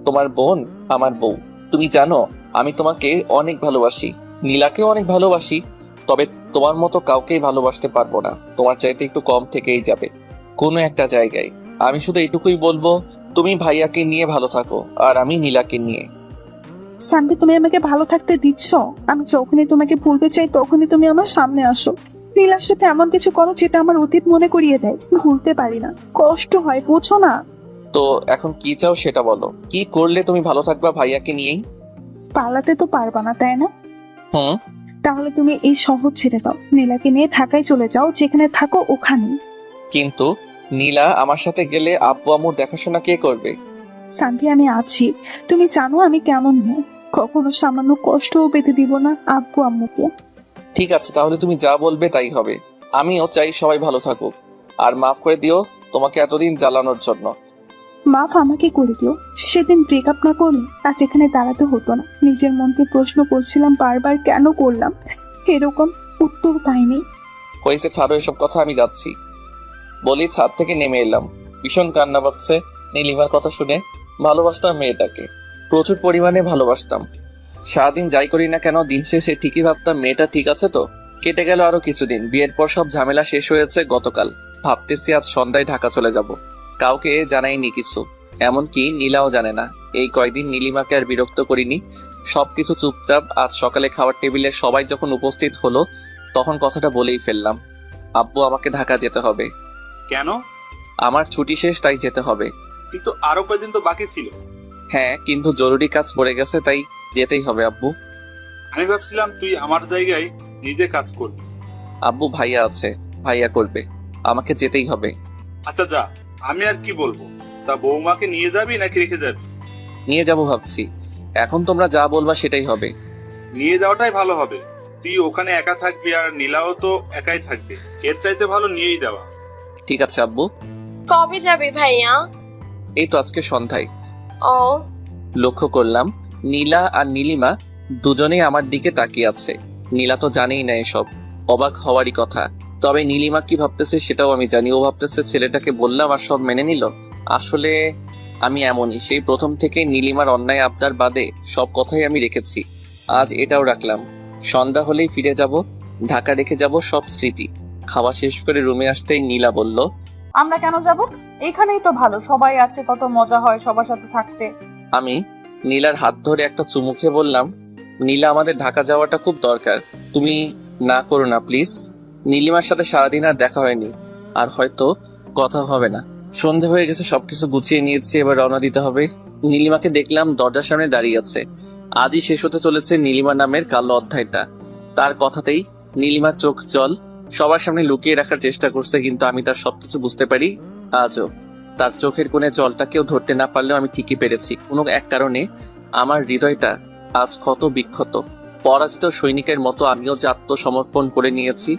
তোমার বোন আমার বউ। তুমি জানো আমি তোমাকে অনেক ভালোবাসি, নীলাকেও অনেক ভালোবাসি। তবে তোমার মতো কাউকেই ভালোবাসতে পারবো না। তোমার চাইতে একটু কম থেকেই যাবে কোনো একটা জায়গায়। আমি শুধু এইটুকুই বলবো, তুমি ভাইয়াকে নিয়ে ভালো থাকো আর আমি নীলাকে নিয়ে। সানভি, তুমি আমাকে ভালো থাকতে দিচ্ছ? আমি যখনই তোমাকে ভুলতে চাই তখনই তুমি আমার সামনে আসো। নীলার সাথে এমন কিছু করো যেটা আমার অতীত মনে করিয়ে দেয়। ভুলতে পারি না, কষ্ট হয়, বুঝো না? তো এখন কি চাও সেটা বলো। কি করলে তুমি ভালো থাকবা ভাইয়াকে নিয়েই? পালাতে তো পারবা না, তাই না? হুম। তাহলে তুমি এই শহর ছেড়ে দাও, নীলাকে নিয়ে ঢাকায় চলে যাও, যেখানে থাকো ওখানে। কিন্তু নীলা আমার সাথে গেলে আব্বু আম্মুর দেখাশোনা কে করবে? সানভি, আমি আছি, তুমি জানো আমি কেমন মেয়ে। কখনো সামান্য কষ্টও পেতে দিব না আব্বু আম্মুকে। ঠিক আছে, তাহলে তুমি যা বলবে তাই হবে। আমিও চাই সবাই ভালো থাকুক। আর মাফ করে দিও তোমাকে এতদিন জ্বালানোর জন্য। মাফ আমাকে করে দিও। সেদিন ব্রেকআপ না করলে আজ এখানে দাঁড়াতে হতো না। নিজের মনকে প্রশ্ন করছিলাম বারবার, কেন করলাম এরকম, উত্তর পাইনি। হয়েছে, ছাড়ো এসব কথা, আমি যাচ্ছি। বলি ছাদ থেকে নেমে এলাম। ভীষণ কান্না পাচ্ছে নীলিমার কথা শুনে। ভালোবাসতাম মেয়েটাকে, প্রচুর পরিমাণে ভালোবাসতাম। সারাদিন যাই করি না কেন, দিন শেষে ঠিকই ভাবতাম মেয়েটা ঠিক আছে তো। কেটে গেল আরো কিছুদিন। বিয়ের পর সব ঝামেলা শেষ হয়েছে গতকাল। ভাবতেছি আজ সন্ধ্যায় ঢাকা চলে যাব। কাউকে জানাইনি কিছু, এমনকি নীলাও জানে না। এই কয়দিন নীলিমাকে আর বিরক্ত করিনি, সবকিছু চুপচাপ। আজ সকালে খাওয়ার টেবিলে সবাই যখন উপস্থিত হলো তখন কথাটা বলেই ফেললাম, আব্বু আমাকে ঢাকা যেতে হবে। কেন? আমার ছুটি শেষ, তাই যেতে হবে। কিন্তু আরো কয়দিন তো বাকি ছিল। হ্যাঁ, কিন্তু জরুরি কাজ পড়ে গেছে, তাই যেতেই হবে আব্বু। আমি ভাবছিলাম তুই আমার জায়গায় নিজে কাজ করবি। আব্বু ভাইয়া আছে, ভাইয়া করবে, আমাকে যেতেই হবে। আচ্ছা যা, আমি আর কি বলবো। তা বৌমাকে নিয়ে যাবি নাকি রেখে যাবি? নিয়ে যাব ভাবছি। এখন তোমরা যা বলবা সেটাই হবে। নিয়ে যাওয়াটাই ভালো হবে। তুই ওখানে একা থাকবি আর নীলাও তো একাই থাকবে, এর চাইতে ভালো নিয়েই যাওয়া। ঠিক আছে আব্বু। কবে যাবে ভাইয়া? এই তো আজকে সন্ধ্যায়। ও, লক্ষ্য করলাম নীলা আর নীলিমা দুজনেই আমার দিকে তাকিয়ে আছে। নীলা তো জানেই না এসব, অবাক হওয়ারই কথা। তবে নীলিমা কি ভাবতেছে সেটাও আমি জানি। ও ভাবতেছে ছেলেটাকে বললাম আর সব মেনে নিল। আসলে আমি এমনই, সেই প্রথম থেকে নীলিমার অন্যায় আবদার বাদে সব কথাই আমি রেখেছি। আজ এটাও রাখলাম। সন্ধ্যা হলেই ফিরে যাব, ঢাকা রেখে যাব সব স্মৃতি। খাওয়া শেষ করে রুমে আসতেই নীলা বলল, আমরা কেন যাব? এখানেই তো ভালো, সবাই আছে, কত মজা হয় সবার সাথে থাকতে। আমি নীলার হাত ধরে একটা চুমু খেয়ে বললাম, নীলা আমাদের ঢাকা যাওয়াটা খুব দরকার, তুমি না করো না প্লিজ। নীলিমার সাথে সারাদিন আর দেখা হয়নি, আর হয়তো কথা হবে না। সন্ধে হয়ে গেছে, সবকিছু গুছিয়ে নিয়েছি, এবার রওনা দিতে হবে। নীলিমাকে দেখলাম দরজার সামনে দাঁড়িয়ে আছে। আজই শেষ হতে চলেছে নীলিমা নামের কালো অধ্যায়টা। তার কথাতেই নীলিমার চোখ জল সবার সামনে লুকিয়ে রাখার চেষ্টা করছে, কিন্তু আমি তার সবকিছু বুঝতে পারি। আজও তার চোখের কোণে জলটা কেউ ধরতে না পারলেও আমি ঠিকই পেরেছি। কোনো এক কারণে আমার হৃদয়টা আজ ক্ষত বিক্ষত। পরাজিত সৈনিকের মতো আমিও যে আত্মসমর্পণ করে নিয়েছি।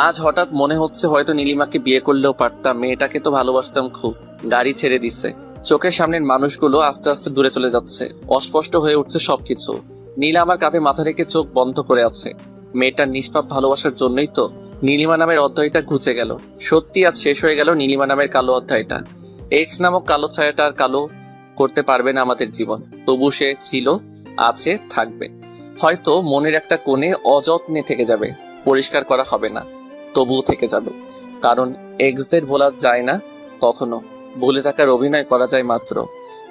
আজ হঠাৎ মনে হচ্ছে হয়তো নীলিমাকে বিয়ে করলেও পারতাম, মেয়েটাকে তো ভালোবাসতাম খুব। গাড়ি ছেড়ে দিচ্ছে, চোখের সামনের মানুষগুলো আস্তে আস্তে দূরে চলে যাচ্ছে, অস্পষ্ট হয়ে উঠছে সবকিছু। নীলা আমার কাঁধে মাথা রেখে চোখ বন্ধ করে আছে। মেয়েটার নিষ্পাপ ভালোবাসার জন্যই তো নীলিমা নামের অধ্যায়টা ঘুচে গেল। সত্যি আজ শেষ হয়ে গেল নীলিমা নামের কালো অধ্যায়টা। এক্স নামক কালো ছায়াটা আর কালো করতে পারবে না আমাদের জীবন। তবু সে ছিল, আছে, থাকবে। হয়তো মনের একটা কোণে অযত্নে থেকে যাবে, পরিষ্কার করা হবে না, তবুও থেকে যাবে। কারণ এক্সদের ভোলা যায় না কখনো, ভুলে থাকার অভিনয় করা যায় মাত্র।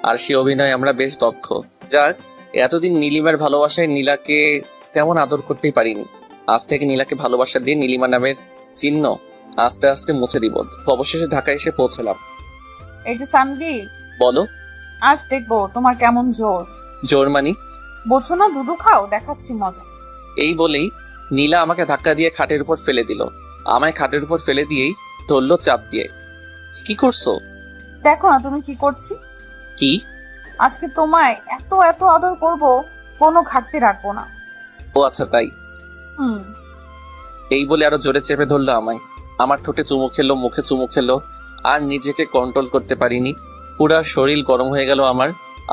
আর সে অভিনয় আমরা বেশ দক্ষ। যাক, এতদিন নীলিমার ভালোবাসায় নীলাকে তেমন আদর করতেই পারিনি। আজ থেকে নীলাকে ভালোবাসা দিয়ে নীলিমা নামের চিহ্ন আস্তে আস্তে মুছে দিব। অবশেষে ঢাকায় এসে পৌঁছলাম। এই যে সানভি, বলো। আজ দেখবো তোমার কেমন জোর। জোর মানি? বোঝো না, দুধু খাও, দেখাচ্ছি মজা। এই বলেই নীলা আমাকে ধাক্কা দিয়ে খাটের উপর ফেলে দিল। আমায় খাটের উপর ফেলে দিয়েই ধরলো চাপ দিয়ে। কি করছো? দেখো না তুমি কি করছি। কি? আজকে তোমায় এত এত আদর করব, কোনো ঘাটতি রাখবো না। ও আচ্ছা তাই। এই বলে আরো জোরে চেপে ধরলো আমায়। আমার ঠোঁটে চুমু খেলো, মুখে চুমু খেলো, আর নিজেকে কন্ট্রোল করতে পারিনি। পুরা শরীর গরম হয়ে গেল আমার।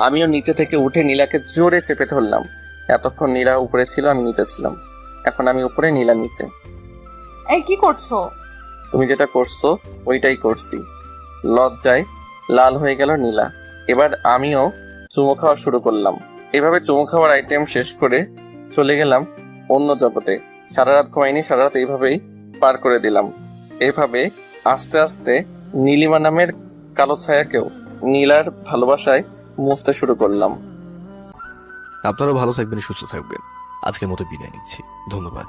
আমিও নিচে থেকে উঠে নীলাকে জোরে চেপে ধরলাম। এতক্ষণ নীলা উপরে ছিল, আমি নিচে ছিলাম। এখন আমি উপরে, নীলা নিচে। এই কি করছো? তুমি যেটা করছো ওইটাই করছি। লজ্জায় লাল হয়ে গেল নীলা। এবার আমিও চুমু খাওয়া শুরু করলাম। এভাবে চুমু খাওয়ার আইটেম শেষ করে চলে গেলাম অন্য জগতে। সারা রাত ঘুমাইনি, সারা রাত এইভাবেই পার করে দিলাম। এভাবে আস্তে আস্তে নীলিমা নামের কালো ছায়াকেও নীলার ভালোবাসায় মুছতে শুরু করলাম। আপনারাও ভালো থাকবেন, সুস্থ থাকবেন। আজকের মতো বিদায় নিচ্ছি, ধন্যবাদ।